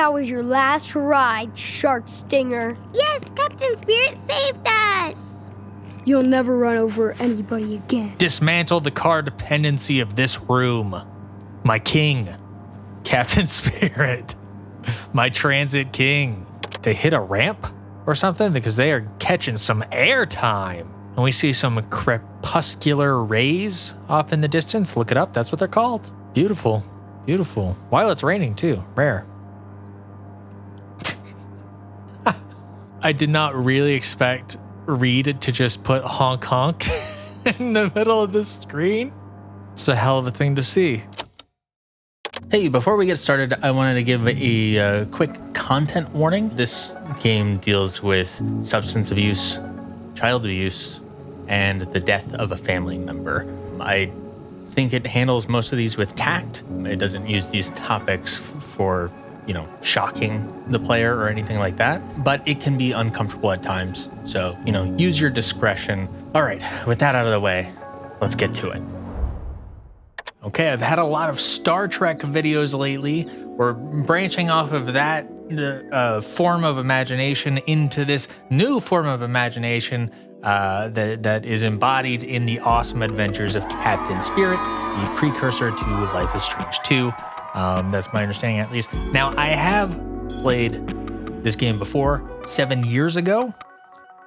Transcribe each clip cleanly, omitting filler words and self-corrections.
That was your last ride, Shark Stinger. Yes, Captain Spirit saved us. You'll never run over anybody again. Dismantle the car dependency of this room. My king, Captain Spirit. My transit king. They hit a ramp or something because they are catching some airtime. And we see some crepuscular rays off in the distance. Look it up. That's what they're called. Beautiful. Beautiful. While it's raining too. Rare. I did not really expect Reed to just put honk honk in the middle of the screen. It's a hell of a thing to see. Hey, before we get started, I wanted to give a quick content warning. This game deals with substance abuse, child abuse, and the death of a family member. I think it handles most of these with tact. It doesn't use these topics for, shocking the player or anything like that, but it can be uncomfortable at times. So, use your discretion. All right, with that out of the way, let's get to it. Okay, I've had a lot of Star Trek videos lately. We're branching off of that form of imagination into this new form of imagination that is embodied in the awesome adventures of Captain Spirit, the precursor to Life is Strange 2. That's my understanding, at least. Now, I have played this game before, 7 years ago.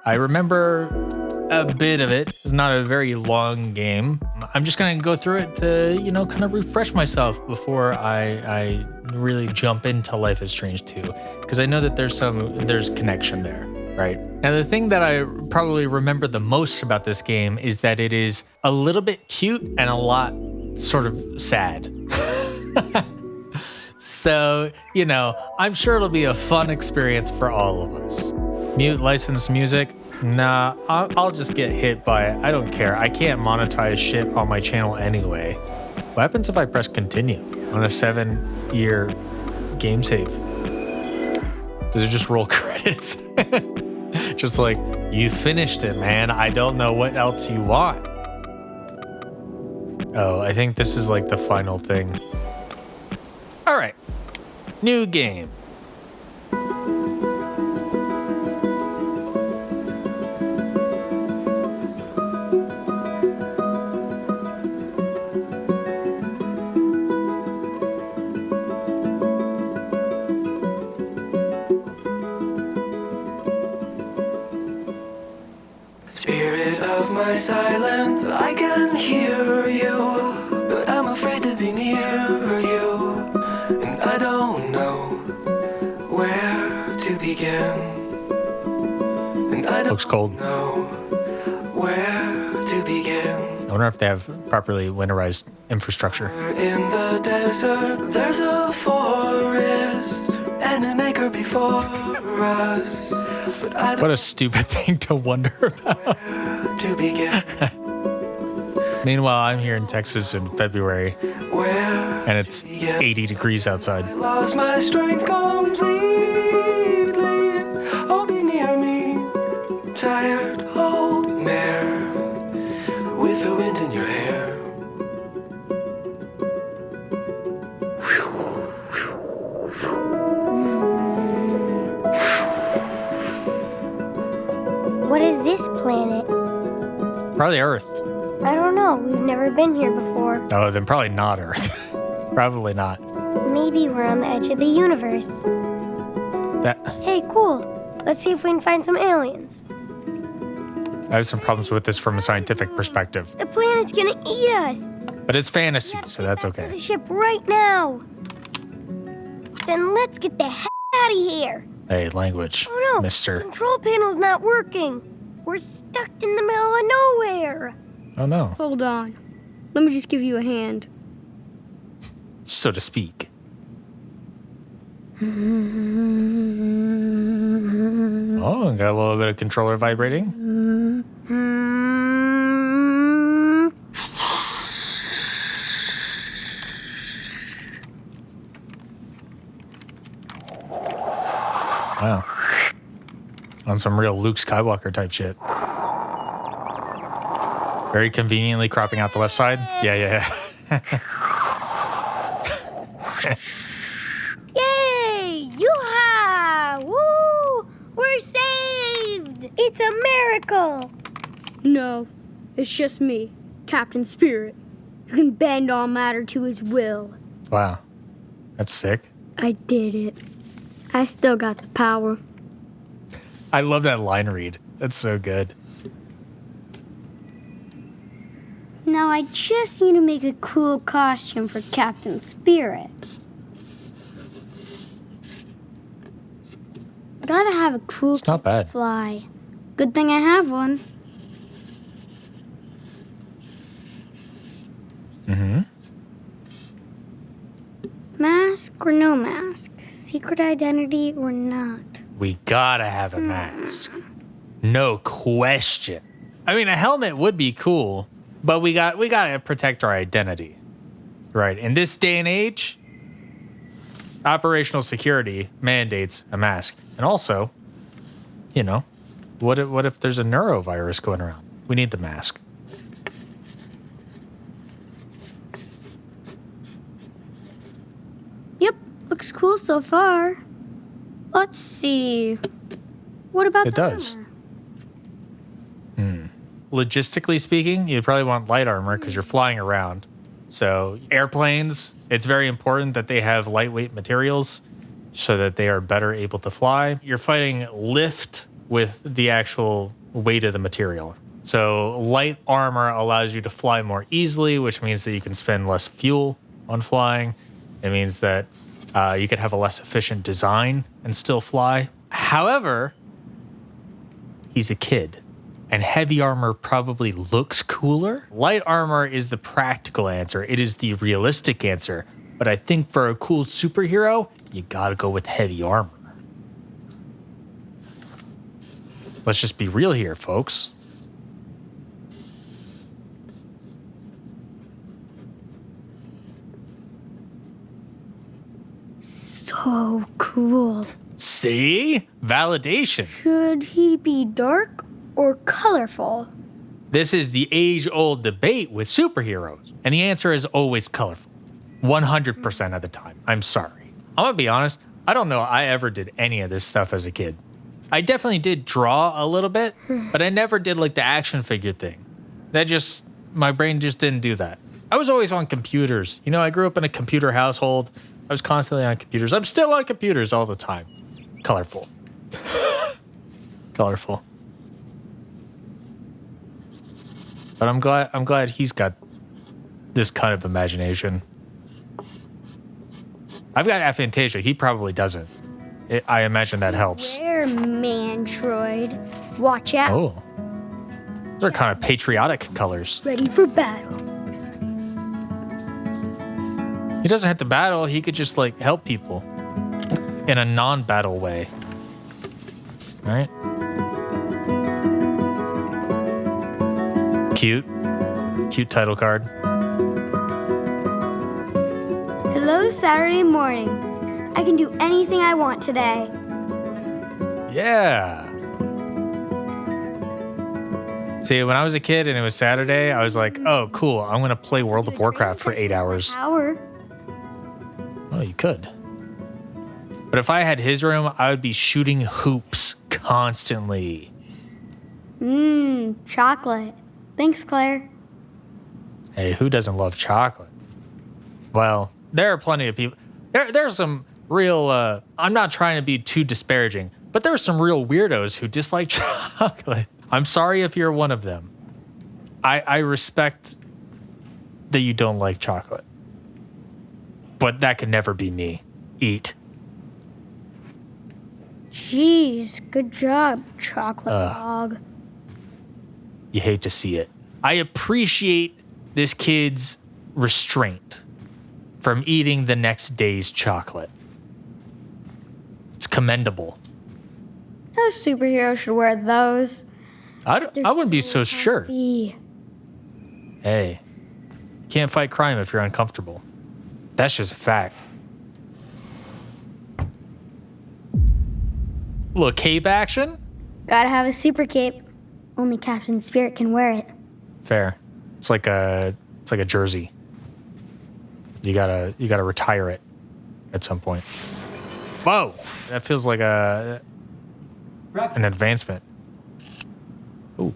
I remember a bit of it. It's not a very long game. I'm just going to go through it to, kind of refresh myself before I really jump into Life is Strange 2, because I know that there's connection there, right? Now, the thing that I probably remember the most about this game is that it is a little bit cute and a lot sort of sad. So, I'm sure it'll be a fun experience for all of us. Mute licensed music? Nah, I'll just get hit by it. I don't care. I can't monetize shit on my channel anyway. What happens if I press continue on a 7-year game save? Does it just roll credits? Just like, you finished it, man. I don't know what else you want. Oh, I think this is like the final thing. All right, new game. Spirit of my silence, I can hear you, but I'm afraid to be near you, and I don't know where to begin, and I don't Looks cold. know where to begin. I wonder if they have properly winterized infrastructure. In the desert, there's a forest, and an acre before us. But I don't What a stupid thing to wonder about. know where to begin. Meanwhile, I'm here in Texas in February, Where and it's 80 degrees outside. I lost my strength completely. Oh, be near me, tired old mare, with the wind in your hair. What is this planet? Probably Earth. I don't know. We've never been here before. Oh, then probably not Earth. Probably not. Maybe we're on the edge of the universe. That Hey, cool. Let's see if we can find some aliens. I have some problems with this from a scientific perspective, The planet's gonna eat us. but it's fantasy, so that's Back to okay. the ship right now. Then let's get the heck out of here. Hey, language, Oh no, mister. the control panel's not working. We're stuck in the middle of nowhere. Oh no, Hold on. Let me just give you a hand. so to speak. Oh, got a little bit of controller vibrating. Wow. On some real Luke Skywalker type shit. Very conveniently cropping out the left side. Yeah. Yay! You It's a miracle! No, it's just me, Captain Spirit, who can bend all matter to his will. Wow. That's sick. I did it. I still got the power. I love that line read. That's so good. Now I just need to make a cool costume for Captain Spirit. Gotta have a cool It's not bad. fly. Good thing I have one. Mm-hmm. Mask or no mask? Secret identity or not? We gotta have a mask. No question. I mean, a helmet would be cool, but we gotta protect our identity. Right. In this day and age, operational security mandates a mask. And also, you know, what if there's a neurovirus going around? We need the mask. Yep, looks cool so far. Let's see. What about It the does. armor? Logistically speaking, you'd probably want light armor because you're flying around. So airplanes, it's very important that they have lightweight materials so that they are better able to fly. You're fighting lift with the actual weight of the material. So light armor allows you to fly more easily, which means that you can spend less fuel on flying. It means that you could have a less efficient design and still fly. However, he's a kid. And heavy armor probably looks cooler. Light armor is the practical answer. It is the realistic answer. But I think for a cool superhero, you gotta go with heavy armor. Let's just be real here, folks. So cool. See? Validation. Should he be dark or colorful? This is the age-old debate with superheroes. And the answer is always colorful. 100% of the time. I'm sorry. I'm gonna be honest, I don't know I ever did any of this stuff as a kid. I definitely did draw a little bit, but I never did like the action figure thing. My brain just didn't do that. I was always on computers. You know, I grew up in a computer household. I was constantly on computers. I'm still on computers all the time. Colorful. Colorful. But I'm glad he's got this kind of imagination. I've got aphantasia. He probably doesn't. I imagine that helps. Where, Mantroid? Watch out. Oh. Those are kind of patriotic colors. Ready for battle. He doesn't have to battle. He could just, like, help people in a non-battle way. All right? Cute. Cute title card. Hello, Saturday morning. I can do anything I want today. Yeah. See, when I was a kid and it was Saturday, I was like, oh, cool. I'm going to play World of Warcraft for 8 hours. Hour. Oh, you could. But if I had his room, I would be shooting hoops constantly. Chocolate. Thanks, Claire. Hey, who doesn't love chocolate? Well, there are plenty of people. There's some real, I'm not trying to be too disparaging, but there's some real weirdos who dislike chocolate. I'm sorry if you're one of them. I respect that you don't like chocolate. But that could never be me. Eat. Jeez, good job, chocolate dog. You hate to see it. I appreciate this kid's restraint from eating the next day's chocolate. It's commendable. No superhero should wear those. I wouldn't be so sure. Comfy. Hey, you can't fight crime if you're uncomfortable. That's just a fact. Little cape action? Gotta have a super cape. Only Captain Spirit can wear it. Fair. It's like a jersey. You gotta retire it at some point. Whoa, that feels like an advancement. Ooh.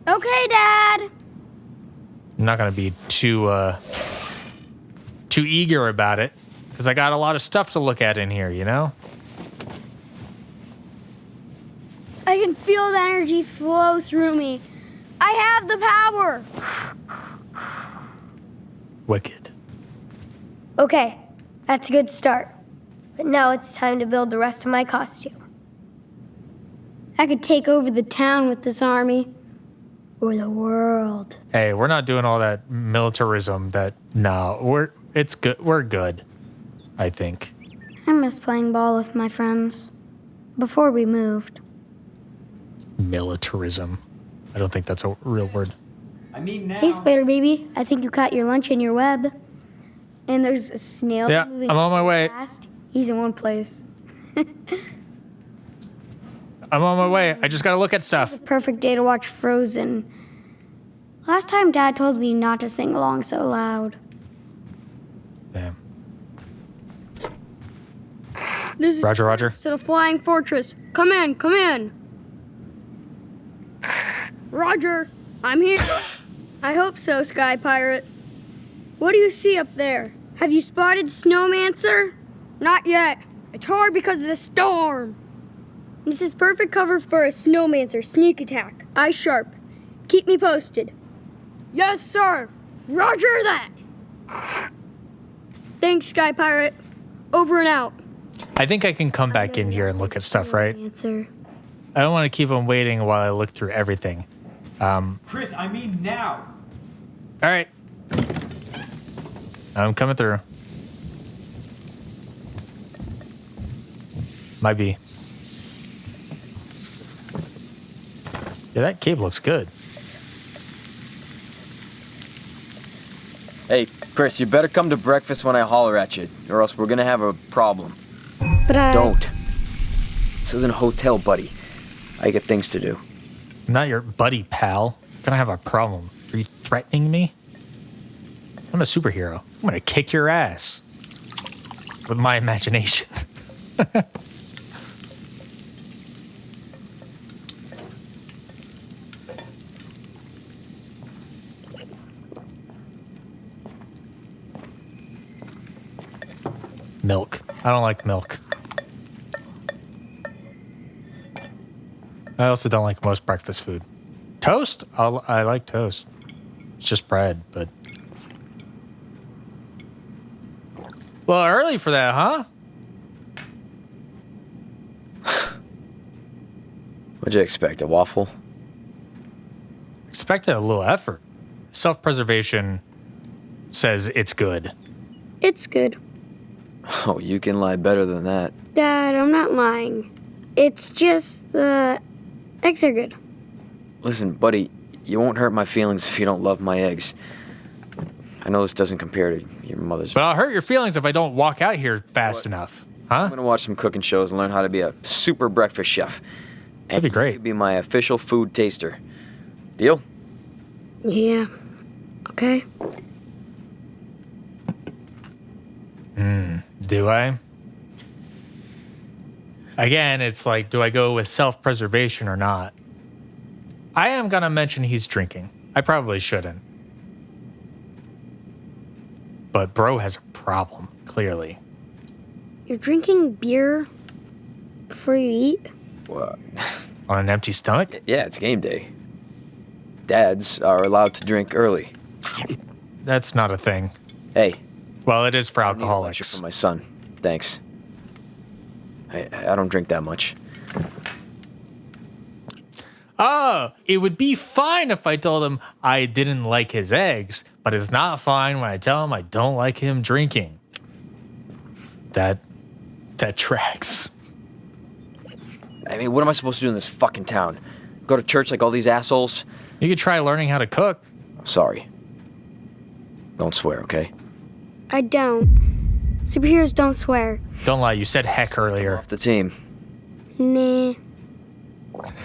Okay, Dad. I'm not gonna be too eager about it because I got a lot of stuff to look at in here, you know? I can feel the energy flow through me. I have the power. Wicked. Okay, that's a good start. But now it's time to build the rest of my costume. I could take over the town with this army. Or the world. Hey, we're not doing all that militarism it's good. We're good, I think. I miss playing ball with my friends. Before we moved. Militarism. I don't think that's a real word. I mean now. Hey, Spider Baby. I think you caught your lunch in your web. And there's a snail Yeah, moving I'm on my so way. fast. He's in one place. I'm on my way. I just gotta look at stuff. Perfect day to watch Frozen. Last time Dad told me not to sing along so loud. Damn. This is Roger. to the Flying Fortress. Come in. Roger, I'm here. I hope so, Sky Pirate. What do you see up there? Have you spotted Snowmancer? Not yet. It's hard because of the storm. This is perfect cover for a Snowmancer sneak attack. Eye sharp. Keep me posted. Yes, sir. Roger that. Thanks, Sky Pirate. Over and out. I think I can come back in here and look at stuff, right? Answer. I don't want to keep him waiting while I look through everything. Chris, I mean now. All right. I'm coming through. Might be. Yeah, that cape looks good. Hey, Chris, you better come to breakfast when I holler at you, or else we're gonna have a problem. But I... Don't. This isn't a hotel, buddy. I got things to do. I'm not your buddy, pal. I'm gonna have a problem. Are you threatening me? I'm a superhero. I'm gonna kick your ass. With my imagination. Milk. I don't like milk. I also don't like most breakfast food. Toast? I like toast. It's just bread, but... Well, early for that, huh? What'd you expect, a waffle? Expected a little effort. Self-preservation says it's good. It's good. Oh, you can lie better than that. Dad, I'm not lying. It's just the eggs are good. Listen, buddy, you won't hurt my feelings if you don't love my eggs. I know this doesn't compare to your mother's. But I'll hurt your feelings if I don't walk out here fast enough. I'm Huh? gonna watch some cooking shows and learn how to be a super breakfast chef. That'd be great. You be my official food taster. Deal? Yeah. Okay. Do I? Again, it's like, do I go with self-preservation or not? I am gonna mention he's drinking. I probably shouldn't. But bro has a problem, clearly. You're drinking beer before you eat? What? On an empty stomach? Yeah, it's game day. Dads are allowed to drink early. That's not a thing. Hey, Well, it is for I need a lecture alcoholics. from my son. Thanks. I don't drink that much. Oh, it would be fine if I told him I didn't like his eggs, but it's not fine when I tell him I don't like him drinking. That tracks. I mean, what am I supposed to do in this fucking town? Go to church like all these assholes? You could try learning how to cook. Sorry. Don't swear, okay? I don't. Superheroes don't swear. Don't lie, you said heck earlier. Off the team. Nah.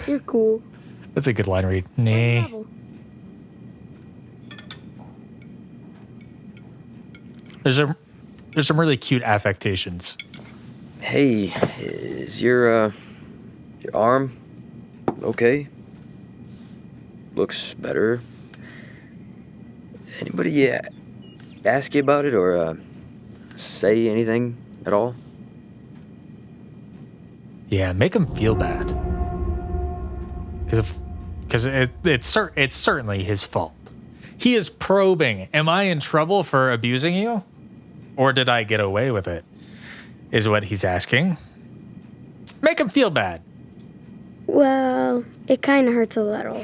You're cool. That's a good line read. Nah. There's some really cute affectations. Hey, is your arm okay? Looks better. Anybody ask you about it or say anything at all? Yeah, make him feel bad. Because it's certainly his fault. He is probing. Am I in trouble for abusing you? Or did I get away with it? Is what he's asking. Make him feel bad. Well, it kind of hurts a little.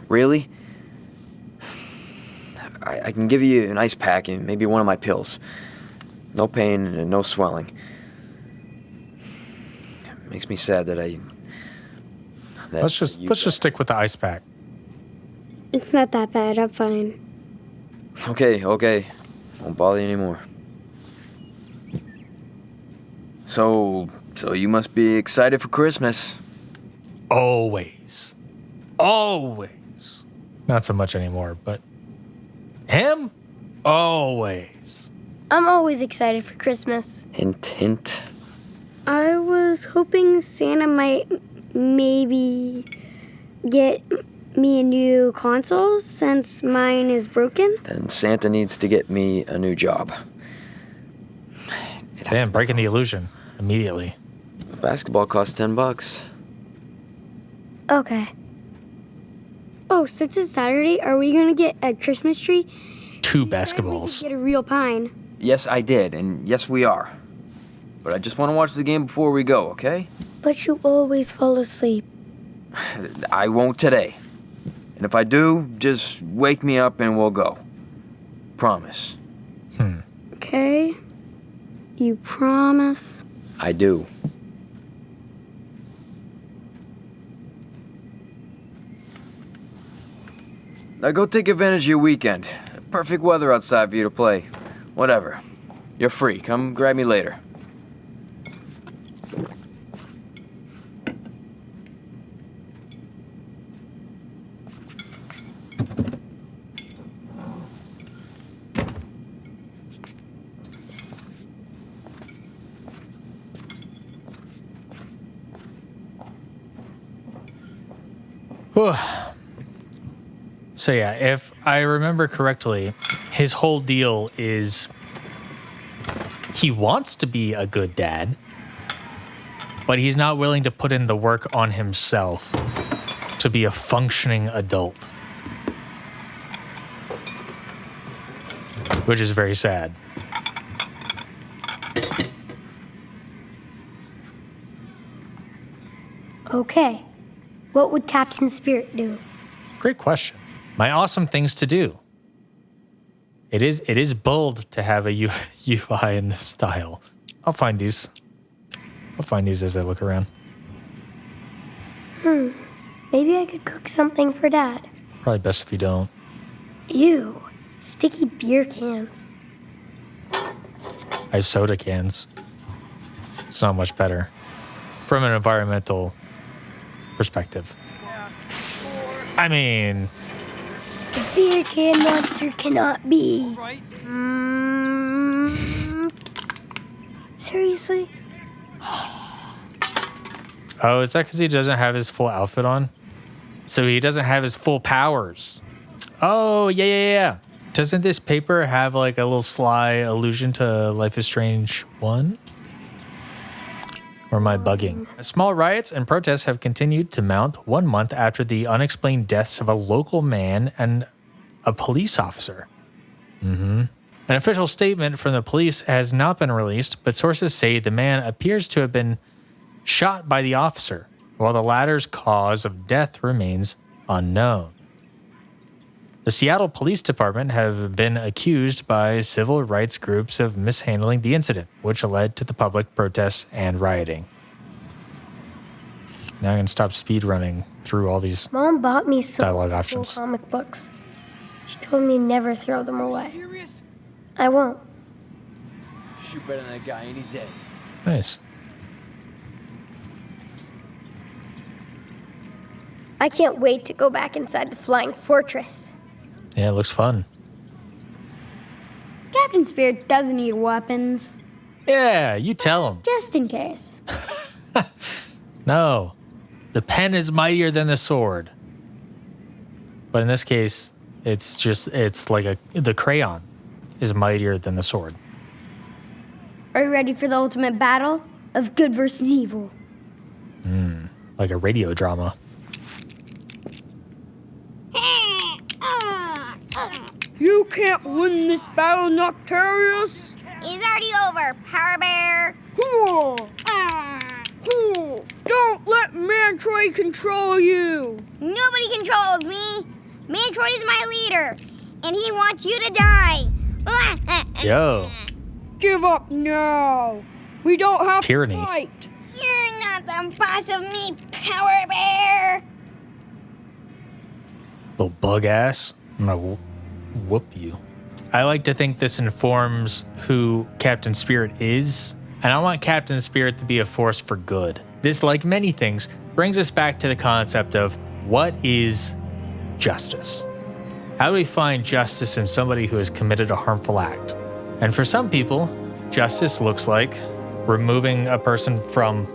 Really? I can give you an ice pack and maybe one of my pills. No pain and no swelling. It makes me sad that Let's just stick with the ice pack. It's not that bad. I'm fine. Okay. Won't bother you anymore. So you must be excited for Christmas. Always. Not so much anymore, but him? Always. I'm always excited for Christmas. Hint, hint. I was hoping Santa might maybe get me a new console since mine is broken. Then Santa needs to get me a new job. Damn, breaking the illusion immediately. Basketball costs $10. Okay. Oh, since it's Saturday, are we gonna get a Christmas tree? 2 You said we basketballs. could get a real pine. Yes, I did, and yes, we are. But I just want to watch the game before we go, okay? But you always fall asleep. I won't today. And if I do, just wake me up and we'll go. Promise. Okay? You promise? I do. Now go take advantage of your weekend. Perfect weather outside for you to play. Whatever. You're free. Come grab me later. So yeah, if I remember correctly, his whole deal is he wants to be a good dad, but he's not willing to put in the work on himself to be a functioning adult. Which is very sad. Okay. What would Captain Spirit do? Great question. My awesome things to do. It is bold to have a UI in this style. I'll find these as I look around. Maybe I could cook something for Dad. Probably best if you don't. Ew. Sticky beer cans. I have soda cans. It's not much better. From an environmental perspective. I mean... The beer can monster cannot be. Seriously? Oh, is that because he doesn't have his full outfit on? So he doesn't have his full powers. Oh, yeah. Doesn't this paper have like a little sly allusion to Life is Strange 1? Or am I bugging? Small riots and protests have continued to mount 1 month after the unexplained deaths of a local man and a police officer. An official statement from the police has not been released, but sources say the man appears to have been shot by the officer, while the latter's cause of death remains unknown. The Seattle Police Department have been accused by civil rights groups of mishandling the incident, which led to the public protests and rioting. Now I can stop speed running through all these. Mom bought me some Dialogue cool options. comic books. She told me never throw them away. Serious? I won't. Shoot better than that guy any day. Nice. I can't wait to go back inside the Flying Fortress. Yeah, it looks fun. Captain Spirit doesn't need weapons. Yeah, you tell him. Just in case. No, the pen is mightier than the sword. But in this case, it's like the crayon is mightier than the sword. Are you ready for the ultimate battle of good versus evil? Like a radio drama. You can't win this battle, Noctarius. It's already over, Power Bear. Don't let Mantroid control you. Nobody controls me. Mantroid is my leader, and he wants you to die. Yo, Give up now. We don't have Tyranny. to fight. You're not the boss of me, Power Bear. little bug ass. I'm gonna whoop you. I like to think this informs who Captain Spirit is, and I want Captain Spirit to be a force for good. This, like many things, brings us back to the concept of what is justice? How do we find justice in somebody who has committed a harmful act? And for some people, justice looks like removing a person from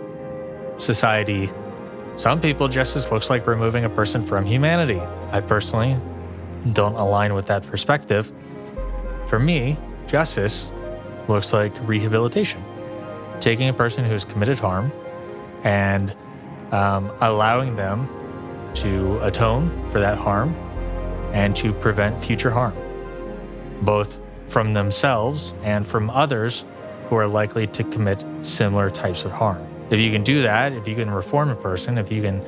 society. Some people, justice looks like removing a person from humanity. I personally don't align with that perspective. For me, justice looks like rehabilitation. Taking a person who's committed harm and allowing them to atone for that harm and to prevent future harm, both from themselves and from others who are likely to commit similar types of harm. If you can do that, if you can reform a person, if you can,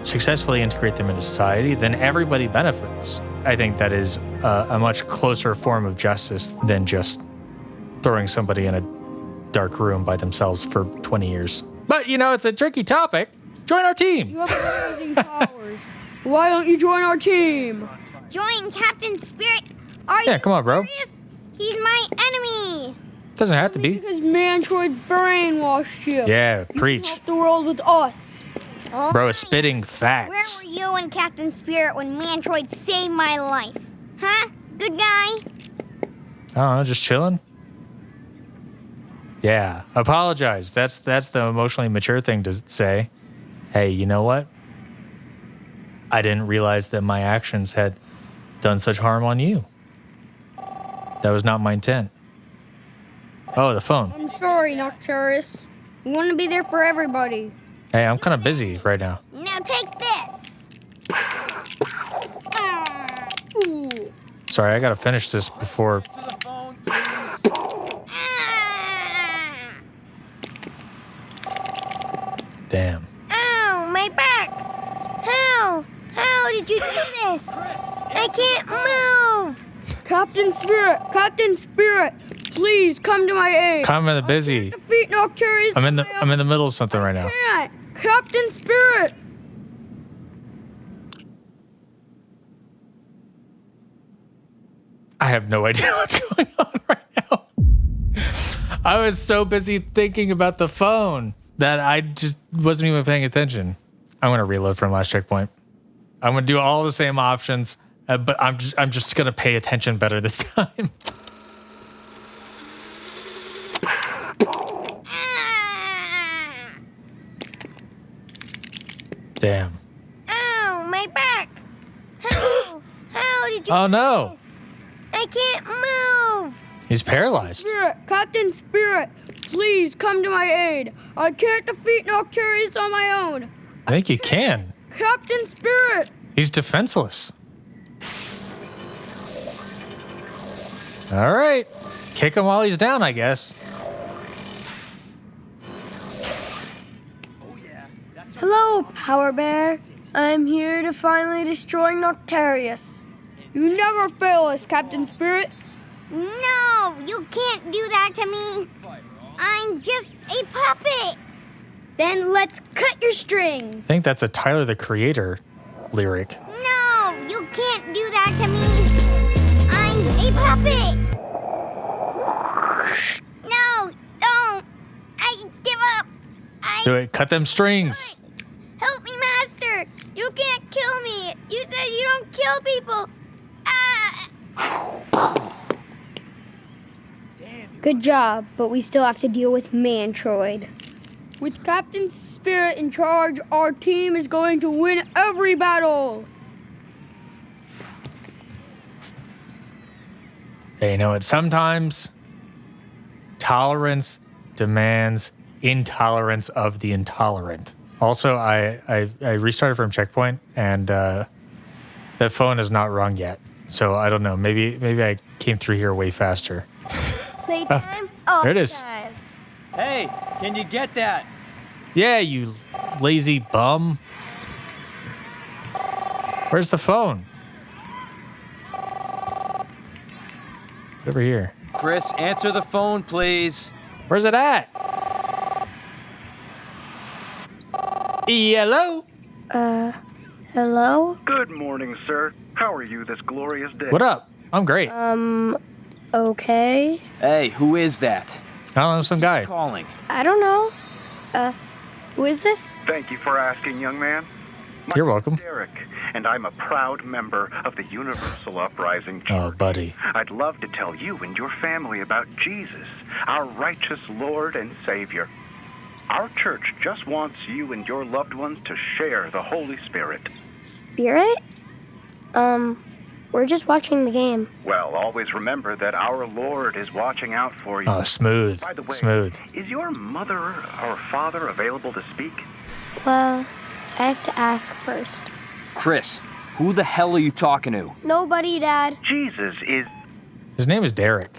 successfully integrate them into society, then everybody benefits. I think that is a much closer form of justice than just throwing somebody in a dark room by themselves for 20 years. But, it's a tricky topic. Join our team. You have amazing powers. Why don't you join our team? Join Captain Spirit. Are Yeah, you come on, bro. serious? He's my enemy. Doesn't have to be. Because Mantroid brainwashed you. Yeah, You preach. help the world with us. Oh, Bro is spitting where facts. were you and Captain Spirit when Mantroid saved my life? Huh? Good guy? I don't know, just chilling. Yeah, apologize. That's the emotionally mature thing to say. Hey, you know what? I didn't realize that my actions had done such harm on you. That was not my intent. Oh, the phone. I'm sorry, Noctarius. We want to be there for everybody. Hey, I'm kind of busy right now. Now take this. Ooh. Sorry, I gotta finish this before. Damn. Ow, my back. How did you do this? I can't move. Captain Spirit, please come to my aid. I'm in the busy. Defeat Noctarius. I'm in the middle of something right now. Can't. Captain Spirit. I have no idea what's going on right now. I was so busy thinking about the phone that I just wasn't even paying attention. I'm gonna reload from last checkpoint. I'm gonna do all the same options, but I'm just gonna pay attention better this time. Damn. Ow, my back. How did you Oh do no, this? I can't move. he's paralyzed. Captain Spirit, please come to my aid. I can't defeat Noctarius on my own. I think he can. Captain Spirit. He's defenseless. All right. Kick him while he's down, I guess. Hello, Power Bear. I'm here to finally destroy Noctarius. You never fail us, Captain Spirit. No, you can't do that to me. I'm just a puppet. Then let's cut your I strings. think that's a Tyler the Creator lyric. No, you can't do that to me. I'm a puppet. No, don't. I give up. Do it. Cut them strings. Help me, Master. You can't kill me. You said you don't kill people. Ah. Damn, Good job, but we still have to deal with Mantroid. With Captain Spirit in charge, our team is going to win every battle. Hey, you know what? Sometimes tolerance demands intolerance of the intolerant. Also, I restarted from checkpoint, and the phone is not rung yet. So I don't know. Maybe I came through here way faster. Playtime? There it is. Time. Hey, can you get that? Yeah, you lazy bum. Where's the phone? It's over here. Chris, answer the phone, please. Where's it at? Hello? Hello? Good morning, sir. How are you this glorious day? What up? I'm great. Okay. Hey, who is that? I don't know, some guy. Calling. I don't know. Who is this? Thank you for asking, young man. My You're name's welcome. Derek, and I'm a proud member of the Universal Uprising Church. Oh, buddy. I'd love to tell you and your family about Jesus, our righteous Lord and Savior. Our church just wants you and your loved ones to share the Holy Spirit. Spirit? We're just watching the game. Well, always remember that our Lord is watching out for you. Oh, smooth. By the way, Smooth. is your mother or father available to speak? Well, I have to ask first. Chris, who the hell are you talking to? Nobody, Dad. Jesus is... His name is Derek.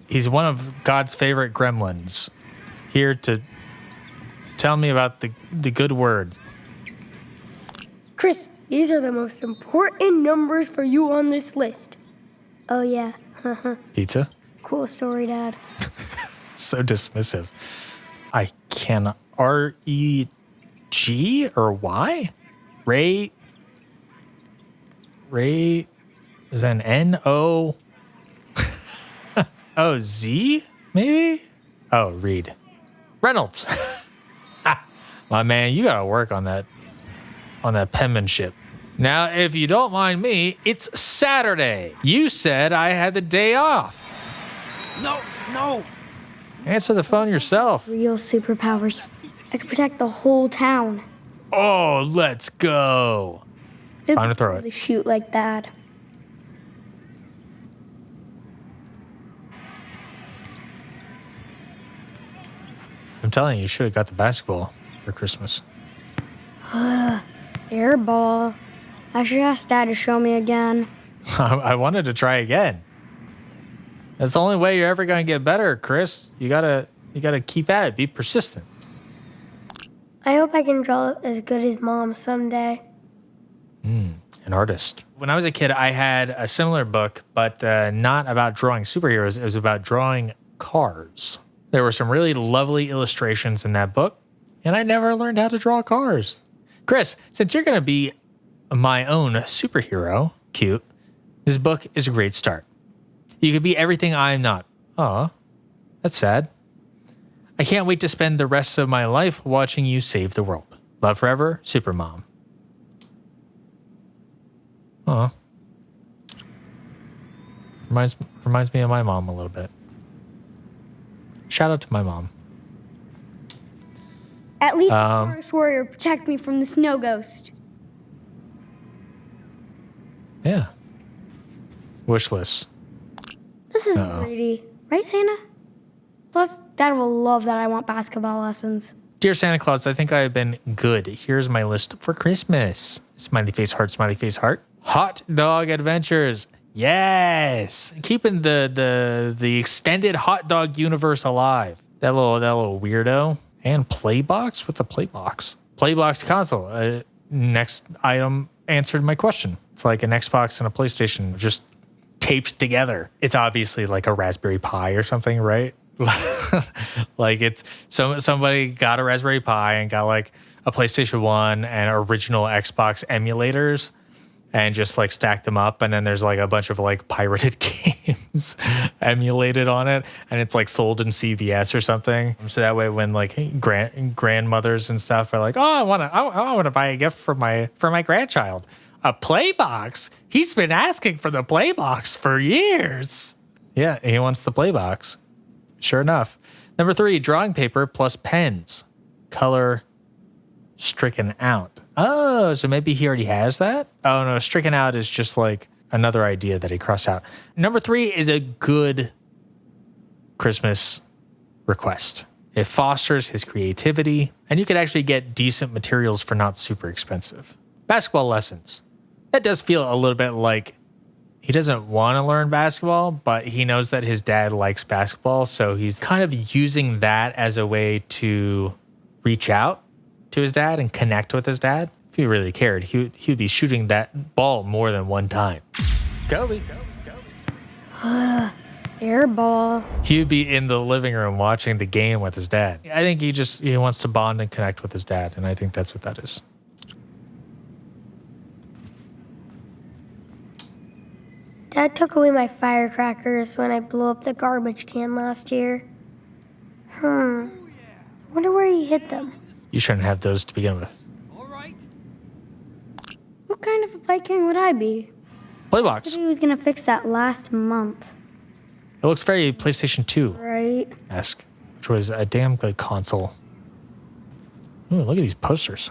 He's one of God's favorite gremlins. Here to tell me about the good word. Chris, these are the most important numbers for you on this list. Oh, yeah. Pizza? Cool story, Dad. So dismissive. I can R-E-G or Y? Ray is that an N-O? Oh, Z? Maybe? Oh, Reed. Reynolds. My man, you gotta work on that penmanship. Now, if you don't mind me, it's Saturday. You said I had the day off. No. Answer the phone yourself. Real superpowers. I could protect the whole town. Oh, let's go. Time to throw it. To shoot like that. I'm telling you should have got the basketball for Christmas. Air ball. I should ask Dad to show me again. I wanted to try again. That's the only way you're ever gonna get better, Chris. You gotta keep at it. Be persistent. I hope I can draw as good as Mom someday. An artist. When I was a kid, I had a similar book, but not about drawing superheroes. It was about drawing cars. There were some really lovely illustrations in that book, and I never learned how to draw cars. Chris, since you're going to be my own superhero, cute, this book is a great start. You could be everything I am not. Aw, that's sad. I can't wait to spend the rest of my life watching you save the world. Love forever, Supermom. Aw. Reminds me of my mom a little bit. Shout out to my mom. At least the Forest Warrior protect me from the snow ghost. Yeah. Wish list. This is greedy. Right, Santa? Plus, Dad will love that I want basketball lessons. Dear Santa Claus, I think I have been good. Here's my list for Christmas. Smiley face heart, smiley face heart. Hawt Dawg Adventures. Yes. Keeping the extended Hawt Dawg universe alive. That little weirdo. And Playbox? What's a Playbox? Playbox console. Next item answered my question. It's like an Xbox and a PlayStation just taped together. It's obviously like a Raspberry Pi or something, right? Like it's somebody got a Raspberry Pi and got like a PlayStation 1 and original Xbox emulators and just like stacked them up, and then there's like a bunch of like pirated games emulated on it, and it's like sold in CVS or something. So that way when like grandmothers and stuff are like, oh, I want to buy a gift for my grandchild, a Playbox. He's been asking for the Playbox for years. Yeah, he wants the Playbox. Sure enough. Number 3, drawing paper plus pens. Color stricken out. Oh, so maybe he already has that? Oh, no, stricken out is just like another idea that he crossed out. Number 3 is a good Christmas request. It fosters his creativity, and you could actually get decent materials for not super expensive. Basketball lessons. That does feel a little bit like he doesn't want to learn basketball, but he knows that his dad likes basketball, so he's kind of using that as a way to reach out to his dad and connect with his dad. If he really cared, he'd be shooting that ball more than one time. Kobe. Air ball. He'd be in the living room watching the game with his dad. I think he wants to bond and connect with his dad, and I think that's what that is. Dad took away my firecrackers when I blew up the garbage can last year. Wonder where he hid them. You shouldn't have those to begin with. What kind of a Viking would I be? Playbox. Said he was gonna fix that last month. It looks very PlayStation 2-esque, Right. which was a damn good console. Ooh, look at these posters.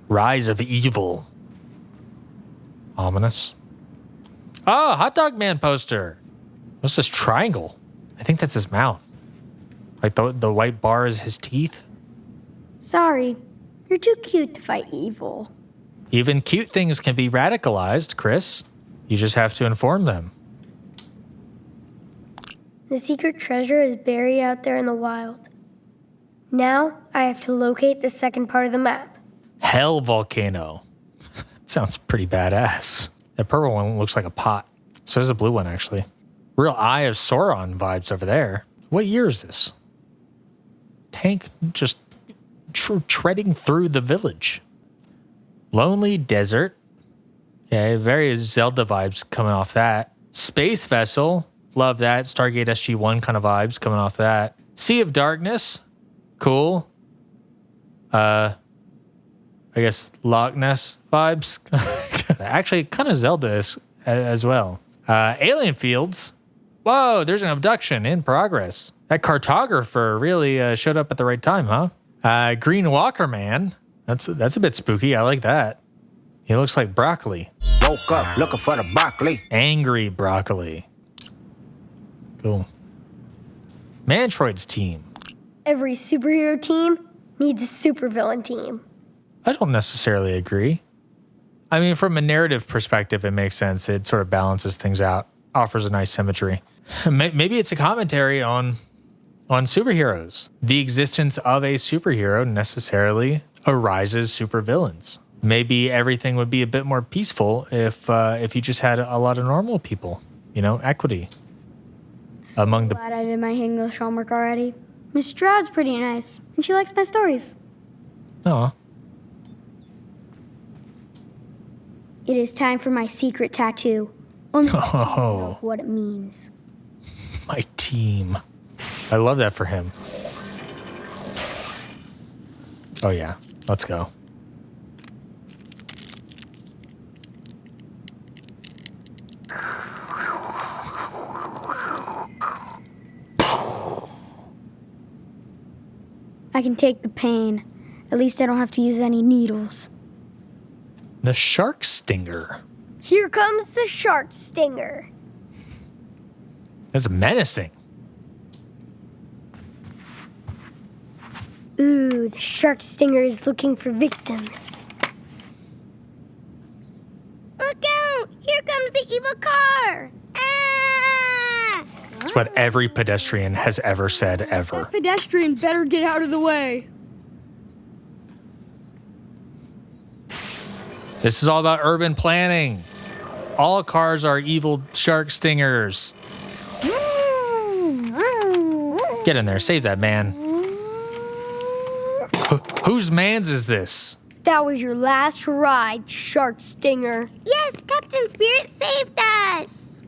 Rise of Evil. Ominous. Oh, Hawt Dawg Man poster. What's this triangle? I think that's his mouth. Like the white bar is his teeth. Sorry, you're too cute to fight evil. Even cute things can be radicalized, Chris. You just have to inform them. The secret treasure is buried out there in the wild. Now I have to locate the second part of the map. Hell volcano. Sounds pretty badass. That purple one looks like a pot. So does the blue one, actually. Real Eye of Sauron vibes over there. What year is this? Tank just treading through the village. Lonely desert. Okay, very Zelda vibes coming off that. Space vessel. Love that. Stargate SG-1 kind of vibes coming off that. Sea of Darkness. Cool. I guess Loch Ness vibes. Actually, kind of Zelda as well. Alien Fields. Whoa, there's an abduction in progress. That cartographer really showed up at the right time, huh? Green Walker Man. That's a bit spooky. I like that. He looks like broccoli. Woke up looking for the broccoli. Angry broccoli. Cool. Mantroid's team. Every superhero team needs a supervillain team. I don't necessarily agree. I mean, from a narrative perspective, it makes sense. It sort of balances things out, offers a nice symmetry. Maybe it's a commentary on superheroes. The existence of a superhero necessarily arises supervillains. Maybe everything would be a bit more peaceful if you just had a lot of normal people. You know, equity among the. Glad I did my English homework already. Miss Stroud's pretty nice, and she likes my stories. Aw. It is time for my secret tattoo. Only I Oh. know what it means. My team. I love that for him. Oh yeah, let's go. I can take the pain. At least I don't have to use any needles. The shark stinger. Here comes the shark stinger. That's menacing. Ooh, the shark stinger is looking for victims. Look out! Here comes the evil car! Ah! It's what every pedestrian has ever said ever. Pedestrian better get out of the way. This is all about urban planning. All cars are evil shark stingers. Get in there, save that man. Whose man's is this? That was your last ride, shark stinger. Yes, Captain Spirit saved us.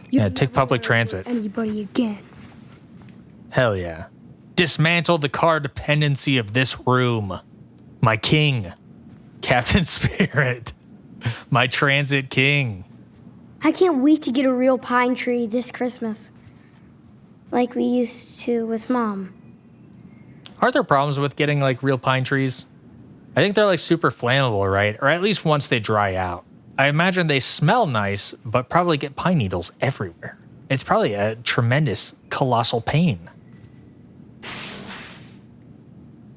Yeah, take public transit. Anybody again? Hell yeah. Dismantle the car dependency of this room. My king. Captain Spirit. My transit king. I can't wait to get a real pine tree this Christmas. like we used to with Mom. Aren't there problems with getting like real pine trees? I think they're like super flammable, right? Or at least once they dry out. I imagine they smell nice, but probably get pine needles everywhere. It's probably a tremendous, colossal pain.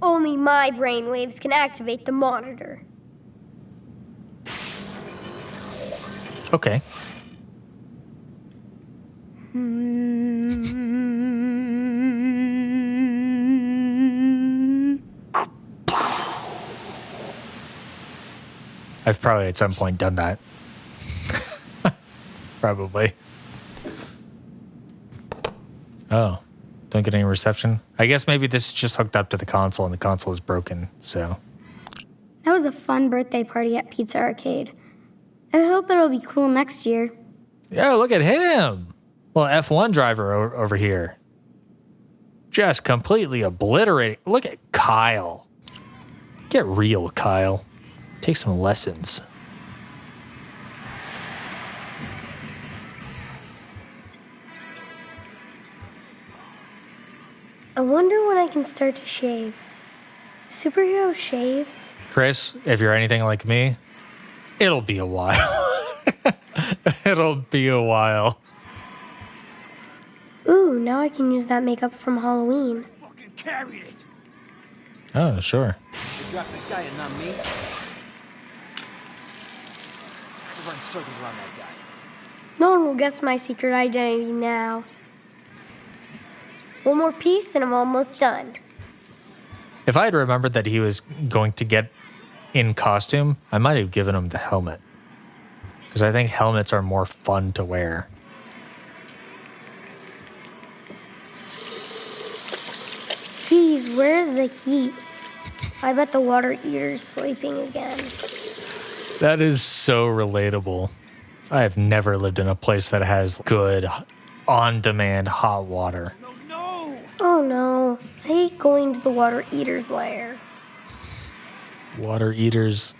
Only my brainwaves can activate the monitor. Okay. I've probably at some point done that. Probably. Oh, don't get any reception? I guess maybe this is just hooked up to the console and the console is broken, so. That was a fun birthday party at Pizza Arcade. I hope it'll be cool next year. Yeah, look at him. Well, F1 driver over here. Just completely obliterating. Look at Kyle. Get real, Kyle. Take some lessons. I wonder when I can start to shave. Superheroes shave? Chris, if you're anything like me, it'll be a while. It'll be a while. Ooh, now I can use that makeup from Halloween. Fucking carried it. Oh, sure. You dropped this guy and not me? Run circles around that guy. No one will guess my secret identity now. One more piece and I'm almost done. If I had remembered that he was going to get in costume, I might have given him the helmet. Because I think helmets are more fun to wear. Geez, where's the heat? I bet the water eater's sleeping again. That is so relatable. I have never lived in a place that has good, on-demand hot water. Oh no, I hate going to the water eater's lair. Water eaters.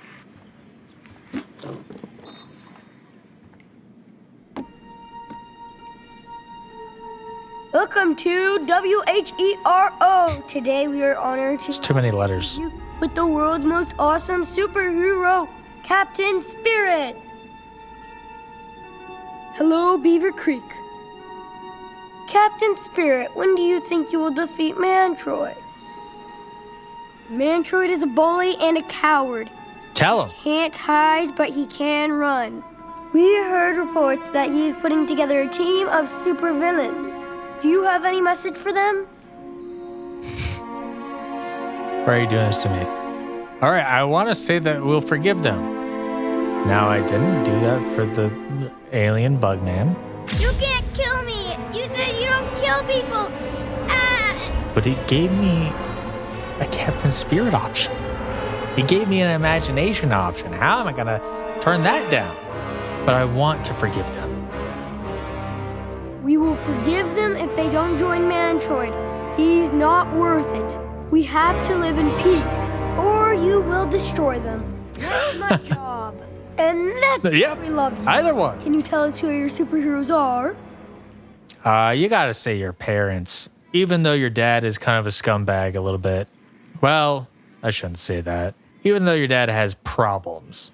Welcome to WHERO. Today we are honored It's to too many letters. with the world's most awesome superhero, Captain Spirit. Hello, Beaver Creek. Captain Spirit, when do you think you will defeat Mantroid? Mantroid is a bully and a coward. Tell him. Can't hide, but he can run. We heard reports that he is putting together a team of supervillains. Do you have any message for them? Why are you doing this to me? All right, I want to say that we'll forgive them. Now, I didn't do that for the alien bug man. You can't kill me! You said you don't kill people! Ah! But he gave me a Captain Spirit option. He gave me an imagination option. How am I going to turn that down? But I want to forgive them. We will forgive them if they don't join Mantroid. He's not worth it. We have to live in peace, or you will destroy them. That's my job. And that's Yep. why we love you. Either one. Can you tell us who your superheroes are? You gotta say your parents, even though your dad is kind of a scumbag a little bit. Well, I shouldn't say that. Even though your dad has problems.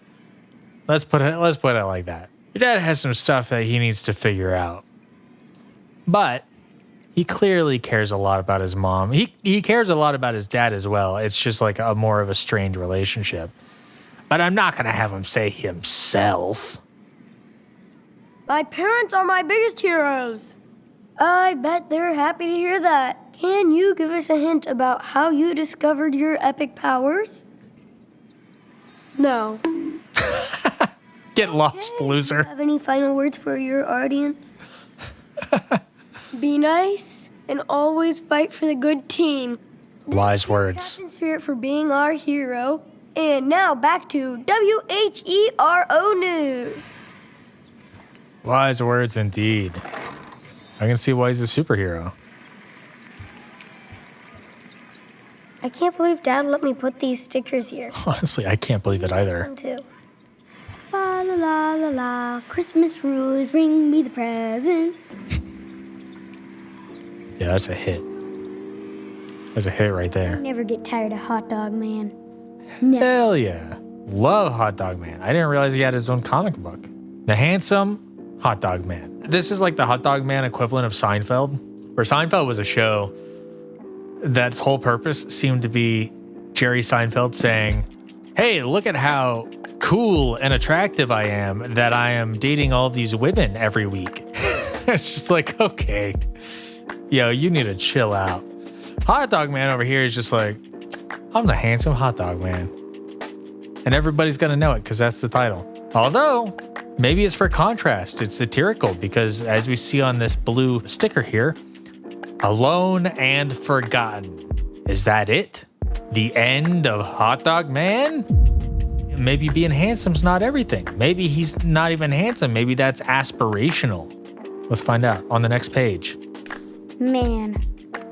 Let's put it like that. Your dad has some stuff that he needs to figure out. But he clearly cares a lot about his mom. He cares a lot about his dad as well. It's just like a more of a strained relationship. But I'm not gonna have him say himself. My parents are my biggest heroes. I bet they're happy to hear that. Can you give us a hint about how you discovered your epic powers? No. Get lost, loser. Have any final words for your audience? Be nice and always fight for the good team. Wise words. Captain Spirit for being our hero. And now back to WHERO News. Wise words indeed. I can see why he's a superhero. I can't believe Dad let me put these stickers here. Honestly, I can't believe it either. One too. La la la la la, Christmas rules, bring me the presents. Yeah, that's a hit. That's a hit right there. Never get tired of Hawt Dawg Man. Hell yeah. Love Hawt Dawg Man. I didn't realize he had his own comic book. The handsome Hawt Dawg Man. This is like the Hawt Dawg Man equivalent of Seinfeld, where Seinfeld was a show that's whole purpose seemed to be Jerry Seinfeld saying, hey, look at how cool and attractive I am that I am dating all these women every week. It's just like, okay, yo, you need to chill out. Hawt Dawg Man over here is just like, I'm the handsome Hawt Dawg Man. And everybody's going to know it because that's the title. Although, maybe it's for contrast. It's satirical because as we see on this blue sticker here, alone and forgotten. Is that it? The end of Hawt Dawg Man? Maybe being handsome's not everything. Maybe he's not even handsome. Maybe that's aspirational. Let's find out on the next page. Man,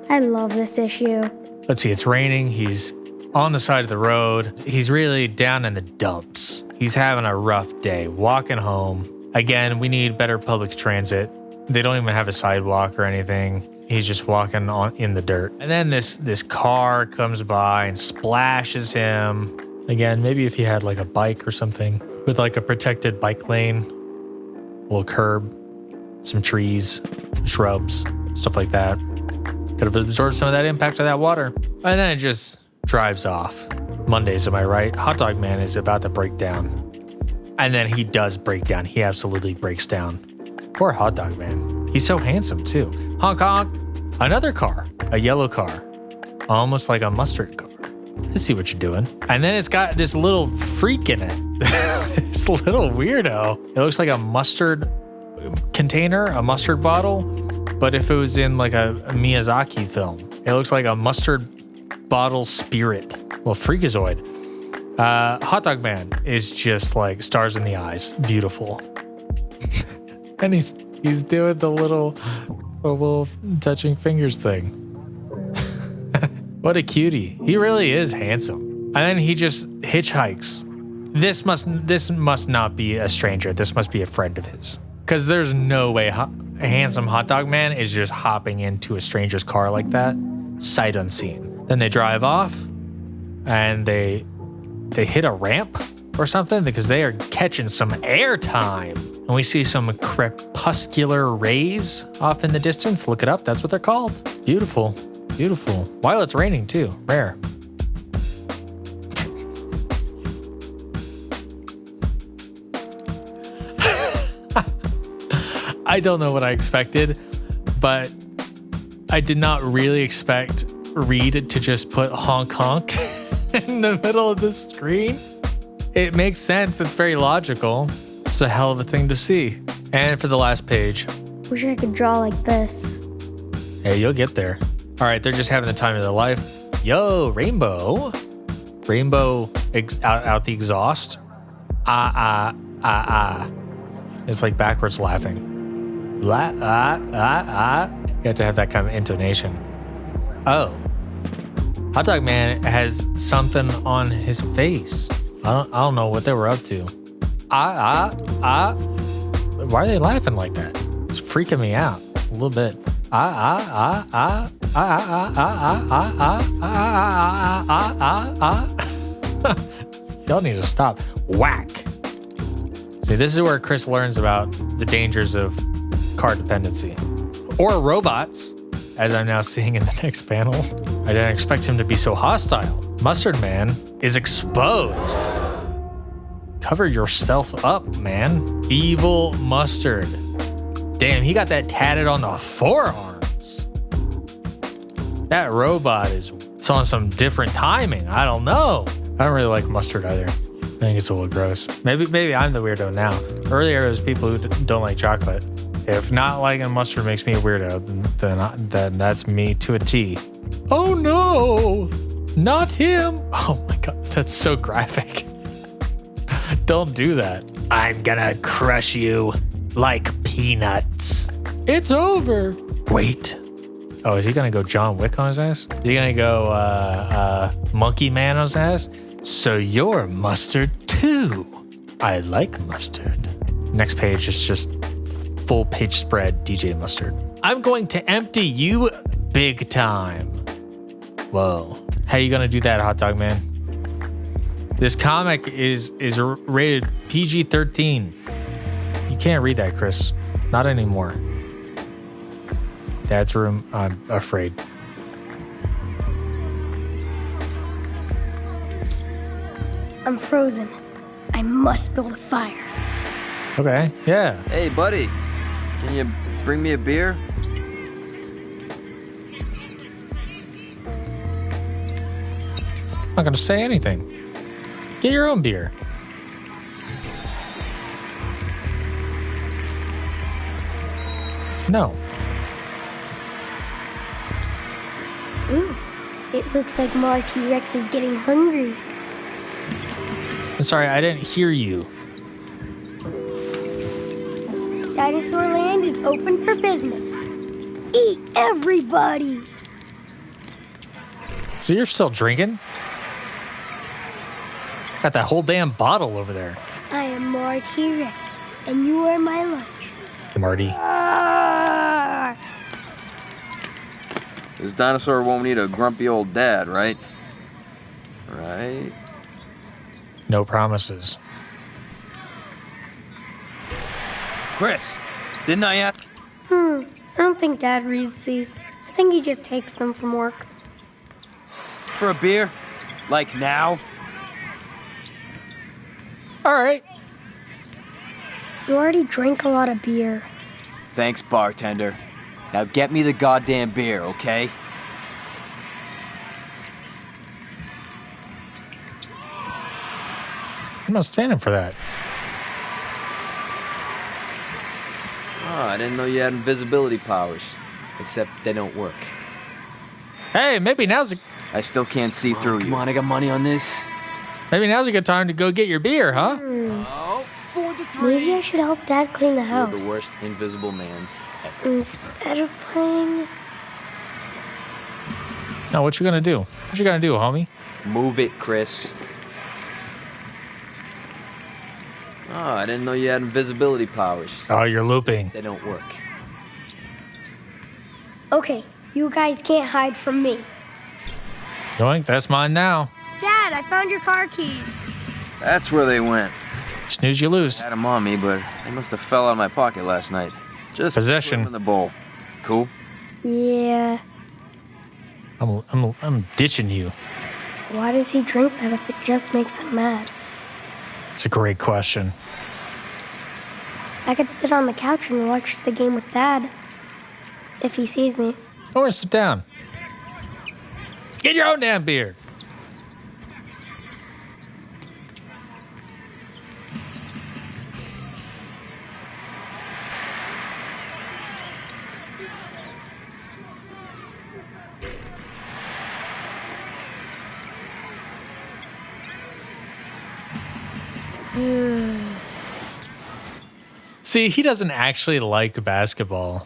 I love this issue. Let's see, it's raining. He's on the side of the road. He's really down in the dumps. He's having a rough day, walking home. Again, we need better public transit. They don't even have a sidewalk or anything. He's just walking on in the dirt. And then this car comes by and splashes him. Again, maybe if he had like a bike or something with like a protected bike lane, a little curb, some trees, shrubs, stuff like that. Could have absorbed some of that impact of that water. And then it just drives off. Mondays, am I right? Hawt Dawg Man is about to break down. And then he does break down. He absolutely breaks down. Poor Hawt Dawg Man. He's so handsome too. Honk honk. Another car. A yellow car. Almost like a mustard car. I see what you're doing. And then it's got this little freak in it. This little weirdo. It looks like a mustard container, a mustard bottle. But if it was in like a Miyazaki film, it looks like a mustard bottle spirit. Well, Freakazoid. Hawt Dawg Man is just like stars in the eyes. Beautiful. And he's doing the little touching fingers thing. What a cutie. He really is handsome. And then he just hitchhikes. This must not be a stranger. This must be a friend of his. Because there's no way a handsome Hawt Dawg Man is just hopping into a stranger's car like that. Sight unseen. Then they drive off and they hit a ramp or something because they are catching some air time. And we see some crepuscular rays off in the distance. Look it up. That's what they're called. Beautiful. Beautiful. While it's raining too. Rare. I don't know what I expected, but I did not really expect Reed to just put honk honk in the middle of the screen. It makes sense. It's very logical. It's a hell of a thing to see. And for the last page. Wish I could draw like this. Hey, you'll get there. All right, they're just having the time of their life. Yo, Rainbow. Rainbow out the exhaust. It's like backwards laughing. You have to have that kind of intonation. Oh. Hawt Dawg Man has something on his face. I don't know what they were up to. Why are they laughing like that? It's freaking me out a little bit. Y'all need to stop. Whack. See, this is where Chris learns about the dangers of car dependency. Or robots, as I'm now seeing in the next panel. I didn't expect him to be so hostile. Mustard Man is exposed. Cover yourself up, man. Evil Mustard. Damn, he got that tatted on the forearms. That robot is on some different timing. I don't know. I don't really like mustard either. I think it's a little gross. Maybe I'm the weirdo now. Earlier, it was people who don't like chocolate. If not liking mustard makes me a weirdo, then that's me to a T. Oh no, not him. Oh my God, that's so graphic. Don't do that. I'm gonna crush you like peanuts. It's over. Wait. Oh, is he gonna go John Wick on his ass? Is he gonna go Monkey Man on his ass? So you're mustard too. I like mustard. Next page is just full page spread DJ Mustard. I'm going to empty you Big time. Whoa. How you gonna do that, Hawt Dawg Man? This comic is rated PG-13. You can't read that, Chris. Not anymore. Dad's room, I'm afraid. I'm frozen. I must build a fire. Okay, yeah. Hey, buddy. Can you bring me a beer? I'm not gonna say anything. Get your own beer. No. Ooh, it looks like Marty Rex is getting hungry. I'm sorry, I didn't hear you. Dinosaur Land is open for business. Eat everybody! So you're still drinking? Got that whole damn bottle over there. I am Marty Rex, and you are my lunch. Marty. Arr! This dinosaur won't need a grumpy old dad, right? Right? No promises. Chris, didn't I ask? I don't think Dad reads these. I think he just takes them from work. For a beer? Like now? All right. You already drank a lot of beer. Thanks, bartender. Now get me the goddamn beer, okay? I'm not standing for that. Oh, I didn't know you had invisibility powers. Except they don't work. Hey, maybe now's a I still can't see through you. Come on, I got money on this. good time to go get your beer, huh? Oh, 4 to 3. Maybe I should help Dad clean the You're house. the worst invisible man ever. Instead of playing... Now, what you gonna do? What you gonna do, homie? Move it, Chris. Oh, I didn't know you had invisibility powers. Oh, you're looping. They don't work. Okay, you guys can't hide from me. Yoink, that's mine now. Dad, I found your car keys. That's where they went. Snooze, you lose. I had them on me, but they must have fell out of my pocket last night. Just Possession. put 'em in the bowl. Cool? Yeah. I'm ditching you. Why does he drink that if it just makes him mad? It's a great question. I could sit on the couch and watch the game with Dad. If he sees me. Or sit down. Get your own damn beer. See, he doesn't actually like basketball.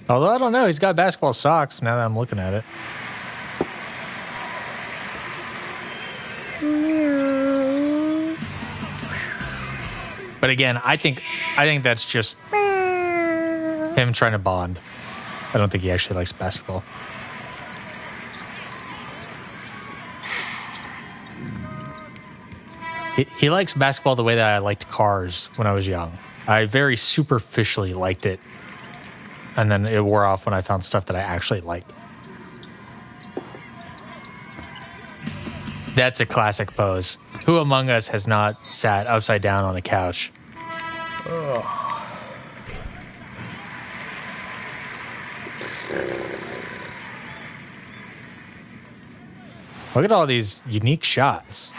Although I don't know, he's got basketball socks now that I'm looking at it. But again, I think that's just him trying to bond. I don't think he actually likes basketball. He likes basketball the way that I liked Cars when I was young. I very superficially liked it. And then it wore off when I found stuff that I actually liked. That's a classic pose. Who among us has not sat upside down on a couch? Look at all these unique shots.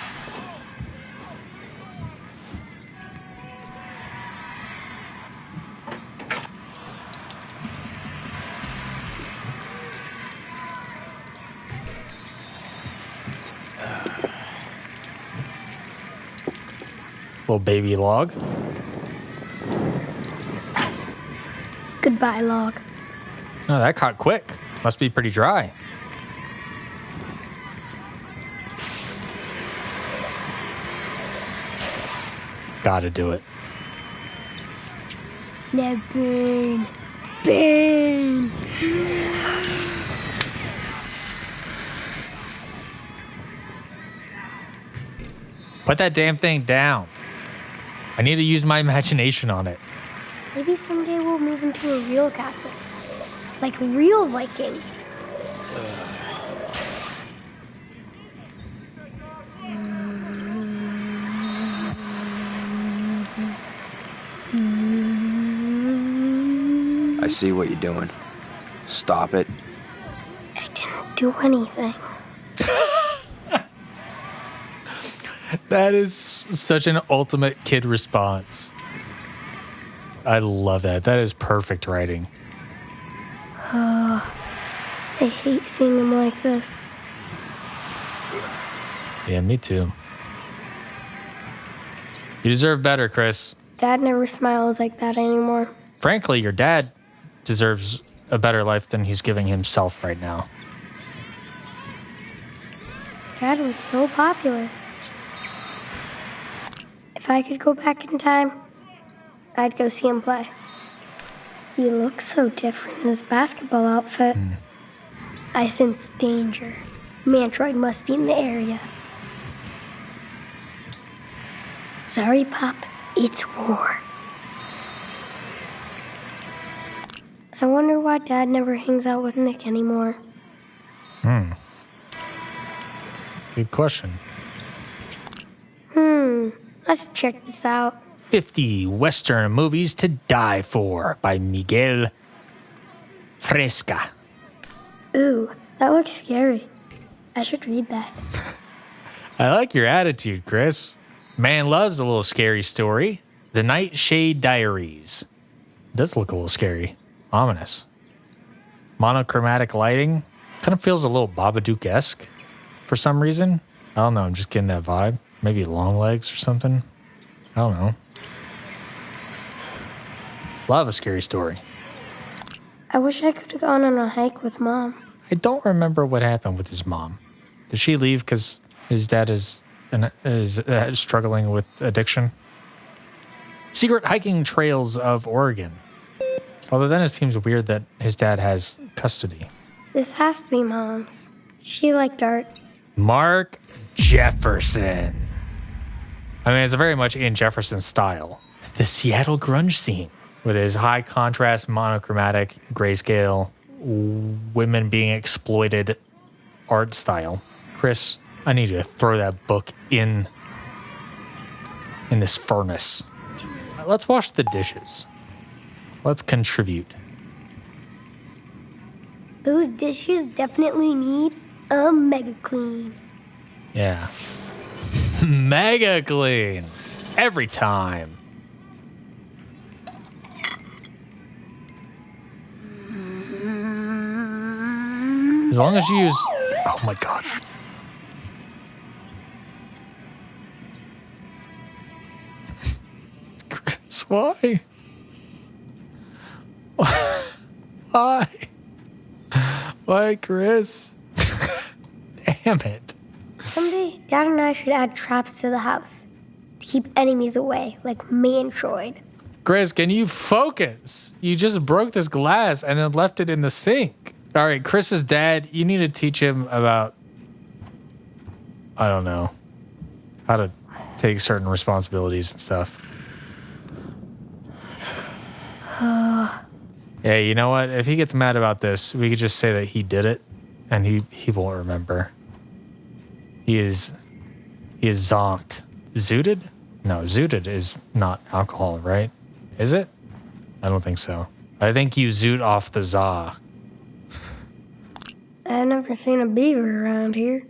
Little baby log. Goodbye, log. Oh, that caught quick. Must be pretty dry. Gotta do it. Now burn. Burn. Put that damn thing down. I need to use my imagination on it. Maybe someday we'll move into a real castle. Like real Vikings. I see what you're doing. Stop it. I didn't do anything. That is such an ultimate kid response. I love that. That is perfect writing. I hate seeing him like this. Yeah, me too. You deserve better, Chris. Dad never smiles like that anymore. Frankly, your dad deserves a better life than he's giving himself right now. Dad was so popular. If I could go back in time, I'd go see him play. He looks so different in his basketball outfit. I sense danger. Mantroid must be in the area. Sorry, Pop. It's war. I wonder why Dad never hangs out with Nick anymore. Good question. Let's check this out. 50 Western Movies to Die For by Miguel Fresca. Ooh, that looks scary. I should read that. I like your attitude, Chris. Man loves a little scary story. The Nightshade Diaries. It does look a little scary. Ominous. Monochromatic lighting. Kind of feels a little Babadook-esque for some reason. I don't know, I'm just getting that vibe. Maybe long legs or something. I don't know. Love a scary story. I wish I could have gone on a hike with Mom. I don't remember what happened with his mom. Did she leave because his dad is struggling with addiction? Secret hiking trails of Oregon. Although then it seems weird that his dad has custody. This has to be Mom's. She liked art. Mark Jefferson. I mean, it's very much in Jefferson's style. The Seattle grunge scene with his high contrast, monochromatic, grayscale, women being exploited art style. Chris, I need you to throw that book in this furnace. Let's wash the dishes. Let's contribute. Those dishes definitely need a mega clean. Yeah. Mega clean. Every time. As long as you use... Oh my God. Chris, why? Why? Why, Chris? Damn it. Someday, Dad and I should add traps to the house to keep enemies away, like Mantroid. Chris, can you focus? You just broke this glass and then left it in the sink. All right, Chris's dad, you need to teach him about, I don't know, how to take certain responsibilities and stuff. Yeah, you know what? If he gets mad about this, we could just say that he did it and he won't remember. He is zonked. Zooted? No, zooted is not alcohol, right? Is it? I don't think so. I think you zoot off the za. I've never seen a beaver around here.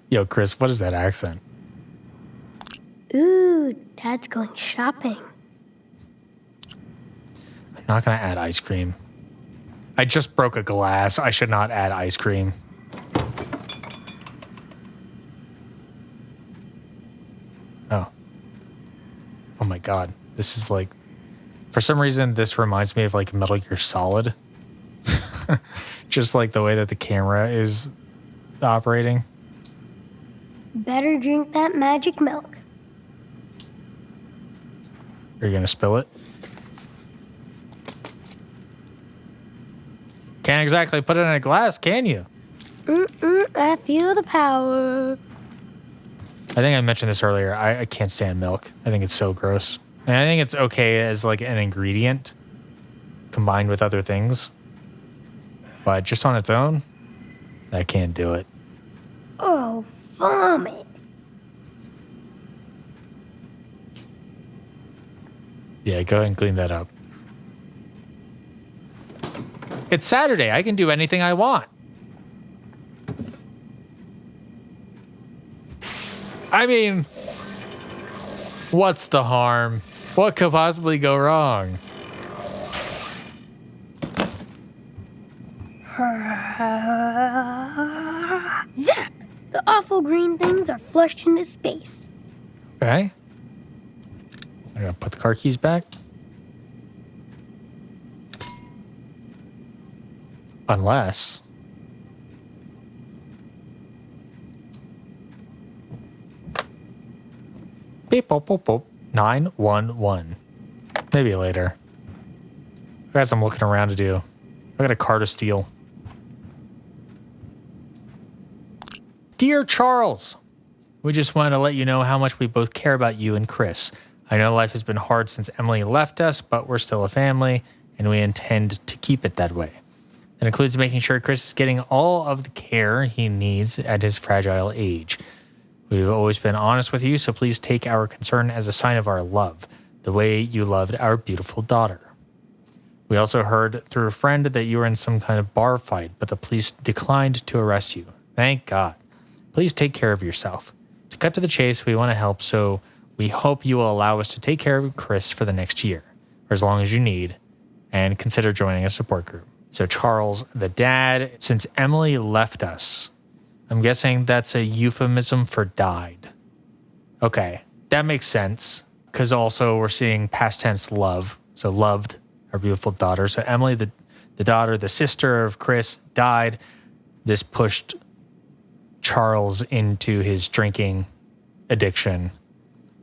Yo, Chris, what is that accent? Ooh, Dad's going shopping. I'm not gonna add ice cream. I just broke a glass. I should not add ice cream. Oh. Oh my God. This is like, for some reason, this reminds me of like Metal Gear Solid. Just like the way that the camera is operating. Better drink that magic milk. Are you going to spill it? Can't exactly put it in a glass, can you? I feel the power. I think I mentioned this earlier. I can't stand milk. I think it's so gross. And I think it's okay as like an ingredient combined with other things. But just on its own, I can't do it. Oh, vomit. Yeah, go ahead and clean that up. It's Saturday. I can do anything I want. I mean, what's the harm? What could possibly go wrong? Zap! The awful green things are flushed into space. Okay. I gotta put the car keys back. Unless... Beep, boop, boop, boop. 911. Maybe later. I got some looking around to do. I got a car to steal. Dear Charles, we just wanted to let you know how much we both care about you and Chris. I know life has been hard since Emily left us, but we're still a family, and we intend to keep it that way. That includes making sure Chris is getting all of the care he needs at his fragile age. We've always been honest with you, so please take our concern as a sign of our love, the way you loved our beautiful daughter. We also heard through a friend that you were in some kind of bar fight, but the police declined to arrest you. Thank God. Please take care of yourself. To cut to the chase, we want to help, so we hope you will allow us to take care of Chris for the next year, or as long as you need, and consider joining a support group. So Charles, the dad, since Emily left us, I'm guessing that's a euphemism for died. Okay, that makes sense, because also we're seeing past tense love, so loved our beautiful daughter. So Emily, the daughter, the sister of Chris, died. This pushed Charles into his drinking addiction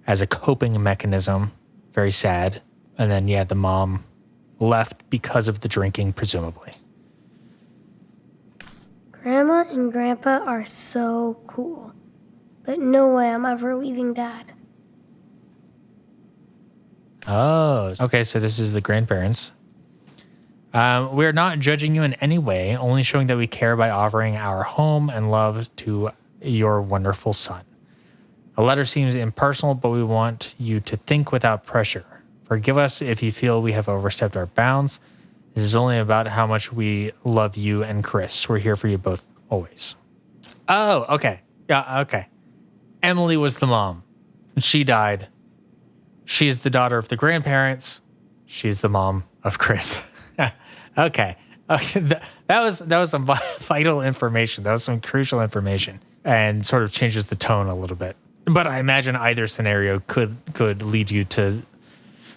as a coping mechanism. Very sad. And then, yeah, the mom left because of the drinking, presumably. Grandma and Grandpa are so cool, but no way I'm ever leaving Dad. Oh, okay, so this is the grandparents. We're not judging you in any way, only showing that we care by offering our home and love to your wonderful son. A letter seems impersonal, but we want you to think without pressure. Forgive us if you feel we have overstepped our bounds. This is only about how much we love you and Chris. We're here for you both, always. Oh, okay. Yeah, okay. Emily was the mom. She died. She's the daughter of the grandparents. She's the mom of Chris. Okay. That was some vital information. That was some crucial information, and sort of changes the tone a little bit. But I imagine either scenario could lead you to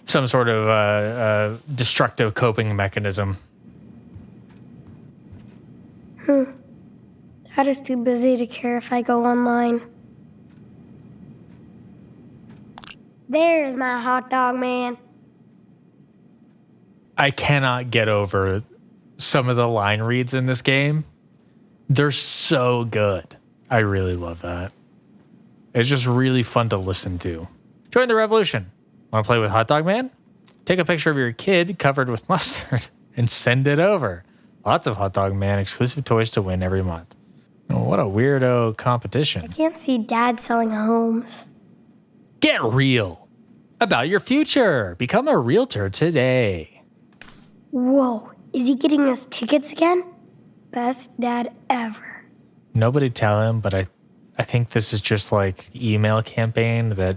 some sort of destructive coping mechanism. Dad is too busy to care if I go online. There's my hot dog man. I cannot get over some of the line reads in this game. They're so good. I really love that. It's just really fun to listen to. Join the revolution. Want to play with Hawt Dawg Man? Take a picture of your kid covered with mustard and send it over. Lots of Hawt Dawg Man exclusive toys to win every month. Oh, what a weirdo competition. I can't see Dad selling homes. Get real about your future. Become a realtor today. Whoa, is he getting us tickets again? Best dad ever. Nobody tell him, but I think this is just like email campaign that,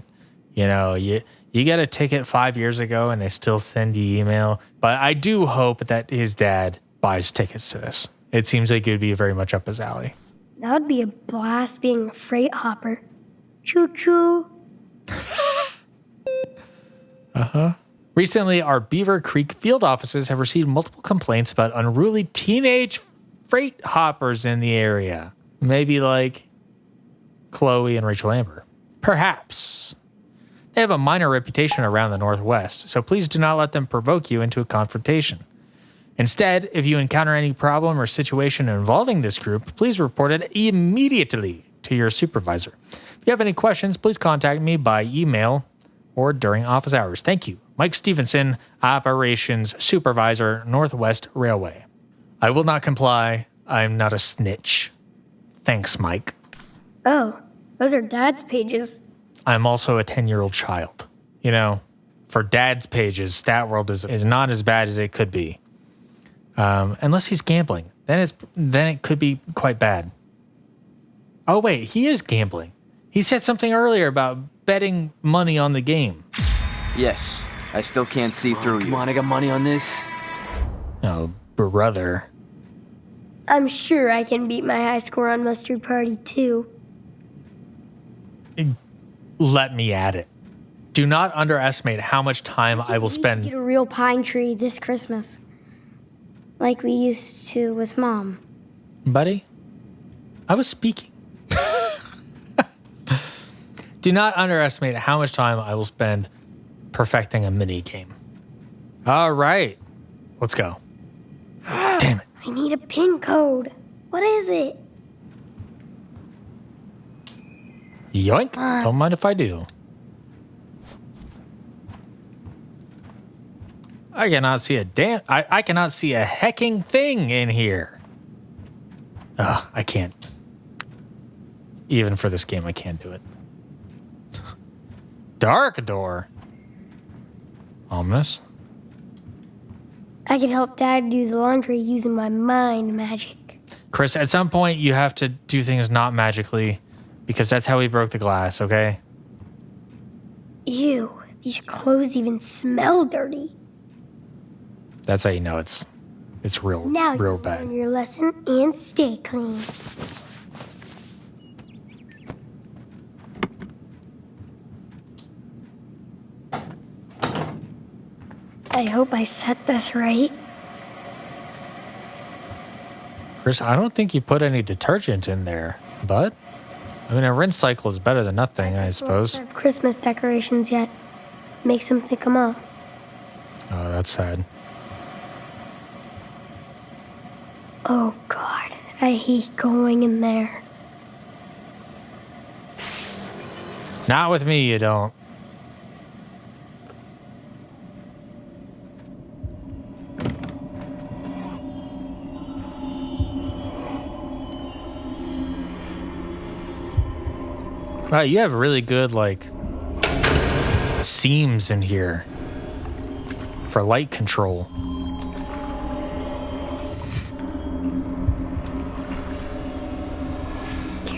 you get a ticket 5 years ago and they still send you email. But I do hope that his dad buys tickets to this. It seems like it would be very much up his alley. That would be a blast being a freight hopper. Choo-choo. Recently, our Beaver Creek field offices have received multiple complaints about unruly teenage freight hoppers in the area. Maybe like Chloe and Rachel Amber. Perhaps. They have a minor reputation around the Northwest, so please do not let them provoke you into a confrontation. Instead, if you encounter any problem or situation involving this group, please report it immediately to your supervisor. If you have any questions, please contact me by email or during office hours. Thank you. Mike Stevenson, Operations Supervisor, Northwest Railway. I will not comply. I'm not a snitch. Thanks, Mike. Oh, those are Dad's pages. I'm also a 10-year-old child. You know, for Dad's pages, Stat World is not as bad as it could be. Unless he's gambling. Then it could be quite bad. Oh, wait, he is gambling. He said something earlier about betting money on the game. Yes, I still can't see through you. Come on, I got money on this. Oh, brother. I'm sure I can beat my high score on Mustard Party, too. Let me at it. Do not underestimate how much time I will We spend. need to get a real pine tree this Christmas, like we used to with Mom. Buddy, I was speaking. Do not underestimate how much time I will spend perfecting a mini game. All right, let's go. Damn it. I need a pin code. What is it? Yoink. Don't mind if I do. I cannot see a I cannot see a hecking thing in here. Ugh, I can't. Even for this game, I can't do it. Dark door. Ominous. I could help Dad do the laundry using my mind magic. Chris, at some point, you have to do things not magically, because that's how we broke the glass, okay? Ew, these clothes even smell dirty. That's how you know it's real, Now real you bad. learn your lesson and stay clean. I hope I set this right. Chris, I don't think you put any detergent in there, but I mean, a rinse cycle is better than nothing, I suppose. Don't have Christmas decorations yet. Makes them think I'm off. Oh, that's sad. Oh God, I hate going in there. Not with me, you don't. Wow, you have really good, like, seams in here for light control.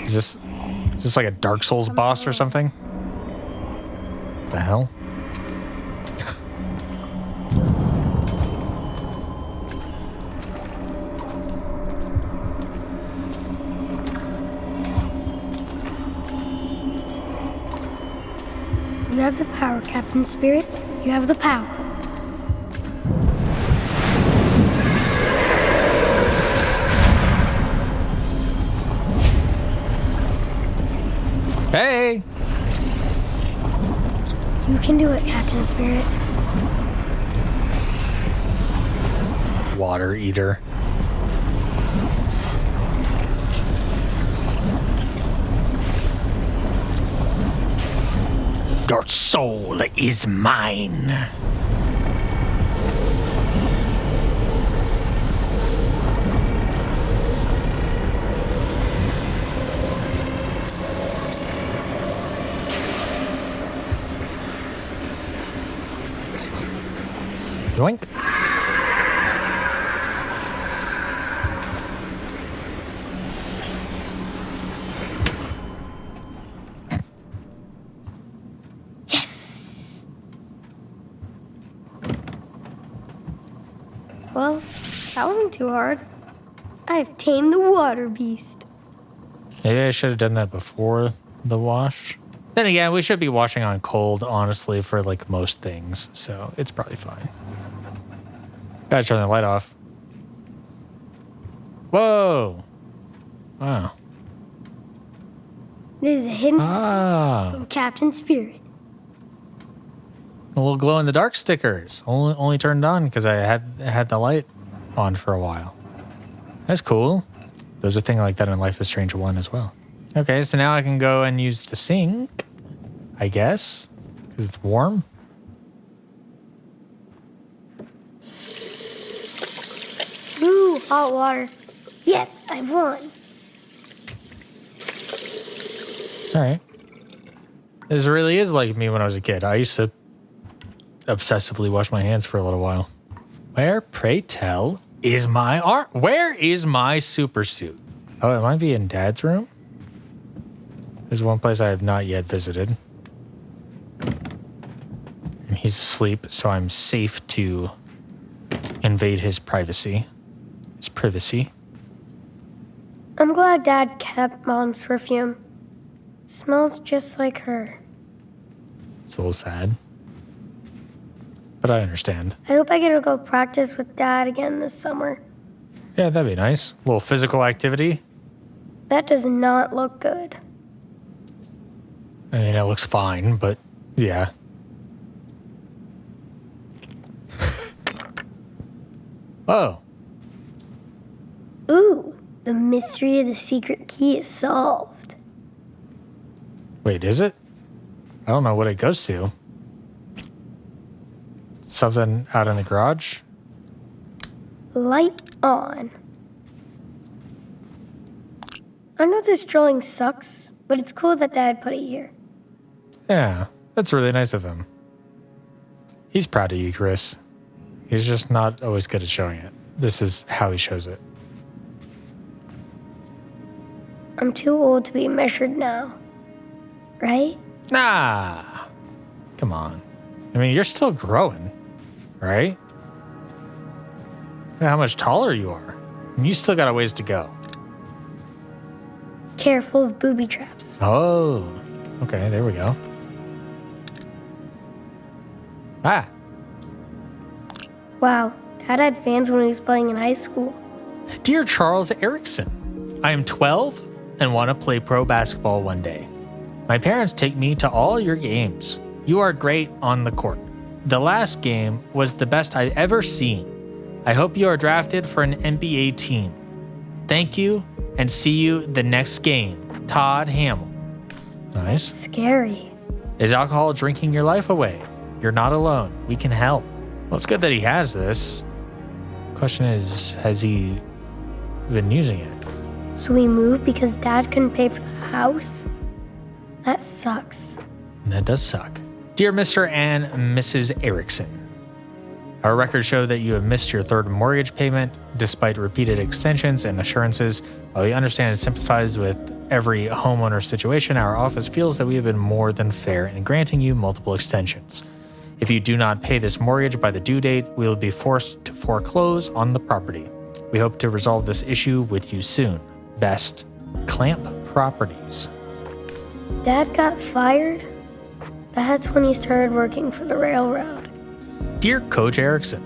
Is this like a Dark Souls boss or something? What the hell? You have the power, Captain Spirit. You have the power. Hey! You can do it, Captain Spirit. Water eater. Your soul is mine. Yoink. Well, that wasn't too hard. I've tamed the water beast. Maybe I should have done that before the wash. Then again, we should be washing on cold, honestly, for like most things. So it's probably fine. Gotta turn the light off. Whoa. Wow. This is a hidden Ah. from Captain Spirit. The little glow in the dark stickers. Only turned on because I had the light on for a while. That's cool. There's a thing like that in Life is Strange 1 as well. Okay, so now I can go and use the sink, I guess, because it's warm. Ooh, hot water. Yes, I won. All right. This really is like me when I was a kid. I used to obsessively wash my hands for a little while. Where, pray tell, is my art? Where is my super suit? Oh, it might be in Dad's room. There's one place I have not yet visited. And he's asleep, so I'm safe to invade his privacy. His privacy. I'm glad Dad kept Mom's perfume. Smells just like her. It's a little sad. But I understand. I hope I get to go practice with Dad again this summer. Yeah, that'd be nice. A little physical activity. That does not look good. I mean, it looks fine, but yeah. Oh. Ooh, the mystery of the secret key is solved. Wait, is it? I don't know what it goes to. Something out in the garage? Light on. I know this drawing sucks, but it's cool that Dad put it here. Yeah, that's really nice of him. He's proud of you, Chris. He's just not always good at showing it. This is how he shows it. I'm too old to be measured now. Right? Nah. Come on. I mean, you're still growing, right? Look at how much taller you are. And you still got a ways to go. Careful of booby traps. Oh. Okay, there we go. Ah. Wow, Dad had fans when he was playing in high school. Dear Charles Erickson, I am 12 and want to play pro basketball one day. My parents take me to all your games. You are great on the court. The last game was the best I've ever seen. I hope you are drafted for an NBA team. Thank you and see you the next game. Todd Hamill. Nice. Scary. Is alcohol drinking your life away? You're not alone. We can help. Well, it's good that he has this. Question is, has he been using it? So we moved because Dad couldn't pay for the house? That sucks. That does suck. Dear Mr. and Mrs. Erickson, our records show that you have missed your third mortgage payment despite repeated extensions and assurances. While we understand and sympathize with every homeowner situation, our office feels that we have been more than fair in granting you multiple extensions. If you do not pay this mortgage by the due date, we will be forced to foreclose on the property. We hope to resolve this issue with you soon. Best, Clamp Properties. Dad got fired? That's when he started working for the railroad. Dear Coach Erickson,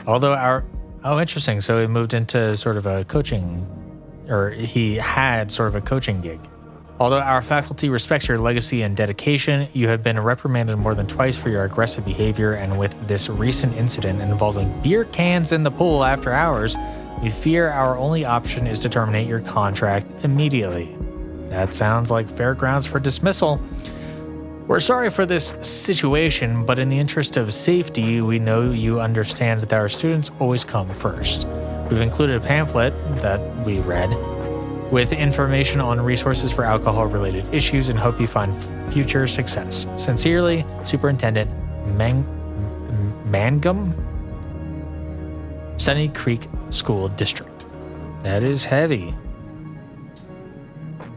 interesting. So he moved into sort of a coaching, or he had sort of a coaching gig. Although our faculty respects your legacy and dedication, you have been reprimanded more than twice for your aggressive behavior, and with this recent incident involving beer cans in the pool after hours, we fear our only option is to terminate your contract immediately. That sounds like fair grounds for dismissal. We're sorry for this situation, but in the interest of safety, we know you understand that our students always come first. We've included a pamphlet that we read with information on resources for alcohol-related issues and hope you find future success. Sincerely, Superintendent Mangum, Sunny Creek School District. That is heavy.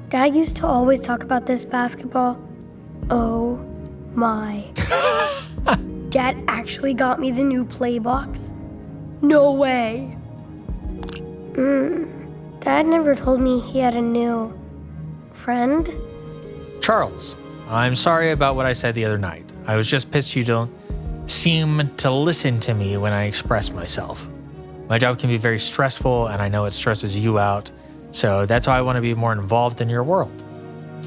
Dad used to always talk about this basketball. Oh my. Dad actually got me the new play box. No way. Dad never told me he had a new friend. Charles, I'm sorry about what I said the other night. I was just pissed you don't seem to listen to me when I express myself. My job can be very stressful, and I know it stresses you out, so that's why I want to be more involved in your world.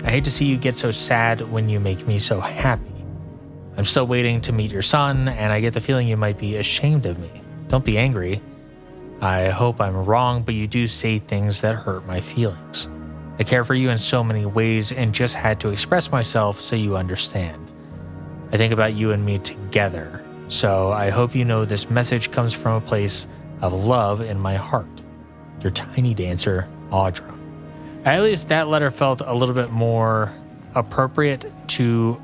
I hate to see you get so sad when you make me so happy. I'm still waiting to meet your son, and I get the feeling you might be ashamed of me. Don't be angry. I hope I'm wrong, but you do say things that hurt my feelings. I care for you in so many ways and just had to express myself so you understand. I think about you and me together, so I hope you know this message comes from a place of love in my heart. Your tiny dancer, Audra. At least that letter felt a little bit more appropriate to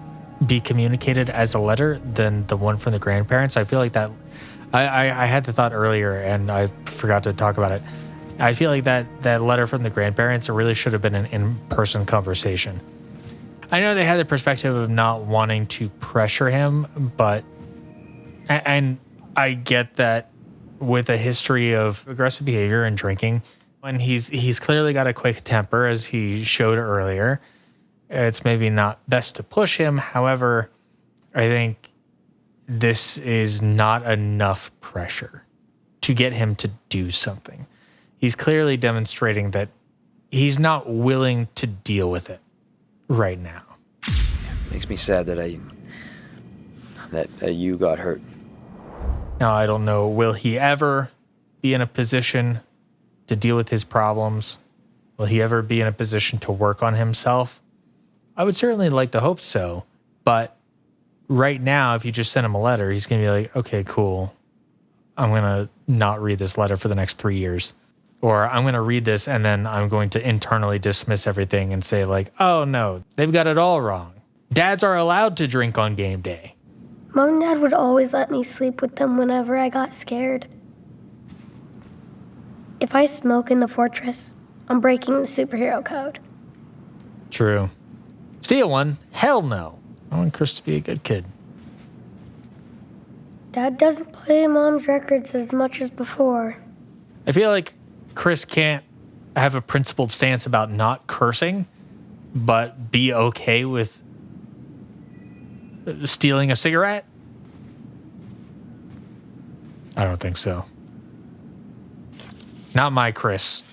be communicated as a letter than the one from the grandparents. I feel like that, I had the thought earlier and I forgot to talk about it. I feel like that letter from the grandparents really should have been an in-person conversation. I know they had the perspective of not wanting to pressure him, but, and I get that with a history of aggressive behavior and drinking, when he's clearly got a quick temper, as he showed earlier, it's maybe not best to push him. However, I think this is not enough pressure to get him to do something. He's clearly demonstrating that he's not willing to deal with it right now. Makes me sad that you got hurt. Now, I don't know, will he ever be in a position to deal with his problems? Will he ever be in a position to work on himself? I would certainly like to hope so, but right now, if you just send him a letter, he's going to be like, okay, cool. I'm going to not read this letter for the next 3 years. Or I'm going to read this and then I'm going to internally dismiss everything and say like, oh no, they've got it all wrong. Dads are allowed to drink on game day. Mom and Dad would always let me sleep with them whenever I got scared. If I smoke in the fortress, I'm breaking the superhero code. True. Steal one? Hell no. I want Chris to be a good kid. Dad doesn't play Mom's records as much as before. I feel like Chris can't have a principled stance about not cursing, but be okay with stealing a cigarette? I don't think so. Not my Chris.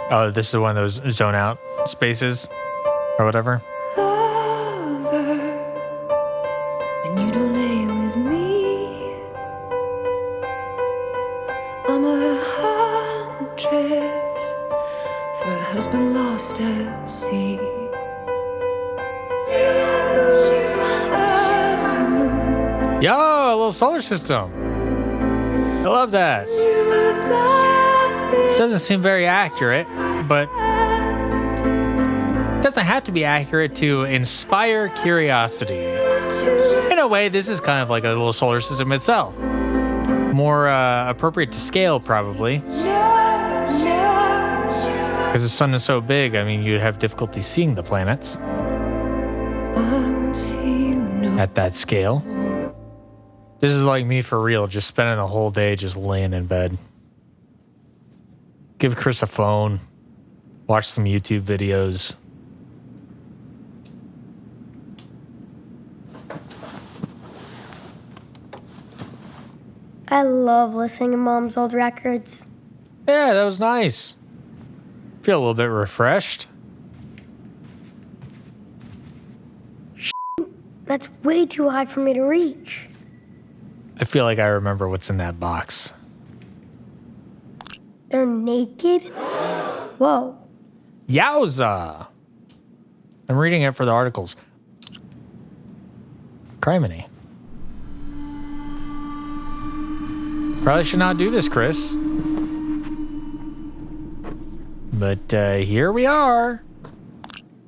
Oh, this is one of those zone out spaces or whatever. When you don't lay with me, I'm a huntress for a husband lost at sea. Yo, a little solar system. I love that. Doesn't seem very accurate, but doesn't have to be accurate to inspire curiosity. In a way, this is kind of like a little solar system itself. More appropriate to scale, probably. Because the sun is so big, I mean, you'd have difficulty seeing the planets at that scale. This is like me for real, just spending the whole day just laying in bed. Give Chris a phone. Watch some YouTube videos. I love listening to Mom's old records. Yeah, that was nice. Feel a little bit refreshed. That's way too high for me to reach. I feel like I remember what's in that box. They're naked? Whoa. Yowza! I'm reading it for the articles. Criminy. Probably should not do this, Chris. But here we are.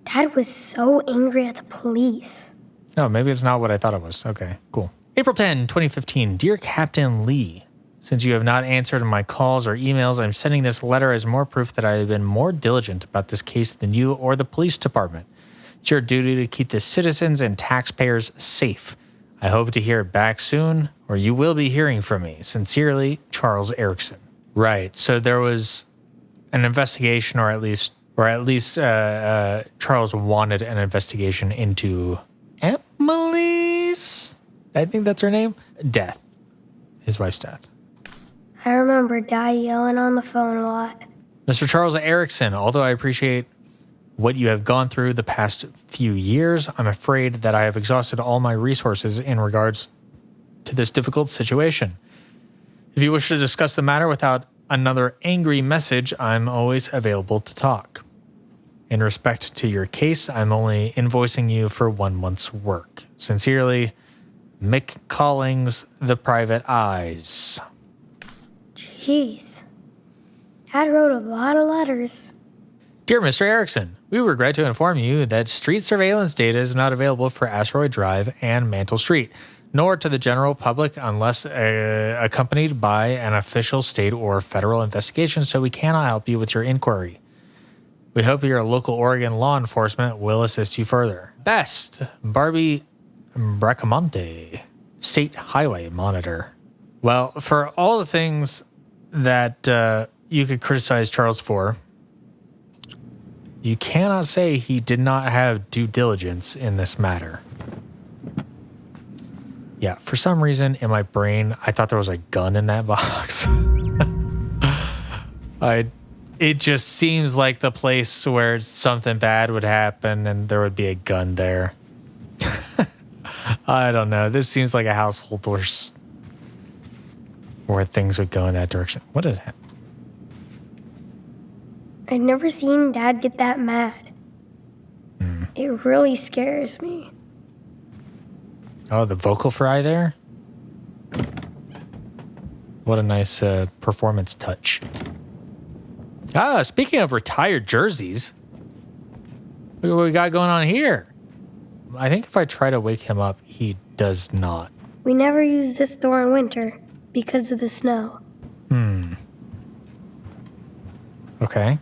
Dad was so angry at the police. Oh, maybe it's not what I thought it was. Okay, cool. April 10, 2015. Dear Captain Lee, since you have not answered my calls or emails, I'm sending this letter as more proof that I have been more diligent about this case than you or the police department. It's your duty to keep the citizens and taxpayers safe. I hope to hear back soon, or you will be hearing from me. Sincerely, Charles Erickson. Right, so there was an investigation, or at least Charles wanted an investigation into Emily's I think that's her name. Death. His wife's death. I remember Dad yelling on the phone a lot. Mr. Charles Erickson, although I appreciate what you have gone through the past few years, I'm afraid that I have exhausted all my resources in regards to this difficult situation. If you wish to discuss the matter without another angry message, I'm always available to talk. In respect to your case, I'm only invoicing you for 1 month's work. Sincerely, Mick Collings, The Private Eyes. Jeez. Dad wrote a lot of letters. Dear Mr. Erickson, we regret to inform you that street surveillance data is not available for Asteroid Drive and Mantle Street, nor to the general public unless accompanied by an official state or federal investigation, so we cannot help you with your inquiry. We hope your local Oregon law enforcement will assist you further. Best, Barbie Bracamonte, State Highway Monitor. Well, for all the things that you could criticize Charles for, you cannot say he did not have due diligence in this matter. Yeah, for some reason in my brain, I thought there was a gun in that box. It just seems like the place where something bad would happen and there would be a gun there. I don't know. This seems like a household where things would go in that direction. What is that? I'd never seen Dad get that mad. It really scares me. Oh, the vocal fry there? What a nice performance touch. Ah, speaking of retired jerseys, look what we got going on here. I think if I try to wake him up, he does not. We never use this door in winter because of the snow. Okay.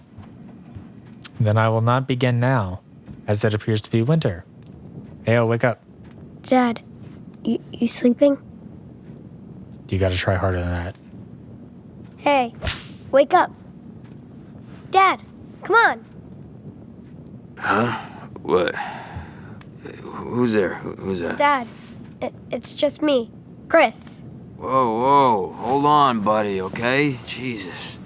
Then I will not begin now, as it appears to be winter. Hey, wake up. Dad, you sleeping? You gotta try harder than that. Hey, wake up. Dad, come on. Huh? What? Who's there? Who's that? Dad, it's just me, Chris. Whoa, hold on, buddy, okay? Jesus.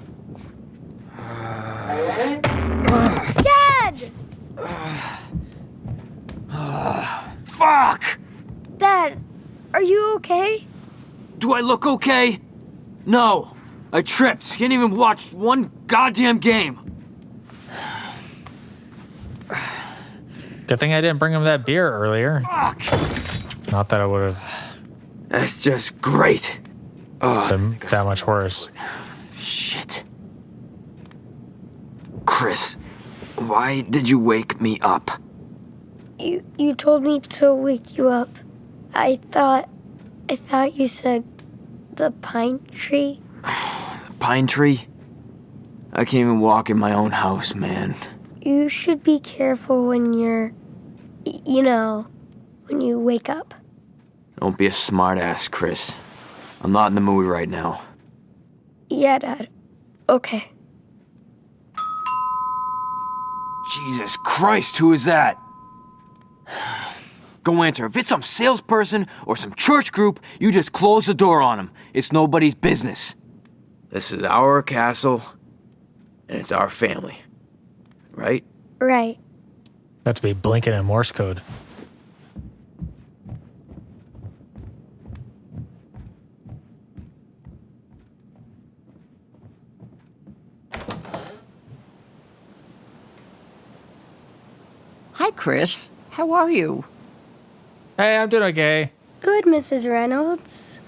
Dad! Fuck! Dad, are you okay? Do I look okay? No. I tripped. Can't even watch one goddamn game. Good thing I didn't bring him that beer earlier. Fuck! Not that I would have That's just great. Oh, been that much worse. shit. Chris, why did you wake me up? You told me to wake you up. I thought you said the pine tree. Pine tree? I can't even walk in my own house, man. You should be careful when you're, when you wake up. Don't be a smartass, Chris. I'm not in the mood right now. Yeah, Dad. Okay. Jesus Christ, who is that? Go answer. If it's some salesperson or some church group, you just close the door on them. It's nobody's business. This is our castle, and it's our family. Right? Right. Got to be blinking in Morse code. Hi, Chris. How are you? Hey, I'm doing okay. Good, Mrs. Reynolds.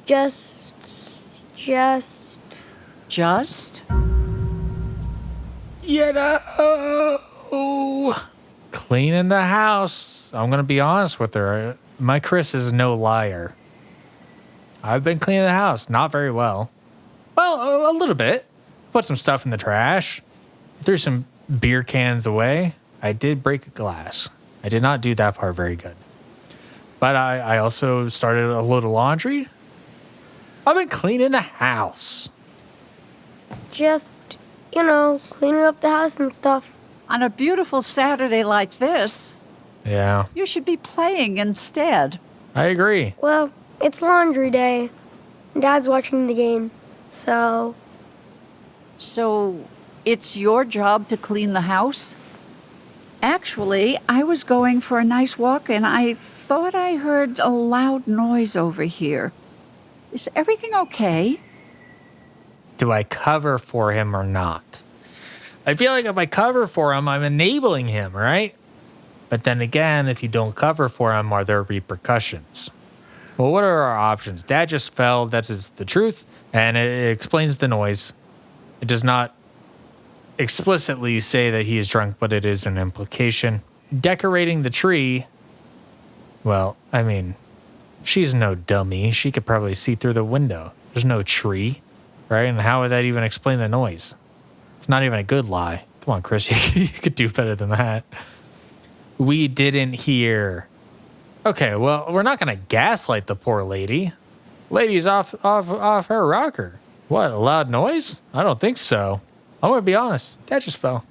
Just... Just? Cleaning the house. I'm going to be honest with her. My Chris is no liar. I've been cleaning the house. Not very well. Well, a little bit. Put some stuff in the trash. Threw some beer cans away. I did break a glass. I did not do that part very good. But I also started a load of laundry. I've been cleaning the house. Just, cleaning up the house and stuff. On a beautiful Saturday like this, Yeah. you should be playing instead. I agree. Well, it's laundry day. Dad's watching the game, so... So, it's your job to clean the house? Actually, I was going for a nice walk and I thought I heard a loud noise over here. Is everything okay? Do I cover for him or not? I feel like if I cover for him, I'm enabling him, right? But then again, if you don't cover for him, are there repercussions? Well, what are our options? Dad just fell, that is the truth, and it explains the noise. It does not explicitly say that he is drunk, but it is an implication. Decorating the tree, well, I mean, she's no dummy. She could probably see through the window. There's no tree, right? And how would that even explain the noise? It's not even a good lie. Come on, Chris, you could do better than that. We didn't hear. Okay, well, we're not going to gaslight the poor lady. Lady's off her rocker. What, a loud noise? I don't think so. I'm going to be honest. Dad just fell.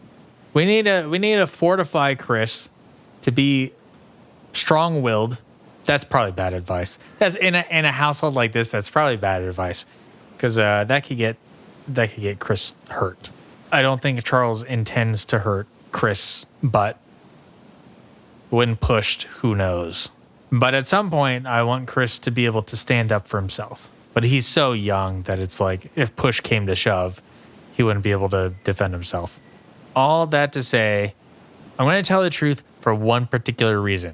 We need to fortify Chris to be strong-willed. That's probably bad advice. That's in a household like this, that's probably bad advice. Because that could get Chris hurt. I don't think Charles intends to hurt Chris, but when pushed, who knows? But at some point, I want Chris to be able to stand up for himself. But he's so young that it's like, if push came to shove, he wouldn't be able to defend himself. All that to say, I'm going to tell the truth for one particular reason.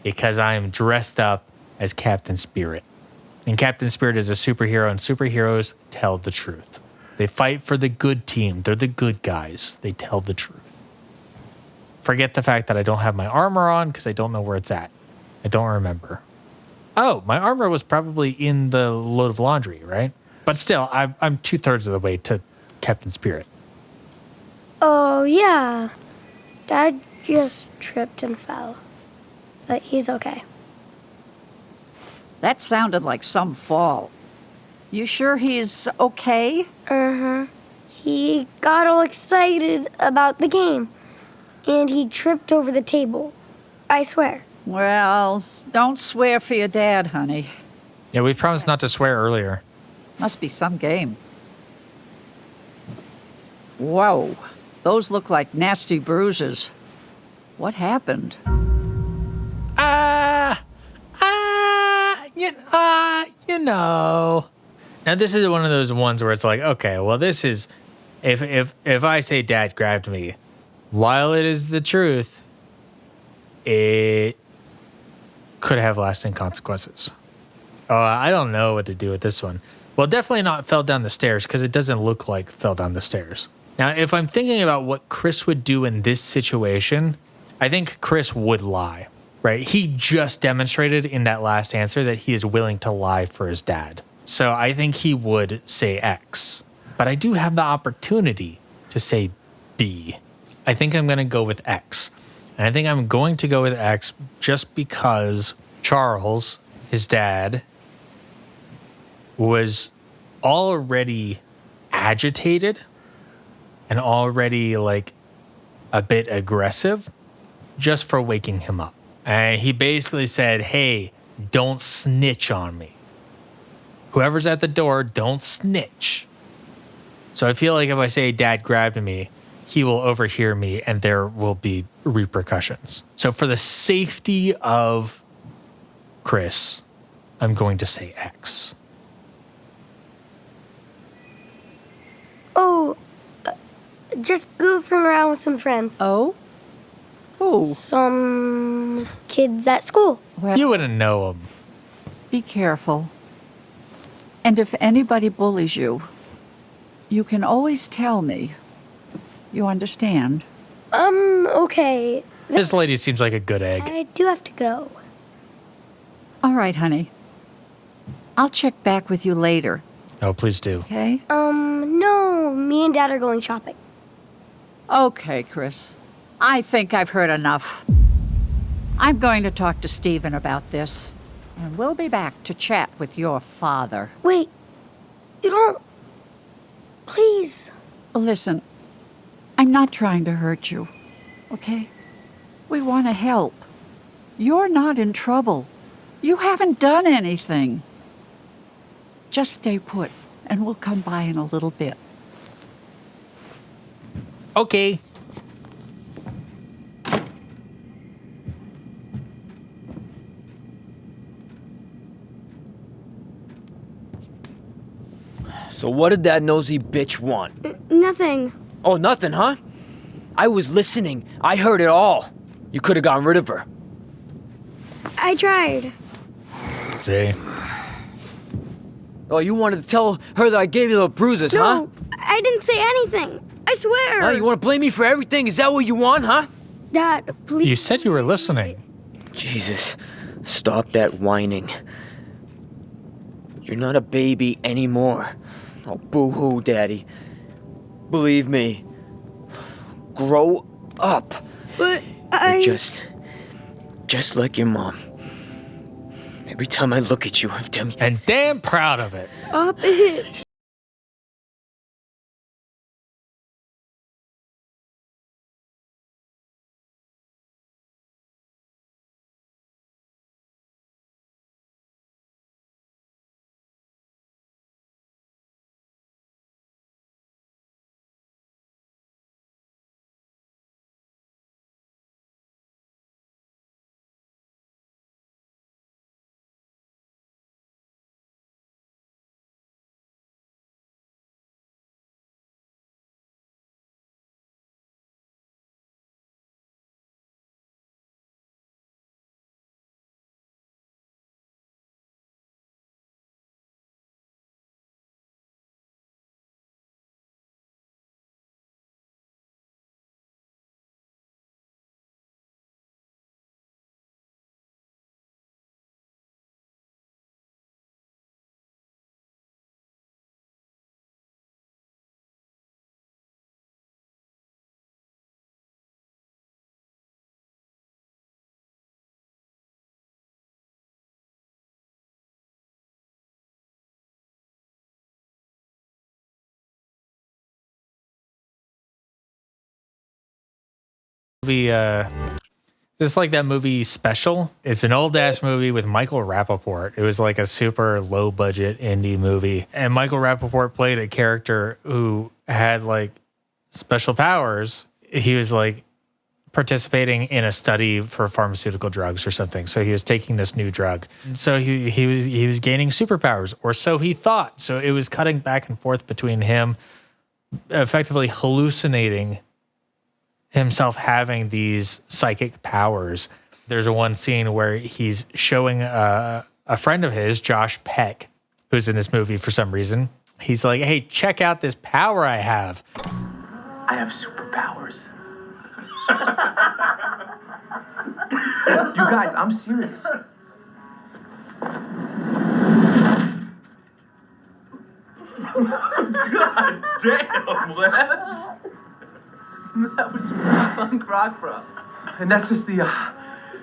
Because I am dressed up as Captain Spirit. And Captain Spirit is a superhero, and superheroes tell the truth. They fight for the good team. They're the good guys. They tell the truth. Forget the fact that I don't have my armor on because I don't know where it's at. I don't remember. Oh, my armor was probably in the load of laundry, right? But still, I'm 2/3 of the way to Captain Spirit. Oh, yeah. Dad just tripped and fell. But he's okay. That sounded like some fall. You sure he's okay? Uh-huh. He got all excited about the game. And he tripped over the table. I swear. Well, don't swear for your dad, honey. Yeah, we promised not to swear earlier. Must be some game. Whoa, those look like nasty bruises. What happened? You know. Now this is one of those ones where it's like, okay, well, this is, if I say Dad grabbed me, while it is the truth, it could have lasting consequences. I don't know what to do with this one. Well, definitely not fell down the stairs because it doesn't look like fell down the stairs. Now, if I'm thinking about what Chris would do in this situation, I think Chris would lie, right? He just demonstrated in that last answer that he is willing to lie for his dad. So I think he would say X. But I do have the opportunity to say B. I think I'm going to go with X. And I think I'm going to go with X just because Charles, his dad, was already agitated and already like a bit aggressive just for waking him up. And he basically said, hey, don't snitch on me. Whoever's at the door, don't snitch. So I feel like if I say Dad grabbed me, he will overhear me and there will be repercussions. So for the safety of Chris, I'm going to say X. Oh, just goofing around with some friends. Oh? Who? Some kids at school. Well, You wouldn't know him. be careful. And if anybody bullies you, you can always tell me. You understand? Okay. This lady seems like a good egg. I do have to go. All right, honey. I'll check back with you later, Oh, please do. okay? No, me and Dad are going shopping. Okay, Chris. I think I've heard enough. I'm going to talk to Stephen about this, and we'll be back to chat with your father. Wait, you don't... Please. Listen, I'm not trying to hurt you, okay? We want to help. You're not in trouble. You haven't done anything. Just stay put, and we'll come by in a little bit. Okay. So what did that nosy bitch want? Nothing. Oh, nothing, huh? I was listening. I heard it all. You could have gotten rid of her. I tried. See? Oh, you wanted to tell her that I gave you the bruises, huh? No, I didn't say anything. I swear. Huh? You want to blame me for everything? Is that what you want, huh? Dad, please. You said you were listening. Jesus, stop that whining. You're not a baby anymore. Oh, boo-hoo, Daddy. Believe me. Grow up. But You're just like your mom. Every time I look at you, I'm damn. And damn proud of it. Stop it. Movie, just like that movie Special. It's an old ass movie with Michael Rappaport. It was like a super low budget indie movie. And Michael Rappaport played a character who had like special powers. He was like participating in a study for pharmaceutical drugs or something. So he was taking this new drug. So he was gaining superpowers, or so he thought. So it was cutting back and forth between him effectively hallucinating himself having these psychic powers. There's one scene where he's showing a friend of his, Josh Peck, who's in this movie for some reason. He's like, hey, check out this power I have. I have superpowers. You guys, I'm serious. God damn, Les. That was punk rock, bro. And that's just the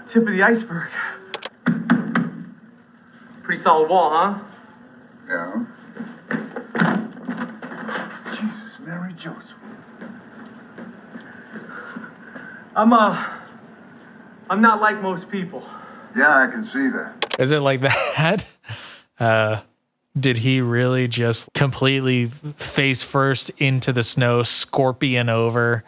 tip of the iceberg. Pretty solid wall, huh? Yeah. Jesus, Mary Joseph. I'm not like most people. Yeah, I can see that. Is it like that? Did he really just completely face first into the snow, scorpion over,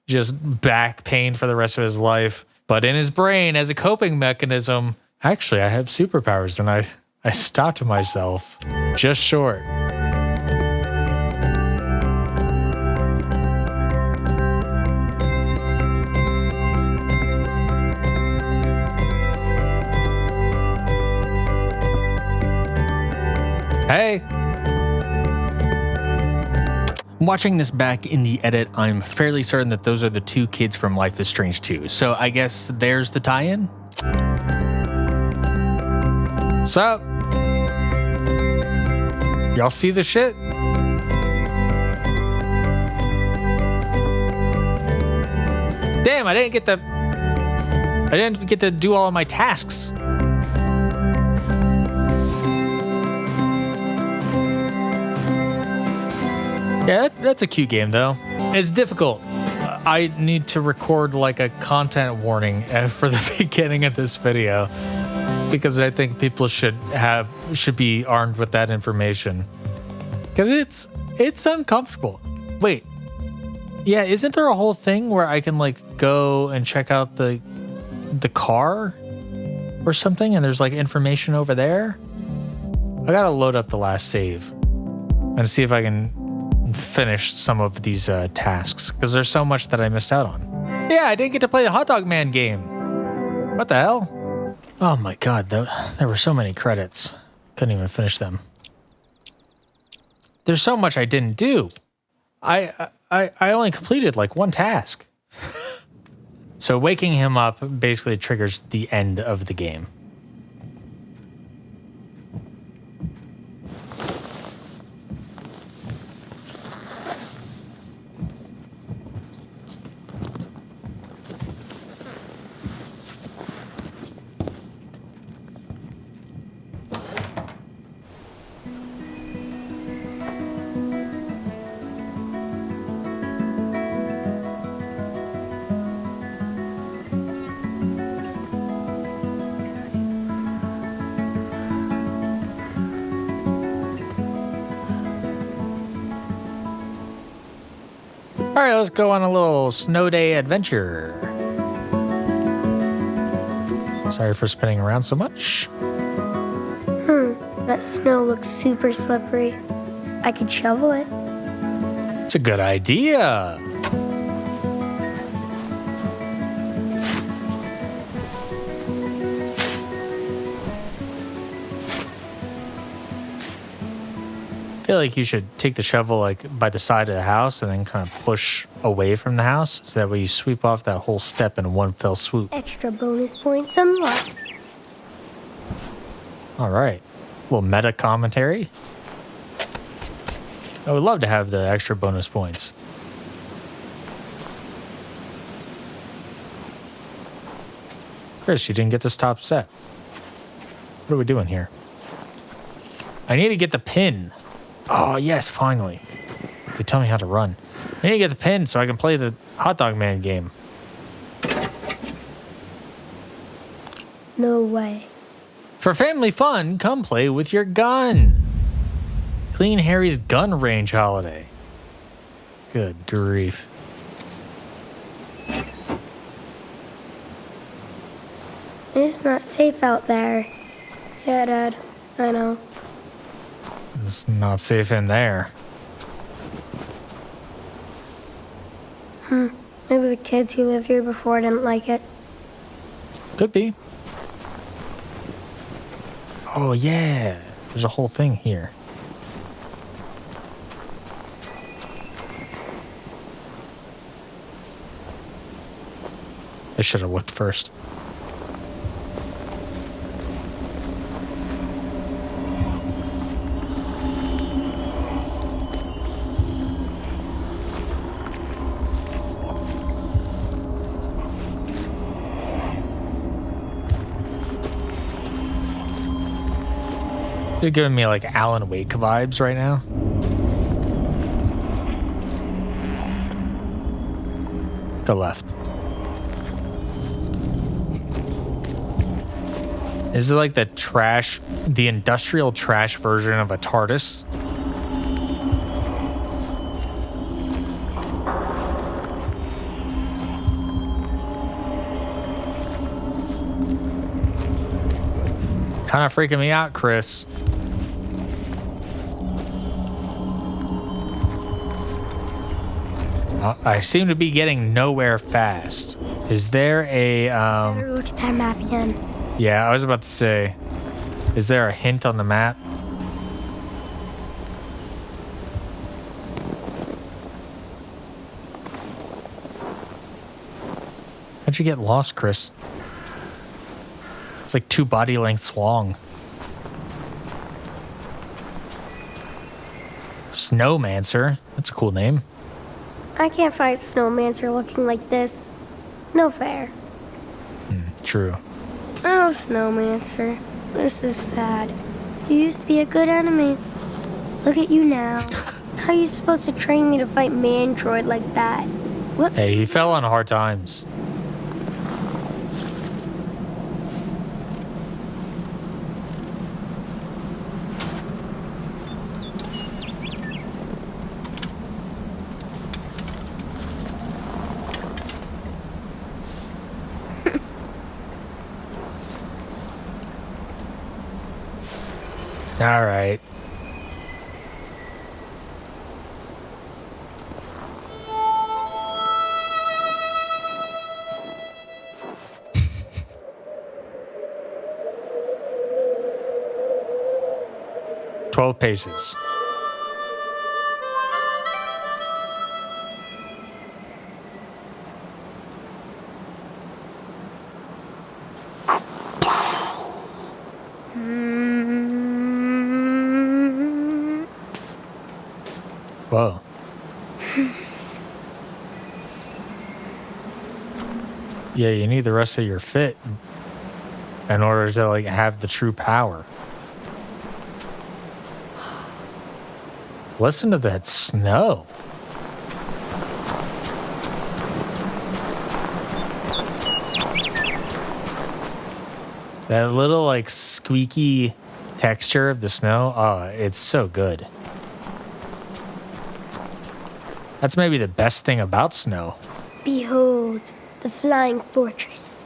just back pain for the rest of his life? But in his brain, as a coping mechanism, actually, I have superpowers. And I stopped myself just short. Hey! Watching this back in the edit, I'm fairly certain that those are the two kids from Life is Strange 2. So I guess there's the tie-in. Sup? Y'all see the shit? Damn, I didn't get to do all of my tasks. Yeah, that's a cute game, though. It's difficult. I need to record like a content warning for the beginning of this video. because I think people should be armed with that information. Because it's uncomfortable. Wait. Yeah, isn't there a whole thing where I can like go and check out the car or something and there's like information over there? I gotta load up the last save and see if I can finish some of these tasks because there's so much that I missed out on. Yeah, I didn't get to play the Hawt Dawg Man game. What the hell? Oh my god, there were so many credits. Couldn't even finish them. There's so much I didn't do. I only completed like one task. So waking him up basically triggers the end of the game. All right, let's go on a little snow day adventure. Sorry for spinning around so much. That snow looks super slippery. I could shovel it. It's a good idea. I feel like you should take the shovel like by the side of the house and then kind of push away from the house so that way you sweep off that whole step in one fell swoop. Extra bonus points unlocked. All right. A little meta commentary. I would love to have the extra bonus points. Chris, you didn't get the stop set. What are we doing here? I need to get the pin. Oh, yes, finally. They tell me how to run. I need to get the pin so I can play the Hawt Dawg Man game. No way. For family fun, come play with your gun. Clean Harry's gun range holiday. Good grief. It's not safe out there. Yeah, Dad. I know. It's not safe in there. Maybe the kids who lived here before didn't like it. Could be. Oh, yeah. There's a whole thing here. I should have looked first. Just giving me like Alan Wake vibes right now. Go left. Is it like the industrial trash version of a TARDIS? Kind of freaking me out, Chris. I seem to be getting nowhere fast. Is there a Better look at that map again. Yeah, I was about to say, is there a hint on the map? How'd you get lost, Chris? It's like 2 body lengths long. Snowmancer. That's a cool name. I can't find Snowmancer looking like this. No fair. True. Oh, Snowmancer. This is sad. You used to be a good enemy. Look at you now. How are you supposed to train me to fight Mantroid like that? What? Hey, he fell on hard times. All right. "12 paces. Whoa. Yeah, you need the rest of your fit in order to like have the true power. Listen to that snow. That little like squeaky texture of the snow. Oh, it's so good. That's maybe the best thing about snow. Behold, the flying fortress.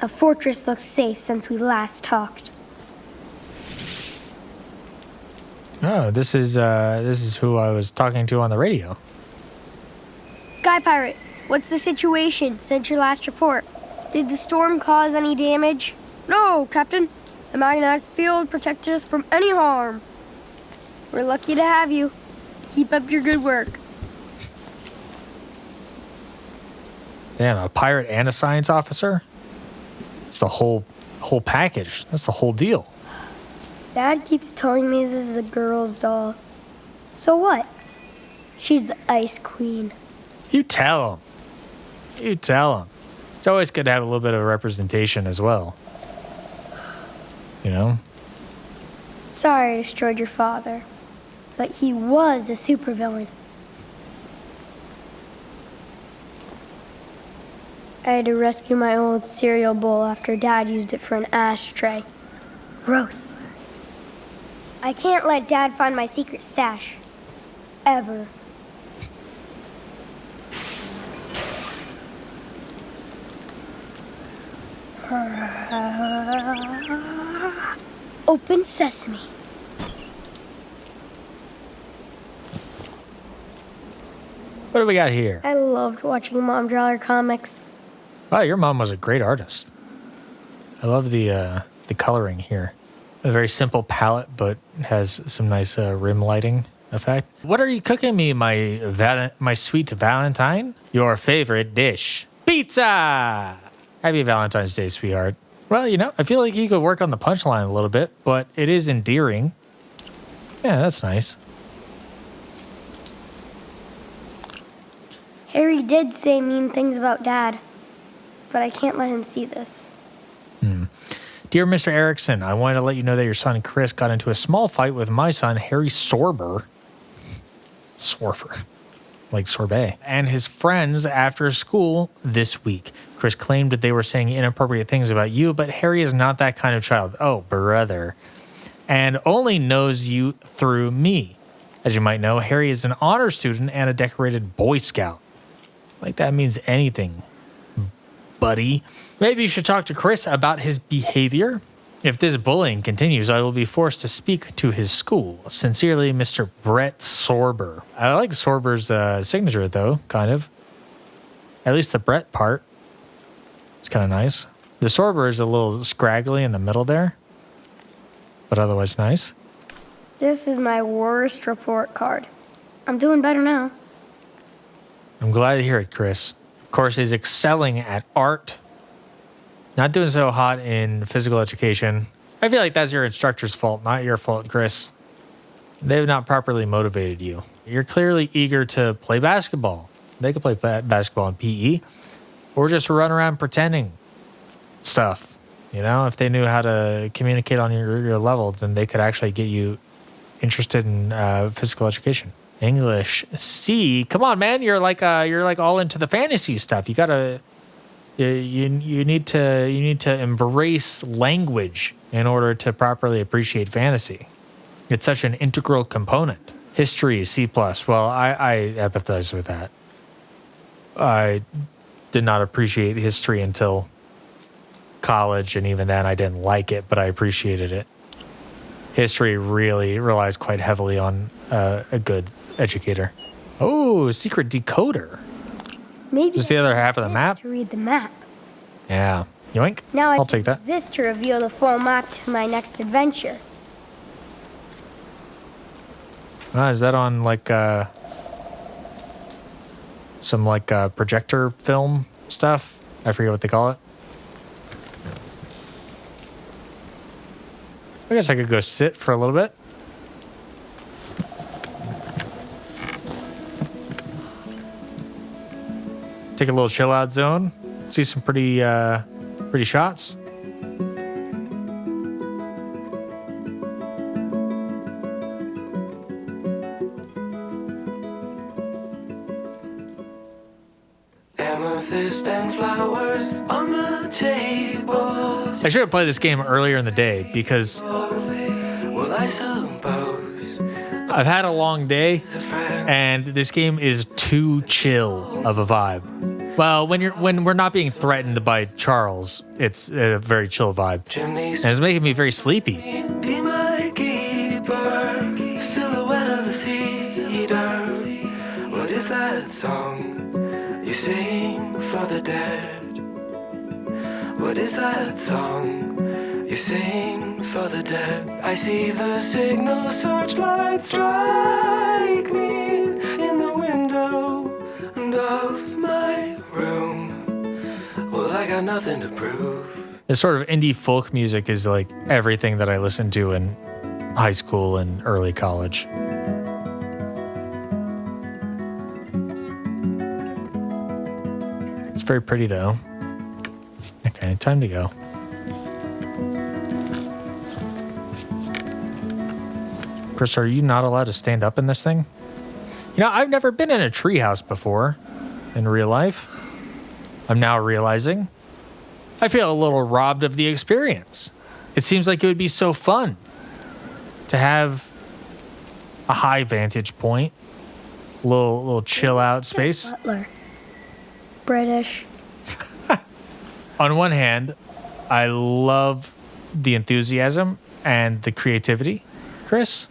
The fortress looks safe since we last talked. Oh, this is who I was talking to on the radio. Sky Pirate, what's the situation since your last report? Did the storm cause any damage? No, Captain. The magnetic field protected us from any harm. We're lucky to have you. Keep up your good work. Damn, a pirate and a science officer? It's the whole package. That's the whole deal. Dad keeps telling me this is a girl's doll. So what? She's the Ice Queen. You tell him. You tell him. It's always good to have a little bit of representation as well. You know? Sorry I destroyed your father, but he was a supervillain. I had to rescue my old cereal bowl after Dad used it for an ashtray. Gross. I can't let Dad find my secret stash. Ever. Open sesame. What do we got here? I loved watching Mom draw her comics. Wow, your mom was a great artist. I love the coloring here. A very simple palette, but has some nice rim lighting effect. What are you cooking me, my sweet Valentine? Your favorite dish, pizza. Happy Valentine's Day, sweetheart. Well, you know, I feel like you could work on the punchline a little bit, but it is endearing. Yeah, that's nice. Harry did say mean things about Dad, but I can't let him see this. Dear Mr. Erickson, I wanted to let you know that your son Chris got into a small fight with my son Harry Sorber. Like sorbet. And his friends after school this week. Chris claimed that they were saying inappropriate things about you, but Harry is not that kind of child. Oh, brother. And only knows you through me. As you might know, Harry is an honor student and a decorated Boy Scout. Like that means anything, buddy. Maybe you should talk to Chris about his behavior. If this bullying continues, I will be forced to speak to his school. Sincerely, Mr. Brett Sorber. I like Sorber's signature, though, kind of. At least the Brett part. It's kind of nice. The Sorber is a little scraggly in the middle there, but otherwise nice. This is my worst report card. I'm doing better now. I'm glad to hear it, Chris. Of course, he's excelling at art. Not doing so hot in physical education. I feel like that's your instructor's fault, not your fault, Chris. They've not properly motivated you. You're clearly eager to play basketball. They could play basketball in PE. Or just run around pretending stuff. You know, if they knew how to communicate on your level, then they could actually get you interested in physical education. English C. Come on, man. You're like all into the fantasy stuff. You gotta You need to embrace language in order to properly appreciate fantasy. It's such an integral component. History, C+. Well, I empathize with that. I did not appreciate history until college, and even then I didn't like it, but I appreciated it. History really relies quite heavily on a good educator. Oh, secret decoder. Maybe just the other half of the map? To read the map. Yeah. Yoink. Now I'll take that. Use this to reveal the full map to my next adventure. Is that on like some like projector film stuff? I forget what they call it. I guess I could go sit for a little bit. Take a little chill out zone. See some pretty shots. Amethyst and flowers on the table. I should have played this game earlier in the day because Well, I suppose I've had a long day and this game is too chill of a vibe. Well, when we're not being threatened by Charles, it's a very chill vibe. And it's making me very sleepy. be my keeper, silhouette of the cedar. What is that song you sing for the dead? What is that song you sing for the dead? I see the signal searchlight strike me in the window of my room. Well, I got nothing to prove. This sort of indie folk music is like everything that I listened to in high school and early college. It's very pretty though. Okay, time to go. Chris, are you not allowed to stand up in this thing? You know, I've never been in a treehouse before in real life. I'm now realizing I feel a little robbed of the experience. It seems like it would be so fun to have a high vantage point, little chill out space. Butler. British. On one hand, I love the enthusiasm and the creativity, Chris.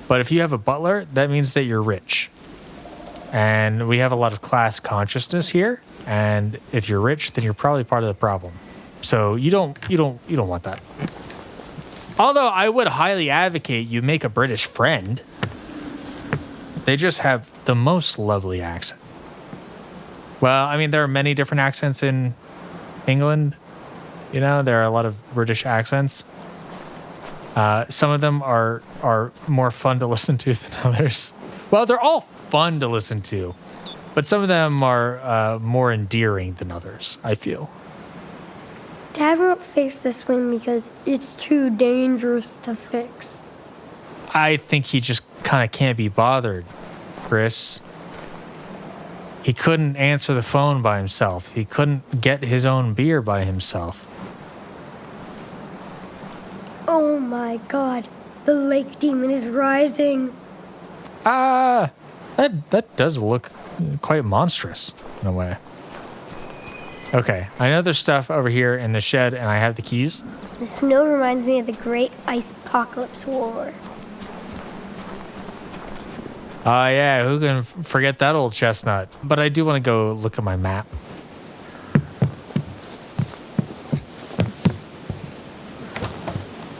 But if you have a butler, that means that you're rich. And we have a lot of class consciousness here. And if you're rich, then you're probably part of the problem. So you don't want that. Although I would highly advocate you make a British friend. They just have the most lovely accent. Well, I mean, there are many different accents in England. You know, there are a lot of British accents. Some of them are more fun to listen to than others. Well, they're all fun to listen to, but some of them are more endearing than others, I feel. Dad won't fix this one because it's too dangerous to fix. I think he just kind of can't be bothered, Chris. He couldn't answer the phone by himself. He couldn't get his own beer by himself. Oh my god, the lake demon is rising. That does look quite monstrous in a way. Okay, I know there's stuff over here in the shed and I have the keys. The snow reminds me of the Great Ice Apocalypse War. Oh yeah, who can forget that old chestnut? But I do want to go look at my map.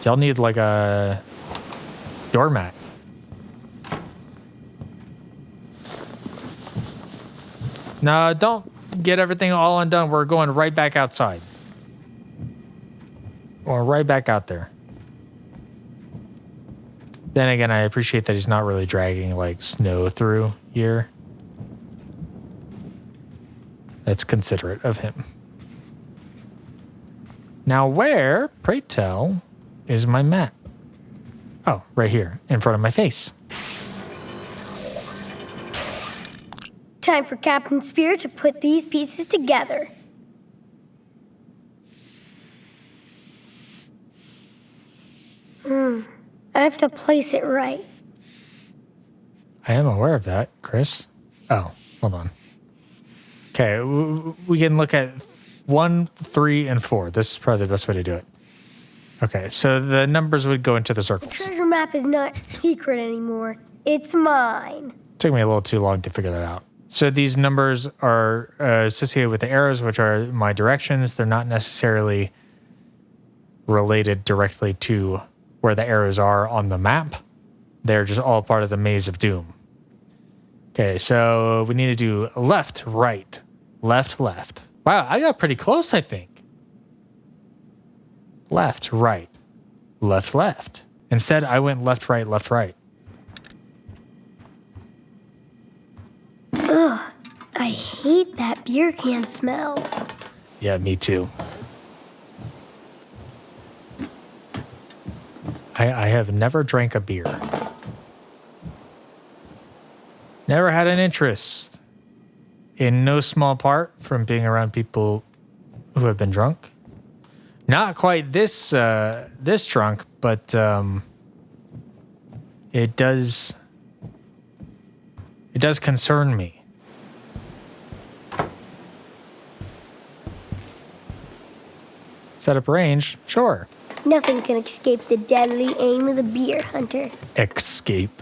Y'all need like a doormat. No, don't get everything all undone. We're going right back outside. Or right back out there. Then again, I appreciate that he's not really dragging like snow through here. That's considerate of him. Now where, pray tell, is my map? Oh, right here, in front of my face. Time for Captain Spear to put these pieces together. I have to place it right. I am aware of that, Chris. Oh, hold on. Okay, we can look at 1, 3, and 4. This is probably the best way to do it. Okay, so the numbers would go into the circles. Treasure map is not secret anymore. It's mine. Took me a little too long to figure that out. So these numbers are associated with the arrows, which are my directions. They're not necessarily related directly to where the arrows are on the map. They're just all part of the Maze of Doom. Okay, so we need to do left, right, left, left. Wow, I got pretty close, I think. Left, right, left, left. Instead, I went left, right, left, right. Ugh, I hate that beer can smell. Yeah, me too. I have never drank a beer. Never had an interest, in no small part from being around people who have been drunk. Not quite this drunk, but it does concern me. Set up range, sure. Nothing can escape the deadly aim of the beer hunter. Escape.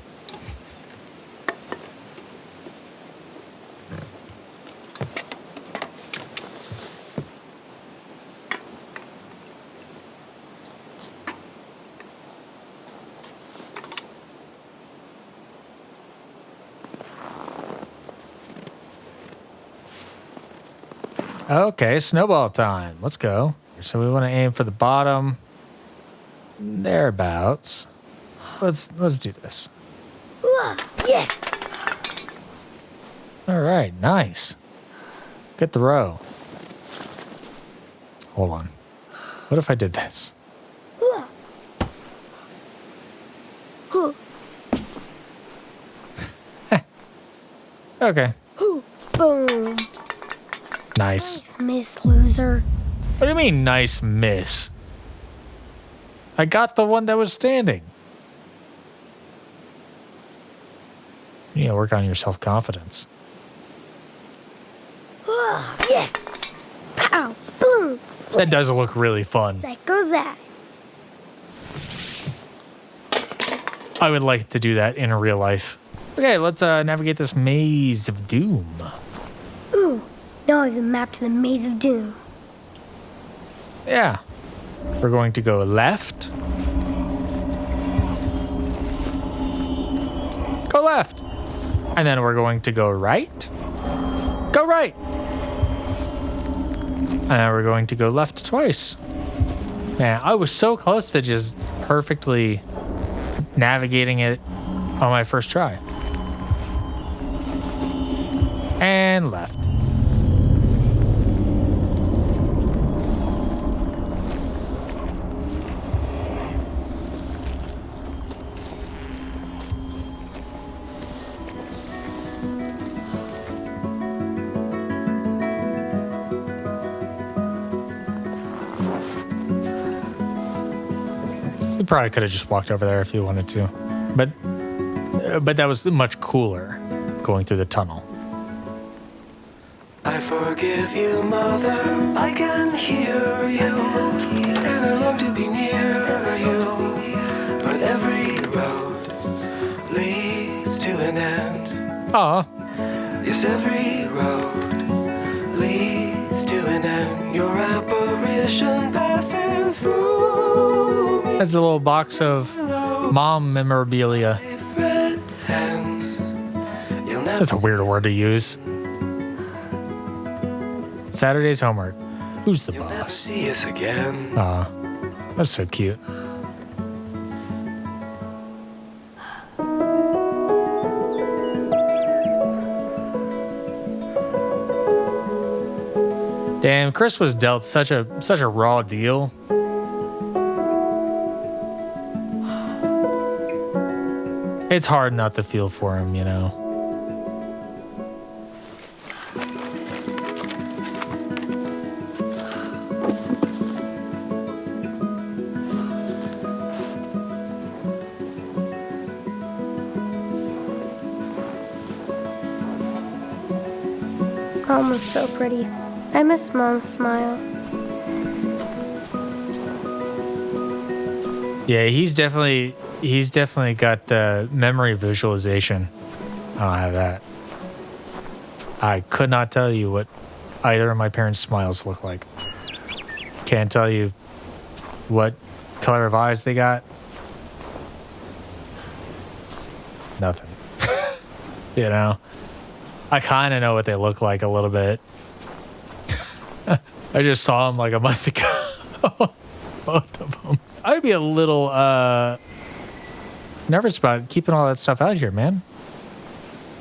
Okay, snowball time. Let's go. So we want to aim for the bottom. Thereabouts. Let's do this. Yes! All right, nice. Good throw. Hold on. What if I did this? Okay. Boom. Nice. Miss loser. What do you mean, nice miss? I got the one that was standing. You need to work on your self-confidence. Yes! Pow! Boom! That does look really fun. Psycho that. I would like to do that in real life. Okay, let's navigate this maze of doom. Ooh, now I have the map to the Maze of Doom. Yeah. We're going to go left. Go left. And then we're going to go right. Go right. And then we're going to go left twice. Man, I was so close to just perfectly navigating it on my first try. And left. You probably could have just walked over there if you wanted to, but that was much cooler going through the tunnel. I forgive you, Mother. I can hear you, and I long to be near you. But every road leads to an end. Aw. Yes, every road leads to an end. Your apparition passes through me. That's a little box of mom memorabilia. That's a weird word to use. Saturday's homework. Who's the boss? See us again. Aw, that's so cute. Damn, Chris was dealt such a raw deal. It's hard not to feel for him, you know. Mom was so pretty. I miss Mom's smile. Yeah, he's definitely got the memory visualization. I don't have that. I could not tell you what either of my parents' smiles look like. Can't tell you what color of eyes they got. Nothing. You know? I kind of know what they look like a little bit. I just saw them like a month ago. Both of them. I'd be a little nervous about keeping all that stuff out here, man.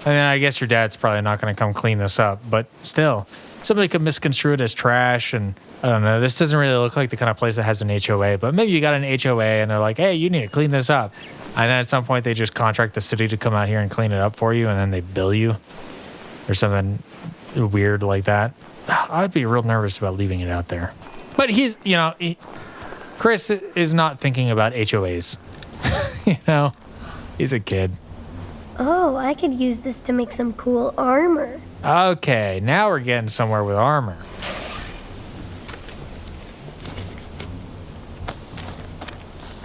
I mean, I guess your dad's probably not going to come clean this up, but still, somebody could misconstrue it as trash, and I don't know. This doesn't really look like the kind of place that has an HOA, but maybe you got an HOA and they're like, hey, you need to clean this up. And then at some point, they just contract the city to come out here and clean it up for you, and then they bill you or something weird like that. I'd be real nervous about leaving it out there. But he's, you know, Chris is not thinking about HOAs. You know, he's a kid. Oh, I could use this to make some cool armor. Okay, now we're getting somewhere with armor.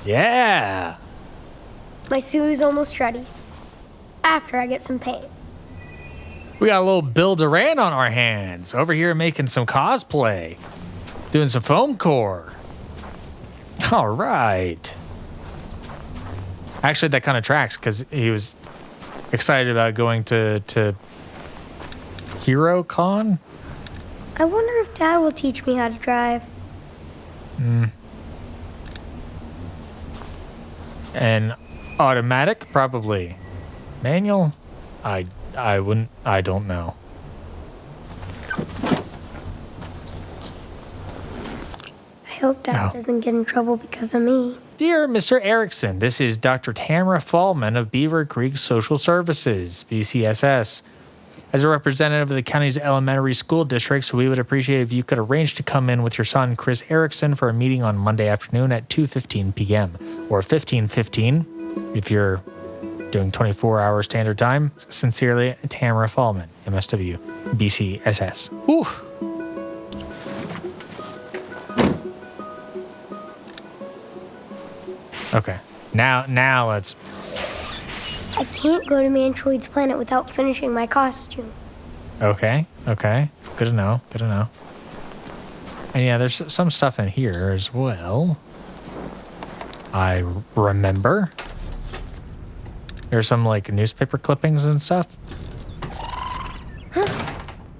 Yeah. My suit is almost ready. After I get some paint. We got a little Bill Durant on our hands. Over here making some cosplay. Doing some foam core. All right. Actually, that kind of tracks because he was excited about going to Hero Con. I wonder if Dad will teach me how to drive. And automatic, probably. Manual? I don't know. I hope Dad doesn't get in trouble because of me. Dear Mr. Erickson, this is Dr. Tamara Fallman of Beaver Creek Social Services, BCSS. As a representative of the county's elementary school districts, we would appreciate if you could arrange to come in with your son, Chris Erickson, for a meeting on Monday afternoon at 2:15 p.m. or 15:15 if you're doing 24-hour standard time. Sincerely, Tamara Fallman, MSW, BCSS. Oof. Okay, now let's... I can't go to Mantroid's planet without finishing my costume. Okay. Good to know. And yeah, there's some stuff in here as well. I remember. There's some like newspaper clippings and stuff. Huh?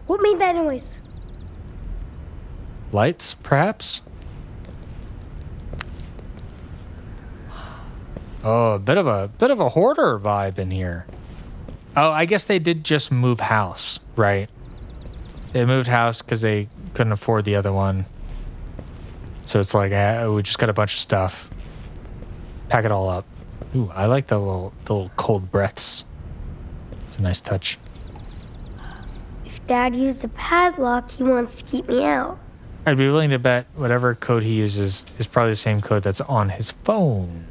What made that noise? Lights, perhaps? Oh, a bit of a hoarder vibe in here. Oh, I guess they did just move house, right? They moved house because they couldn't afford the other one. So it's like, we just got a bunch of stuff. Pack it all up. Ooh, I like the little cold breaths. It's a nice touch. If Dad used a padlock, he wants to keep me out. I'd be willing to bet whatever code he uses is probably the same code that's on his phone.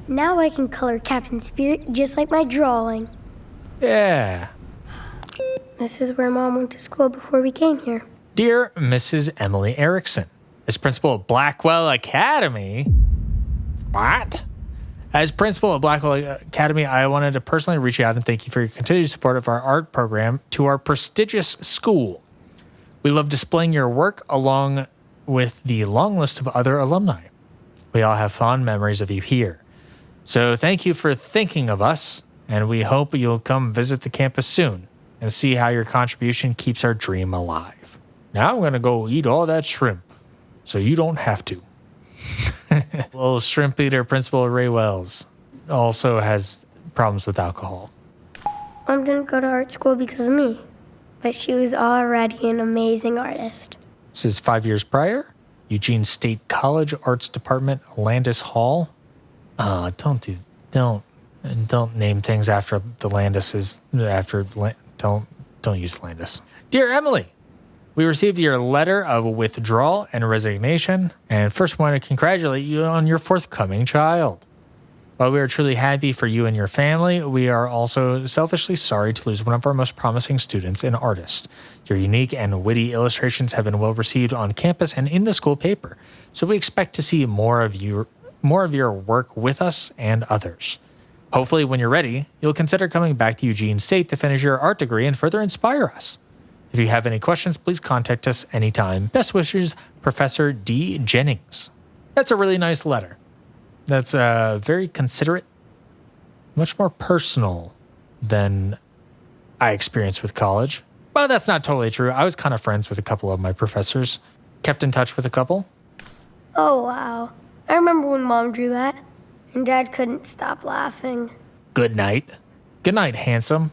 Now I can color Captain Spirit just like my drawing. Yeah. This is where Mom went to school before we came here. Dear Mrs. Emily Erickson, as principal of Blackwell Academy... What? As principal of Blackwell Academy, I wanted to personally reach out and thank you for your continued support of our art program to our prestigious school. We love displaying your work along with the long list of other alumni. We all have fond memories of you here. So thank you for thinking of us, and we hope you'll come visit the campus soon and see how your contribution keeps our dream alive. Now I'm going to go eat all that shrimp, so you don't have to. Little shrimp eater Principal Ray Wells also has problems with alcohol. Mom didn't go to art school because of me, but she was already an amazing artist. This is 5 years prior. Eugene State College Arts Department, Landis Hall. Don't name things after the Landises. Don't use Landis. Dear Emily, we received your letter of withdrawal and resignation, and first want to congratulate you on your forthcoming child. While we are truly happy for you and your family, we are also selfishly sorry to lose one of our most promising students and artists. Your unique and witty illustrations have been well received on campus and in the school paper, so we expect to see more of your work with us and others. Hopefully, when you're ready, you'll consider coming back to Eugene State to finish your art degree and further inspire us. If you have any questions, please contact us anytime. Best wishes, Professor D. Jennings. That's a really nice letter. That's very considerate, much more personal than I experienced with college. Well, that's not totally true. I was kind of friends with a couple of my professors. Kept in touch with a couple. Oh, wow. I remember when Mom drew that, and Dad couldn't stop laughing. Good night. Good night, handsome.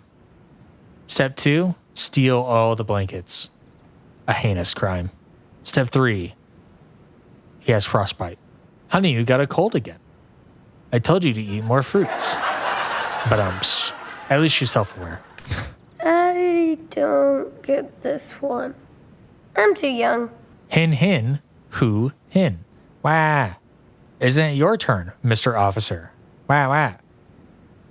Step 2, steal all the blankets. A heinous crime. Step 3, he has frostbite. Honey, you got a cold again. I told you to eat more fruits. But at least you're self-aware. I don't get this one. I'm too young. Hin, who, hin. Wah. Isn't it your turn, Mr. Officer? Wah.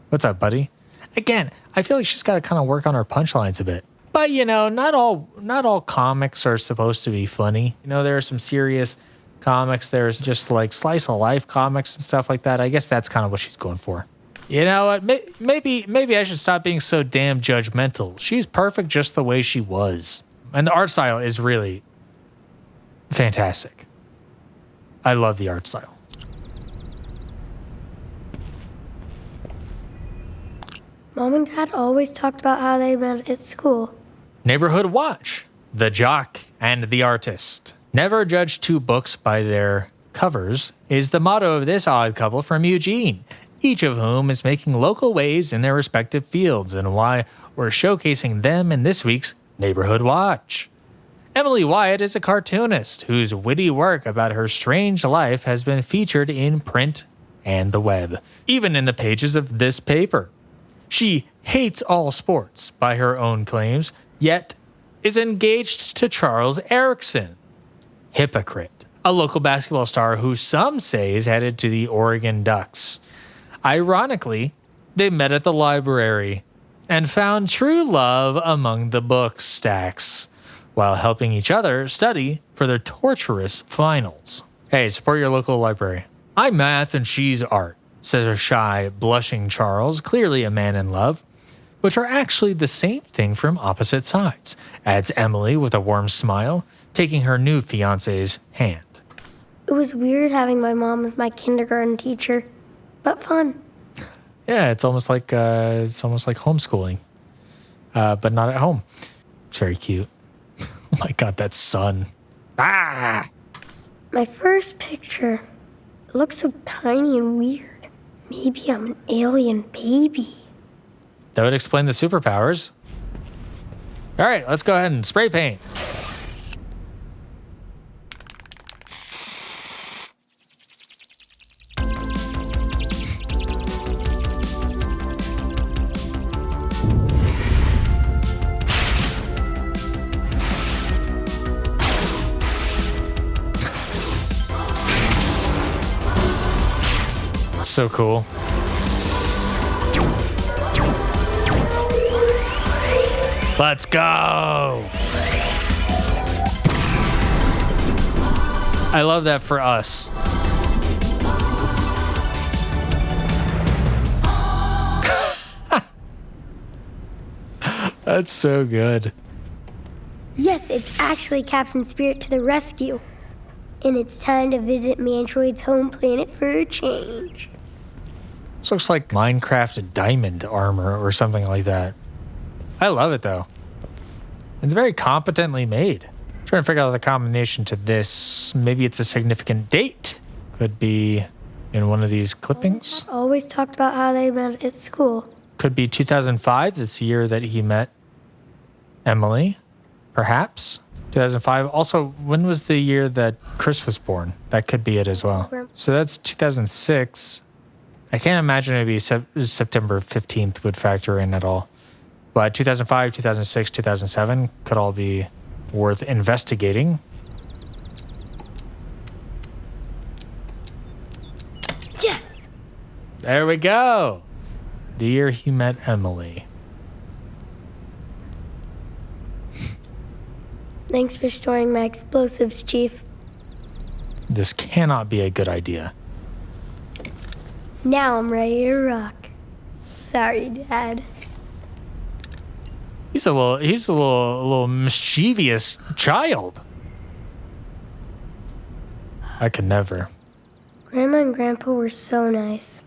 What's up, buddy? Again, I feel like she's got to kind of work on her punchlines a bit. But, not all comics are supposed to be funny. There are some serious comics. There's just like slice of life comics and stuff like that. I guess that's kind of what she's going for. You know what? Maybe I should stop being so damn judgmental. She's perfect just the way she was. And the art style is really fantastic. I love the art style. Mom and Dad always talked about how they met at school. Neighborhood Watch, The Jock and the Artist. Never judge two books by their covers is the motto of this odd couple from Eugene, each of whom is making local waves in their respective fields, and why we're showcasing them in this week's Neighborhood Watch. Emily Wyatt is a cartoonist whose witty work about her strange life has been featured in print and the web, even in the pages of this paper. She hates all sports by her own claims, yet is engaged to Charles Erickson. Hypocrite, a local basketball star who some say is headed to the Oregon Ducks. Ironically, they met at the library and found true love among the book stacks, while helping each other study for their torturous finals. Hey, support your local library. I'm math and she's art, says a shy, blushing Charles, clearly a man in love, which are actually the same thing from opposite sides, adds Emily with a warm smile, taking her new fiancé's hand. It was weird having my mom as my kindergarten teacher, but fun. Yeah, it's almost like homeschooling, but not at home. It's very cute. Oh my God, that sun. Ah! My first picture looks so tiny and weird. Maybe I'm an alien baby. That would explain the superpowers. All right, let's go ahead and spray paint. So cool. Let's go. I love that for us. That's so good. Yes, it's actually Captain Spirit to the rescue. And it's time to visit Mantroid's home planet for a change. This looks like Minecraft diamond armor or something like that. I love it though. It's very competently made. I'm trying to figure out the combination to this. Maybe it's a significant date. Could be in one of these clippings. Always talked about how they met at school. Could be 2005, this year that he met Emily, perhaps. 2005. Also, when was the year that Chris was born? That could be it as well. So that's 2006. I can't imagine it'd be September 15th would factor in at all. But 2005, 2006, 2007 could all be worth investigating. Yes! There we go. The year he met Emily. Thanks for storing my explosives, Chief. This cannot be a good idea. Now I'm ready to rock. Sorry, Dad. He's a little mischievous child. I could never. Grandma and Grandpa were so nice.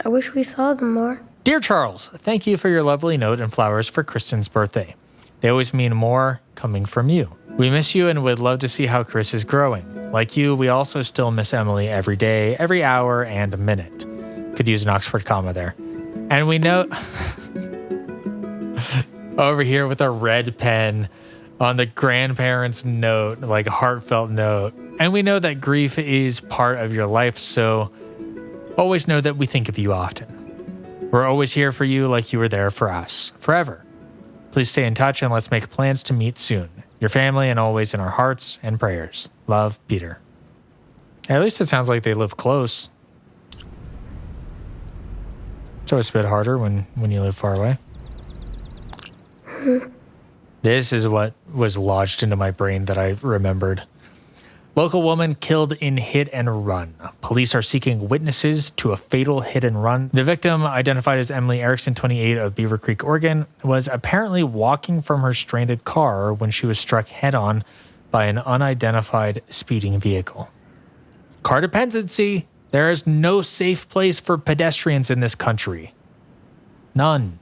I wish we saw them more. Dear Charles, thank you for your lovely note and flowers for Kristen's birthday. They always mean more coming from you. We miss you and would love to see how Chris is growing. Like you, we also still miss Emily every day, every hour, and minute. Could use an Oxford comma there. And we know... over here with a red pen on the grandparents' note, like a heartfelt note. And we know that grief is part of your life, so always know that we think of you often. We're always here for you like you were there for us, forever. Please stay in touch and let's make plans to meet soon. Your family and always in our hearts and prayers. Love, Peter. At least it sounds like they live close. It's always a bit harder when you live far away. This is what was lodged into my brain that I remembered. Local woman killed in hit and run. Police are seeking witnesses to a fatal hit and run. The victim, identified as Emily Erickson, 28, of Beaver Creek, Oregon, was apparently walking from her stranded car when she was struck head-on by an unidentified speeding vehicle. Car dependency. There is no safe place for pedestrians in this country. None.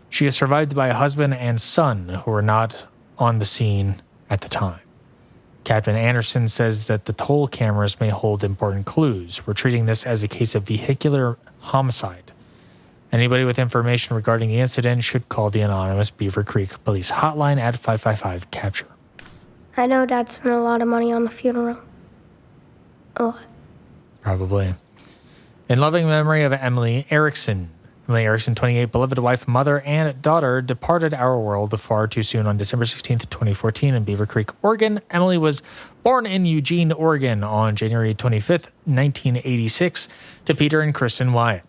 She is survived by a husband and son who were not on the scene at the time. Captain Anderson says that the toll cameras may hold important clues. We're treating this as a case of vehicular homicide. Anybody with information regarding the incident should call the anonymous Beaver Creek Police Hotline at 555-CAPTURE. I know Dad spent a lot of money on the funeral. A lot. Probably. In loving memory of Emily Erickson. Emily Erickson, 28, beloved wife, mother, and daughter, departed our world far too soon on December 16th, 2014 in Beaver Creek, Oregon. Emily was born in Eugene, Oregon on January 25th, 1986 to Peter and Kristen Wyatt.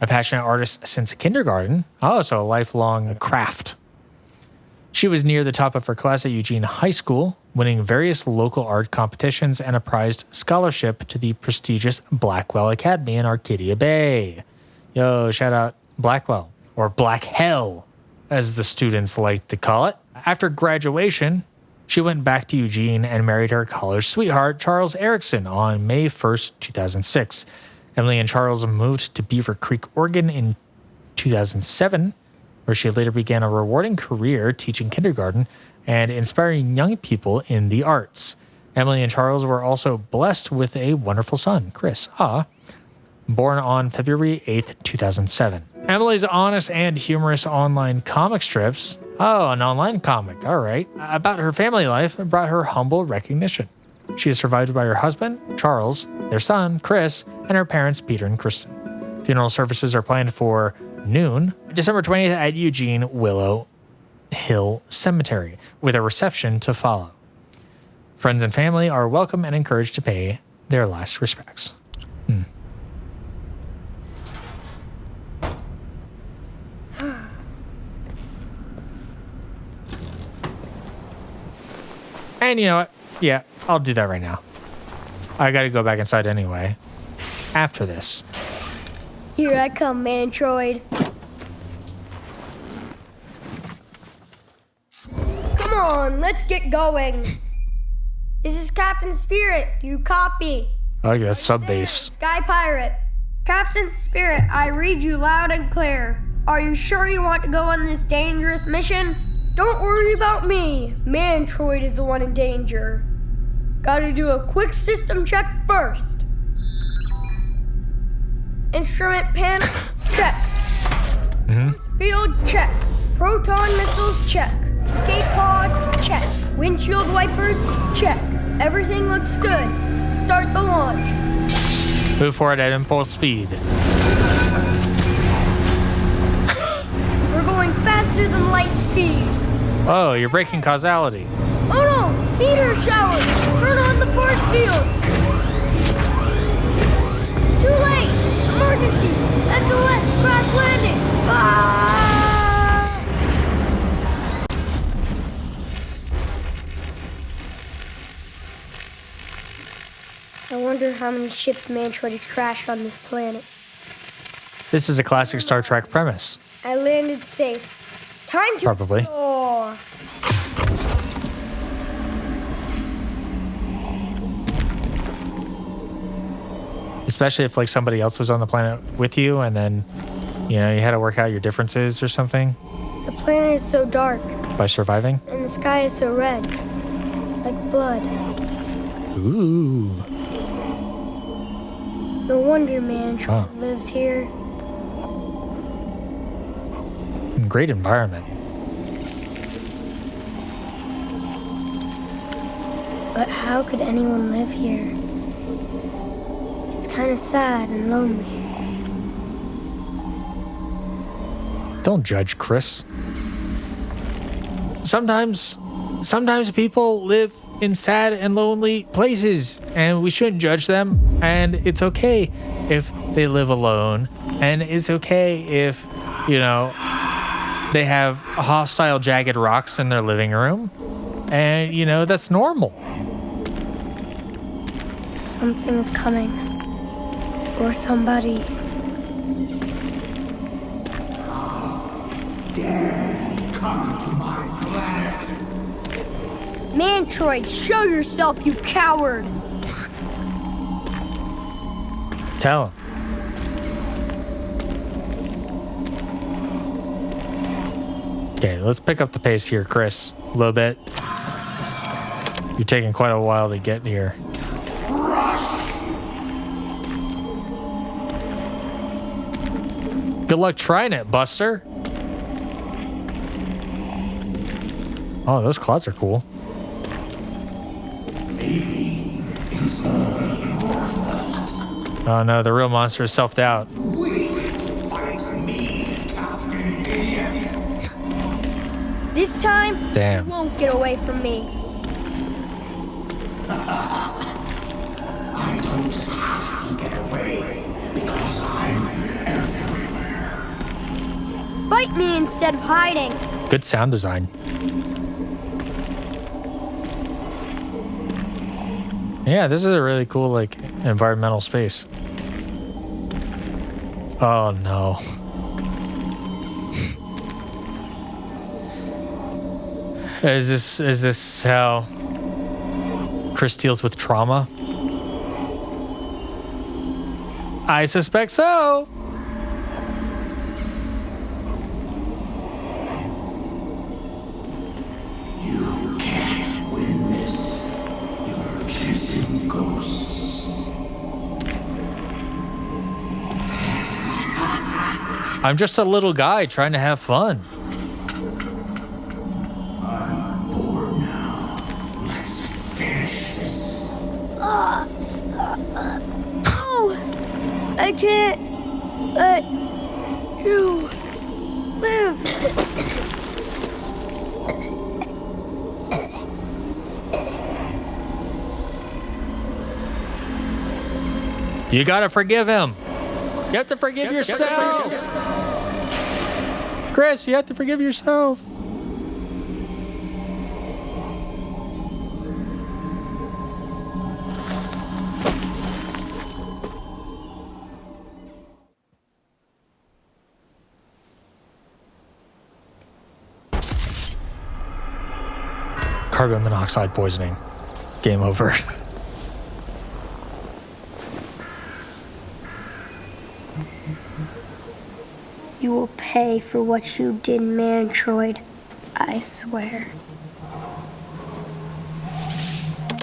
A passionate artist since kindergarten. Oh, so a lifelong craft. She was near the top of her class at Eugene High School, winning various local art competitions and a prized scholarship to the prestigious Blackwell Academy in Arcadia Bay. Yo, shout out Blackwell, or Black Hell, as the students like to call it. After graduation, she went back to Eugene and married her college sweetheart, Charles Erickson, on May 1st, 2006. Emily and Charles moved to Beaver Creek, Oregon in 2007, where she later began a rewarding career teaching kindergarten and inspiring young people in the arts. Emily and Charles were also blessed with a wonderful son, Chris. Born on February 8th, 2007. Emily's honest and humorous online comic strips, an online comic, all right, about her family life brought her humble recognition. She is survived by her husband, Charles, their son, Chris, and her parents, Peter and Kristen. Funeral services are planned for noon, December 20th at Eugene Willow Hill Cemetery, with a reception to follow. Friends and family are welcome and encouraged to pay their last respects. And you know what? Yeah, I'll do that right now. I gotta go back inside anyway. After this. Here I come, Mantroid. Come on, let's get going. This is Captain Spirit. Do you copy? I like that sub bass. Sky Pirate. Captain Spirit, I read you loud and clear. Are you sure you want to go on this dangerous mission? Don't worry about me. Mantroid is the one in danger. Gotta do a quick system check first. Instrument panel, check. Field, check. Proton missiles, check. Escape pod, check. Windshield wipers, check. Everything looks good. Start the launch. Move forward at impulse speed. We're going faster than light speed. Oh, you're breaking causality. Oh no! Meteor shower! Turn on the force field! Too late! Emergency! That's a last crash landing! Ah! I wonder how many ships Mantroid has crashed on this planet. This is a classic Star Trek premise. I landed safe. Time to Probably. explore. Especially if like somebody else was on the planet with you and then, you know, you had to work out your differences or something The planet is so dark, by surviving. and the sky is so red. Like blood. Ooh. No wonder Mantroid lives here. Great environment. But how could anyone live here? It's kind of sad and lonely. Don't judge, Chris. Sometimes people live in sad and lonely places, and we shouldn't judge them. And it's okay if they live alone, and it's okay if, you know, they have hostile jagged rocks in their living room, and, you know, that's normal. Something's coming. Or somebody. Dare come to my planet. Mantroid, show yourself, you coward! Tell him. Okay, let's pick up the pace here, Chris. A little bit. You're taking quite a while to get here. Good luck trying it, Buster. Oh, those clouds are cool. Maybe it's all your fault. Oh no, the real monster is self-doubt. Weak to fight me, Captain Idiot. This time, Damn. you won't get away from me. I don't have to get away because I'm everywhere. Fight me instead of hiding. Good sound design. Yeah, this is a really cool, like, environmental space. Oh no. Is this how Chris deals with trauma? I suspect so. You can't win this. You're chasing ghosts. I'm just a little guy trying to have fun. I'm bored now. Let's finish this. Oh, I can't let you live. You gotta forgive him. You have to forgive yourself. Chris, you have to forgive yourself. Carbon monoxide poisoning. Game over. You will pay for what you did, Mantroid. I swear.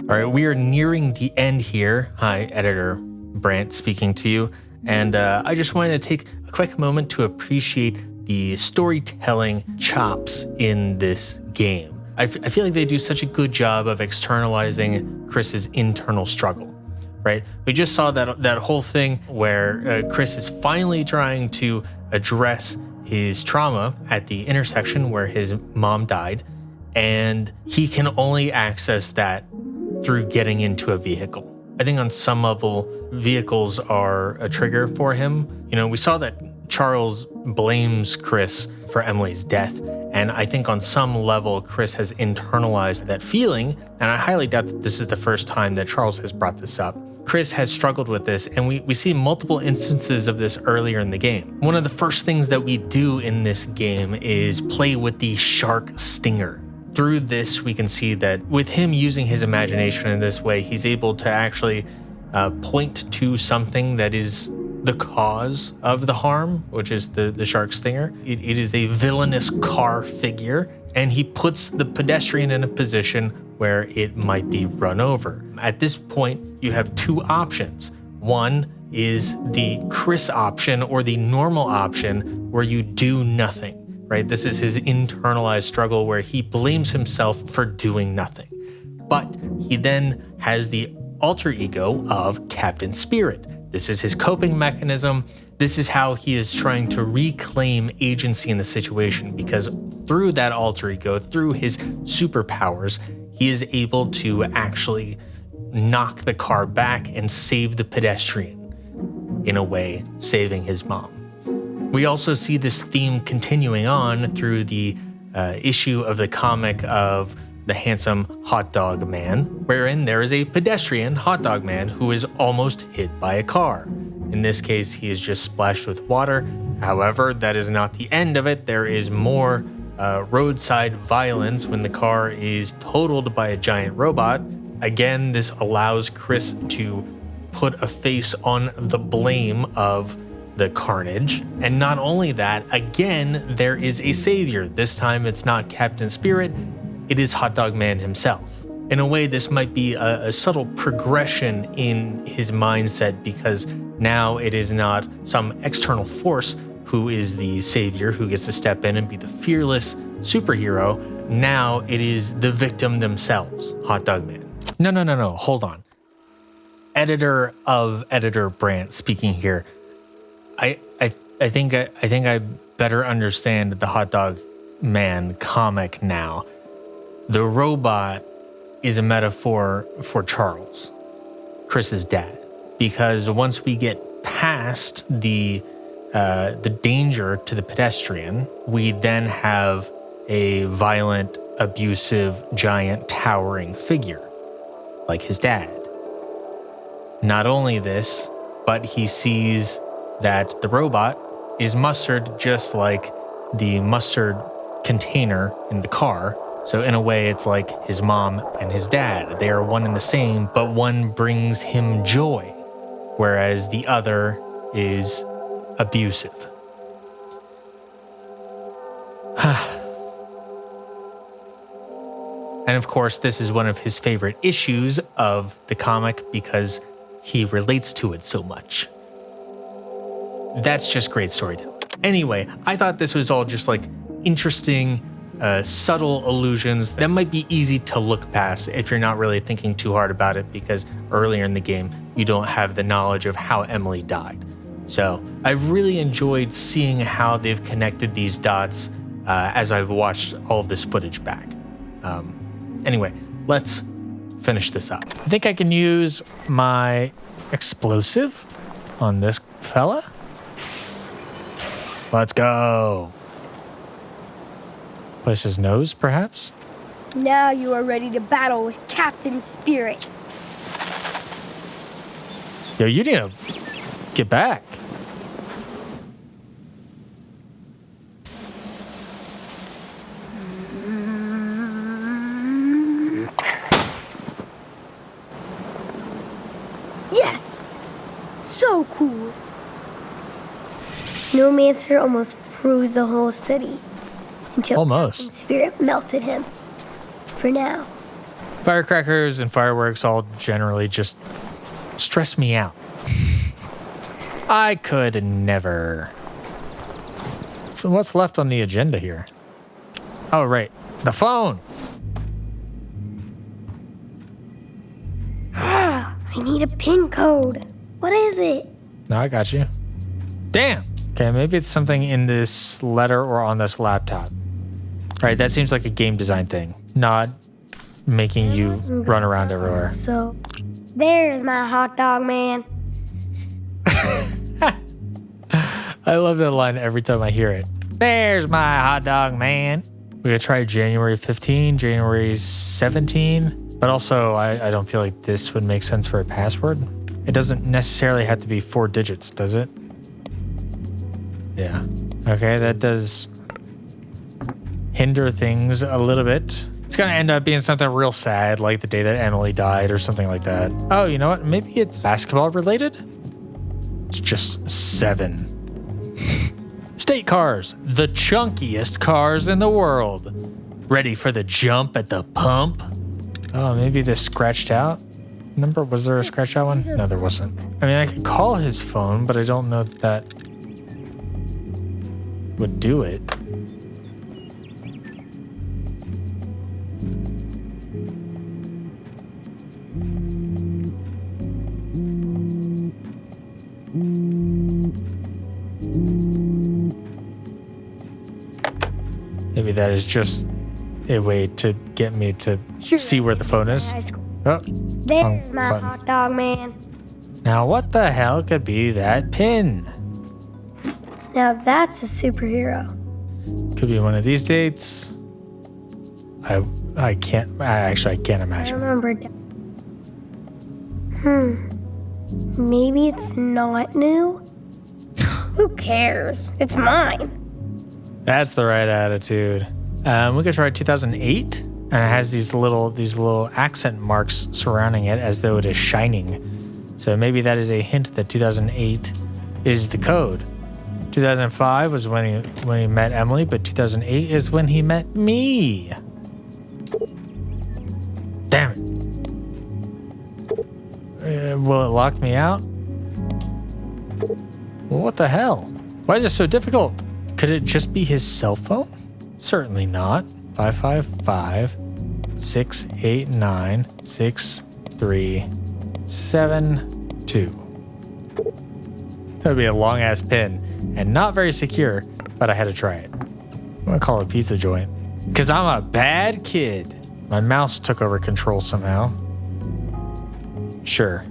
All right, we are nearing the end here. Hi, editor Brandt speaking to you. And I just wanted to take a quick moment to appreciate the storytelling chops in this game. I feel like they do such a good job of externalizing Chris's internal struggle, right? We just saw that whole thing where Chris is finally trying to address his trauma at the intersection where his mom died, and he can only access that through getting into a vehicle. I think on some level, vehicles are a trigger for him. You know, we saw that Charles blames Chris for Emily's death. And I think on some level, Chris has internalized that feeling. And I highly doubt that this is the first time that Charles has brought this up. Chris has struggled with this, and we see multiple instances of this earlier in the game. One of the first things that we do in this game is play with the shark stinger. Through this, we can see that with him using his imagination in this way, he's able to actually point to something that is the cause of the harm, which is the shark stinger. It is a villainous car figure, and he puts the pedestrian in a position where it might be run over. At this point, you have two options. One is the Chris option or the normal option where you do nothing, right? This is his internalized struggle where he blames himself for doing nothing. But he then has the alter ego of Captain Spirit. This is his coping mechanism. This is how he is trying to reclaim agency in the situation, because through that alter ego, through his superpowers, he is able to actually knock the car back and save the pedestrian, in a way, saving his mom. We also see this theme continuing on through the issue of the comic of the handsome Hawt Dawg Man, wherein there is a pedestrian, Hawt Dawg Man, who is almost hit by a car. In this case, he is just splashed with water. However, that is not the end of it. There is more roadside violence when the car is totaled by a giant robot. Again, this allows Chris to put a face on the blame of the carnage. And not only that, again, there is a savior. This time it's not Captain Spirit, it is Hawt Dawg Man himself. In a way, this might be a subtle progression in his mindset, because now it is not some external force who is the savior who gets to step in and be the fearless superhero. Now it is the victim themselves, Hawt Dawg Man. No, hold on. Editor Brandt speaking here. I think I better understand the Hawt Dawg Man comic now. The robot is a metaphor for Charles, Chris's dad, because once we get past the danger to the pedestrian, we then have a violent, abusive, giant, towering figure, like his dad. Not only this, but he sees that the robot is mustard just like the mustard container in the car. So in a way, it's like his mom and his dad. They are one and the same, but one brings him joy, whereas the other is abusive. And of course, this is one of his favorite issues of the comic because he relates to it so much. That's just great storytelling. Anyway, I thought this was all just like interesting, subtle allusions that might be easy to look past if you're not really thinking too hard about it, because earlier in the game, you don't have the knowledge of how Emily died. So I've really enjoyed seeing how they've connected these dots as I've watched all of this footage back. Anyway, let's finish this up. I think I can use my explosive on this fella. Let's go. Place his nose, perhaps? Now you are ready to battle with Captain Spirit. Yo, you need to get back. Yes! So cool. Snowmancer almost froze the whole city until Almost. Captain Spirit melted him. For now. Firecrackers and fireworks all generally just stress me out. I could never. So what's left on the agenda here? Oh, right. The phone. I need a PIN code. What is it? No, I got you. Damn. Okay, maybe it's something in this letter or on this laptop. Right, that seems like a game design thing, not making you run around everywhere. So, There's my hot dog man. I love that line every time I hear it. There's my hot dog man. We gotta try January 15, January 17, but also I don't feel like this would make sense for a password. It doesn't necessarily have to be 4 digits, does it? Yeah. Okay, that does hinder things a little bit. It's gonna end up being something real sad, like the day that Emily died or something like that. Oh, you know what? Maybe it's basketball related? It's just 7. State cars, the chunkiest cars in the world. Ready for the jump at the pump? Oh, maybe this scratched out number? Was there a scratched out one? No, there wasn't. I mean, I could call his phone, but I don't know if that would do it. Maybe that is just a way to get me to see where the phone is. Oh, There's my hot dog man. now what the hell could be that pin? Now that's a superhero. Could be one of these dates. I can't I imagine. remember. Maybe it's not new? Who cares? It's mine. That's the right attitude. We could try 2008, and it has these little accent marks surrounding it as though it is shining. So maybe that is a hint that 2008 is the code. 2005 was when he met Emily, but 2008 is when he met me. Damn it. Will it lock me out? Well, what the hell? Why is it so difficult? Could it just be his cell phone? Certainly not. 555-689-6372. That would be a long ass pin and not very secure, but I had to try it. I'm gonna call it a pizza joint because I'm a bad kid. My mouse took over control somehow. Sure.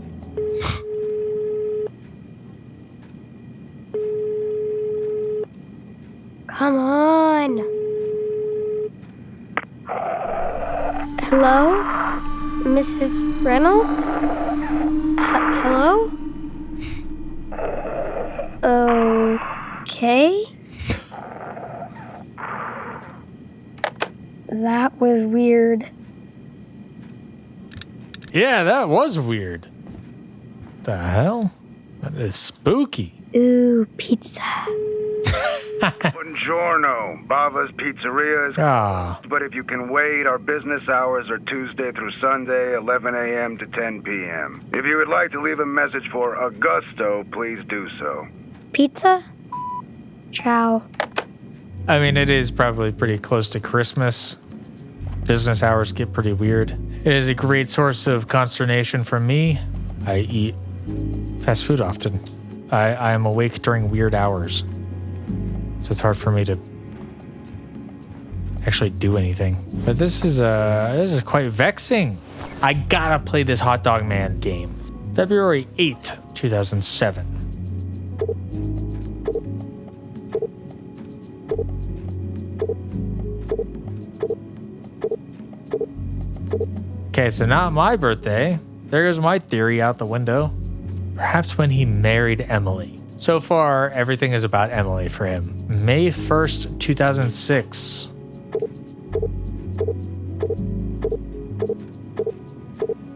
Come on. Hello? Mrs. Reynolds? Hello? Okay. That was weird. Yeah, that was weird. The hell? That is spooky. Ooh, pizza. Buongiorno. Bava's Pizzeria is but if you can wait, our business hours are Tuesday through Sunday, 11 a.m. to 10 p.m. If you would like to leave a message for Augusto, please do so. Pizza? Ciao. I mean, it is probably pretty close to Christmas. Business hours get pretty weird. It is a great source of consternation for me. I eat fast food often. I am awake during weird hours. So it's hard for me to actually do anything. But this is quite vexing. I gotta play this Hawt Dawg Man game. February 8th, 2007. Okay, so not my birthday. There goes my theory out the window. Perhaps when he married Emily. So far, everything is about Emily for him. May 1st, 2006.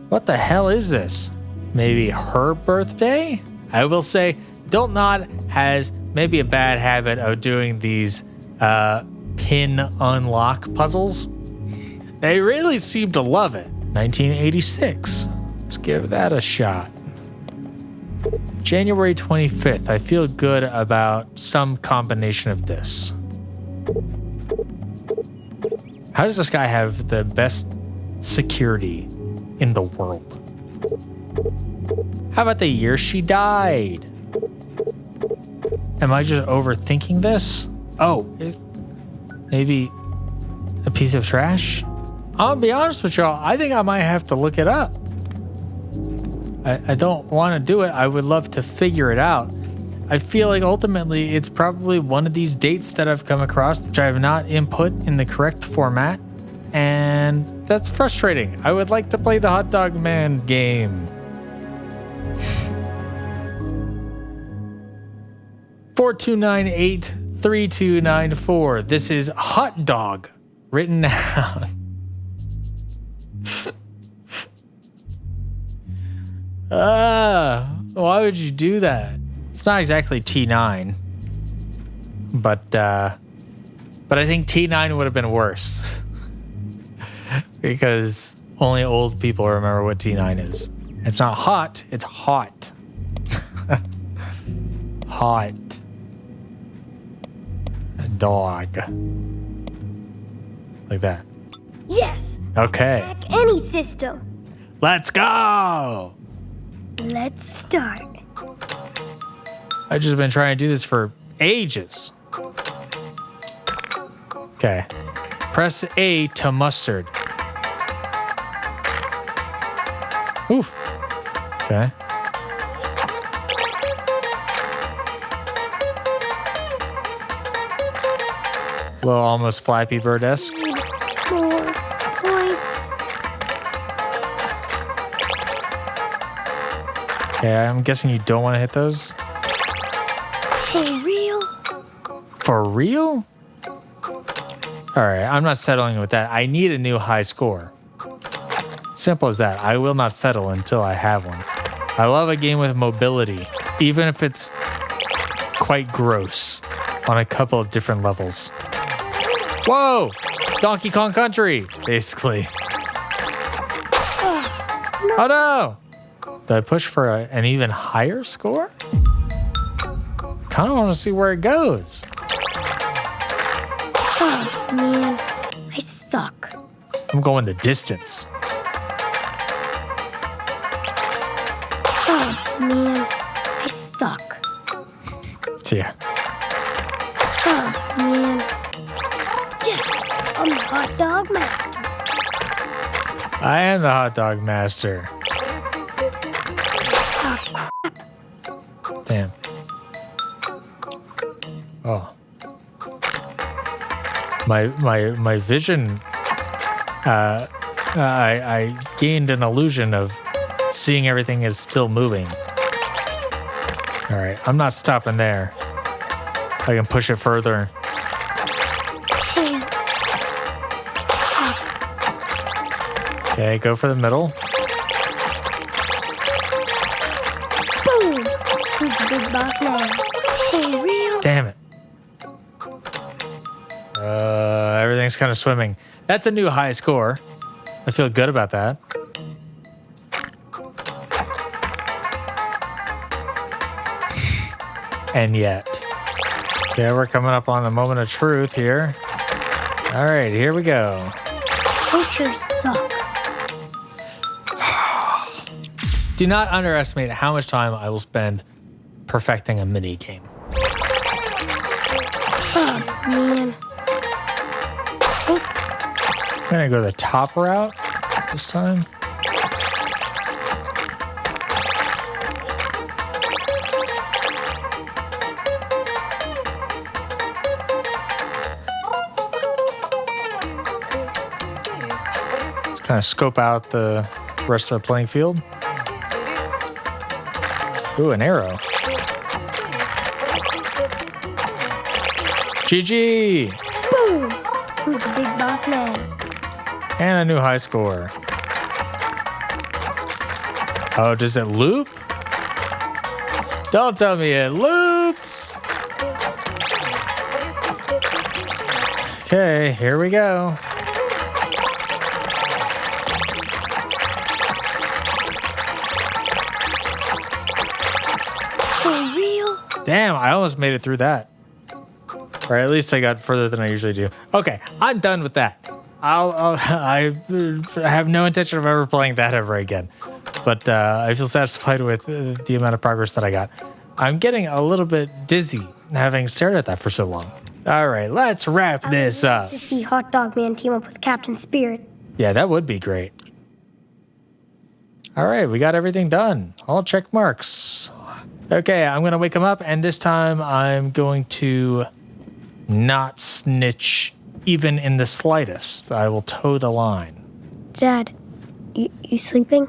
What the hell is this? Maybe her birthday? I will say, Don't Nod has maybe a bad habit of doing these pin unlock puzzles. They really seem to love it. 1986. Let's give that a shot. January 25th. I feel good about some combination of this. How does this guy have the best security in the world? How about the year she died? Am I just overthinking this? Oh, maybe a piece of trash? I'll be honest with y'all, I think I might have to look it up. I don't want to do it. I would love to figure it out. I feel like ultimately it's probably one of these dates that I've come across which I have not input in the correct format. And that's frustrating. I would like to play the Hawt Dawg Man game. 42983294. This is Hawt Dawg written down. Why would you do that? It's not exactly T9, but I think T9 would have been worse because only old people remember what T9 is. It's not hot, it's hot. Hot dog, like that. Yes. Okay. Hack any system. Let's go. Let's start. I've just been trying to do this for ages. Okay. Press A to mustard. Oof. Okay. Little almost Flappy Bird-esque. More points. Okay, I'm guessing you don't want to hit those. For real? For real? All right, I'm not settling with that. I need a new high score. Simple as that. I will not settle until I have one. I love a game with mobility, even if it's quite gross on a couple of different levels. Whoa! Donkey Kong Country, basically. Oh no! Did I push for an even higher score? Kind of want to see where it goes. Oh man, I suck. I'm going the distance. Oh man, I suck. Yeah. Oh man. Yes, I'm the Hawt Dawg Master. I am the Hawt Dawg Master. Oh crap. Damn. Oh. My vision, I gained an illusion of seeing everything is still moving. All right, I'm not stopping there. I can push it further. Okay, go for the middle. Boom! Who's the big boss now? For real? Damn it. Everything's kind of swimming. That's a new high score. I feel good about that. And yet. Okay, we're coming up on the moment of truth here. All right, here we go. Poachers suck. Do not underestimate how much time I will spend perfecting a mini game. Oh man. I'm gonna go the top route this time. Let's kind of scope out the rest of the playing field. Ooh, an arrow. GG! Boom! Who's the big boss now? And a new high score. Oh, does it loop? Don't tell me it loops! Okay, here we go. For real? Damn, I almost made it through that. Or at least I got further than I usually do. Okay, I'm done with that. I have no intention of ever playing that ever again. But I feel satisfied with the amount of progress that I got. I'm getting a little bit dizzy having stared at that for so long. All right, let's wrap this up. To see Hawt Dawg Man team up with Captain Spirit. Yeah, that would be great. All right, we got everything done. All check marks. Okay, I'm going to wake him up, and this time I'm going to not snitch even in the slightest. I will toe the line. Dad, you sleeping?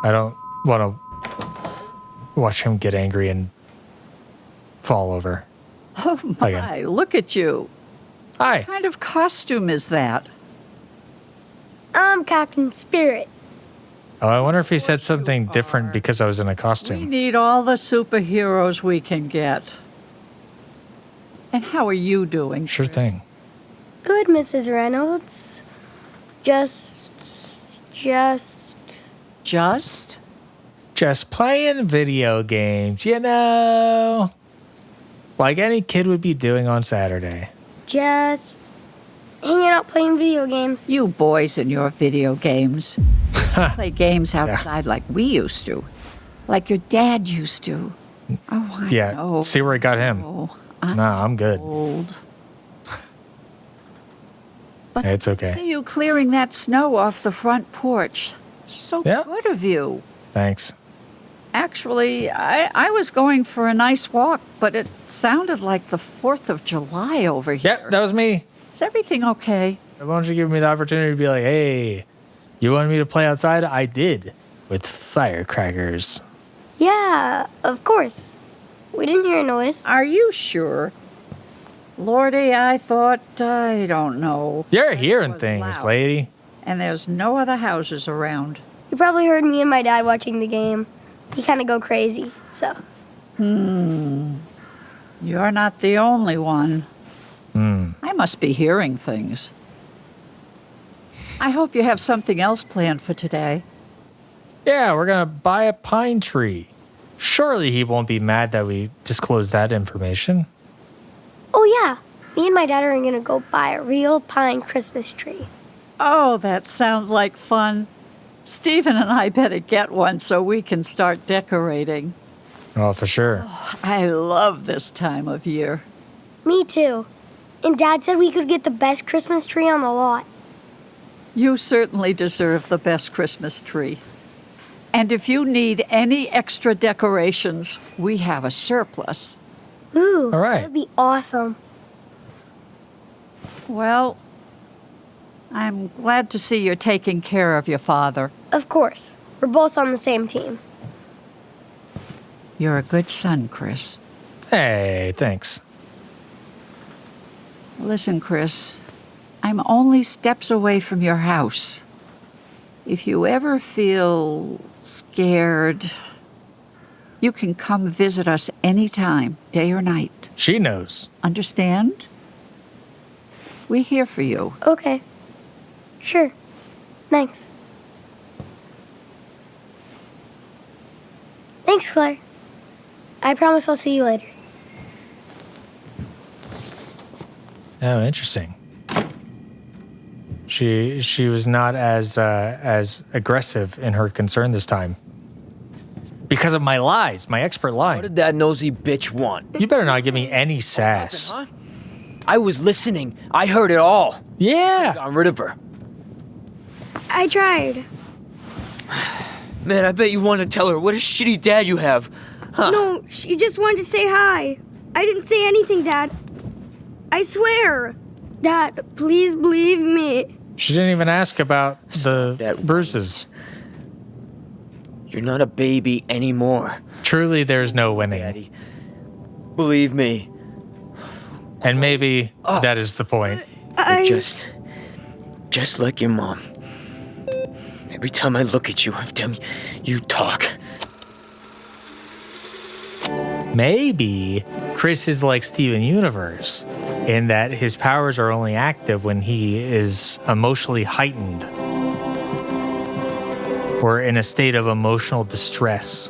I don't want to watch him get angry and fall over. Oh my, Again. look at you. Hi. What kind of costume is that? I'm Captain Spirit. Oh, I wonder if he said something different because I was in a We costume. need all the superheroes we can get. And how are you doing? Sure thing. Good, Mrs. Reynolds. Just? Just playing video games, you know? Like any kid would be doing on Saturday. Just hanging out playing video games. You boys and your video games. Play games outside like we used to. Like your dad used to. Oh, I Yeah, know. see where I got him. Nah, I'm good. Old. But It's okay. see you clearing that snow off the front porch. So Yeah. good of you. Thanks. Actually, I was going for a nice walk, but it sounded like the 4th of July over here. Yep, that was me. Is everything okay? Why don't you give me the opportunity to be like, hey, you wanted me to play outside? I did. With firecrackers. Yeah, of course. We didn't hear a noise. Are you sure? Lordy, I thought, I don't know. You're hearing was things, loud. lady. And there's no other houses around. You probably heard me and my dad watching the game. We kind of go crazy, so. You're not the only one. I must be hearing things. I hope you have something else planned for today. Yeah, we're going to buy a pine tree. Surely he won't be mad that we disclosed that information. Oh, yeah. Me and my dad are going to go buy a real pine Christmas tree. Oh, that sounds like fun. Stephen and I better get one so we can start decorating. Oh, for sure. I love this time of year. Me too. And Dad said we could get the best Christmas tree on the lot. You certainly deserve the best Christmas tree. And if you need any extra decorations, we have a surplus. Ooh, All right. that'd be awesome. Well, I'm glad to see you're taking care of your father. Of course. We're both on the same team. You're a good son, Chris. Hey, thanks. Listen, Chris, I'm only steps away from your house. If you ever feel scared, you can come visit us anytime, day or night. She knows. Understand? We're here for you. Okay. Sure. Thanks. Thanks, Claire. I promise I'll see you later. Oh, interesting. She was not as aggressive in her concern this time. Because of my lies, my expert lie. What did that nosy bitch want? You better not give me any sass. Huh? I was listening. I heard it all. Yeah. Got rid of her. I tried. Man, I bet you want to tell her what a shitty dad you have. Huh. No, she just wanted to say hi. I didn't say anything, Dad. I swear. Dad, please believe me. She didn't even ask about the That bruises. You're not a baby anymore. Truly, there's no winning. Daddy. Believe me. And maybe that is the point. You're just like your mom. Every time I look at you, every time you talk. Maybe Chris is like Steven Universe in that his powers are only active when he is emotionally heightened or in a state of emotional distress.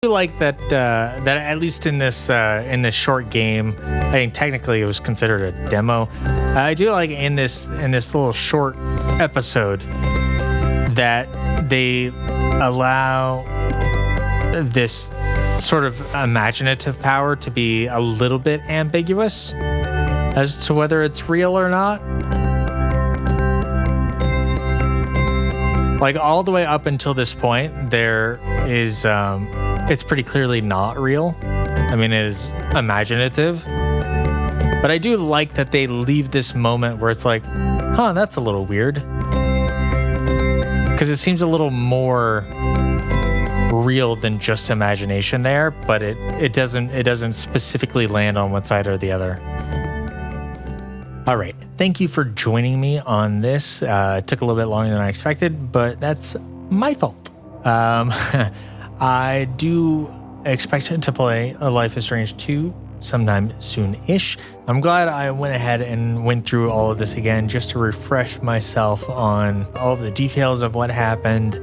like that that at least in this short game, I think technically it was considered a demo. I do like in this little short episode that they allow this sort of imaginative power to be a little bit ambiguous as to whether it's real or not. Like all the way up until this point, there is it's pretty clearly not real. I mean, it is imaginative. But I do like that they leave this moment where it's like, huh, that's a little weird. Because it seems a little more real than just imagination there, but it doesn't specifically land on one side or the other. All right, thank you for joining me on this. It took a little bit longer than I expected, but that's my fault. I do expect to play A Life is Strange 2 sometime soon-ish. I'm glad I went ahead and went through all of this again just to refresh myself on all of the details of what happened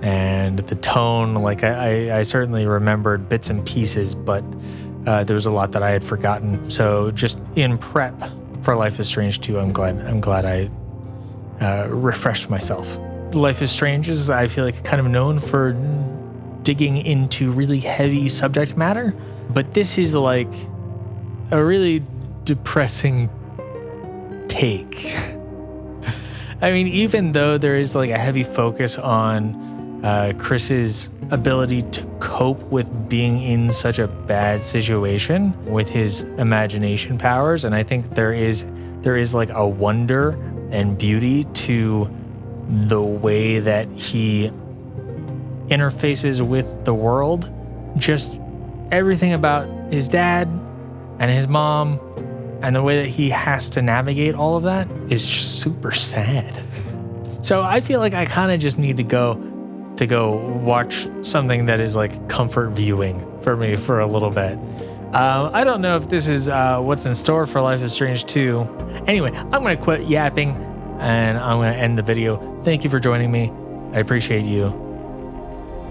and the tone. Like I certainly remembered bits and pieces, but there was a lot that I had forgotten. So just in prep for Life is Strange 2, I'm glad I refreshed myself. Life is Strange is, I feel like, kind of known for digging into really heavy subject matter, but this is like a really depressing take. I mean, even though there is like a heavy focus on Chris's ability to cope with being in such a bad situation with his imagination powers, and I think there is like a wonder and beauty to the way that he interfaces with the world. Just everything about his dad and his mom and the way that he has to navigate all of that is just super sad. So I feel like I kind of just need to go watch something that is like comfort viewing for me for a little bit. I don't know if this is what's in store for Life is Strange 2. Anyway, I'm going to quit yapping and I'm going to end the video. Thank you for joining me. I appreciate you.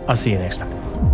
I'll see you next time.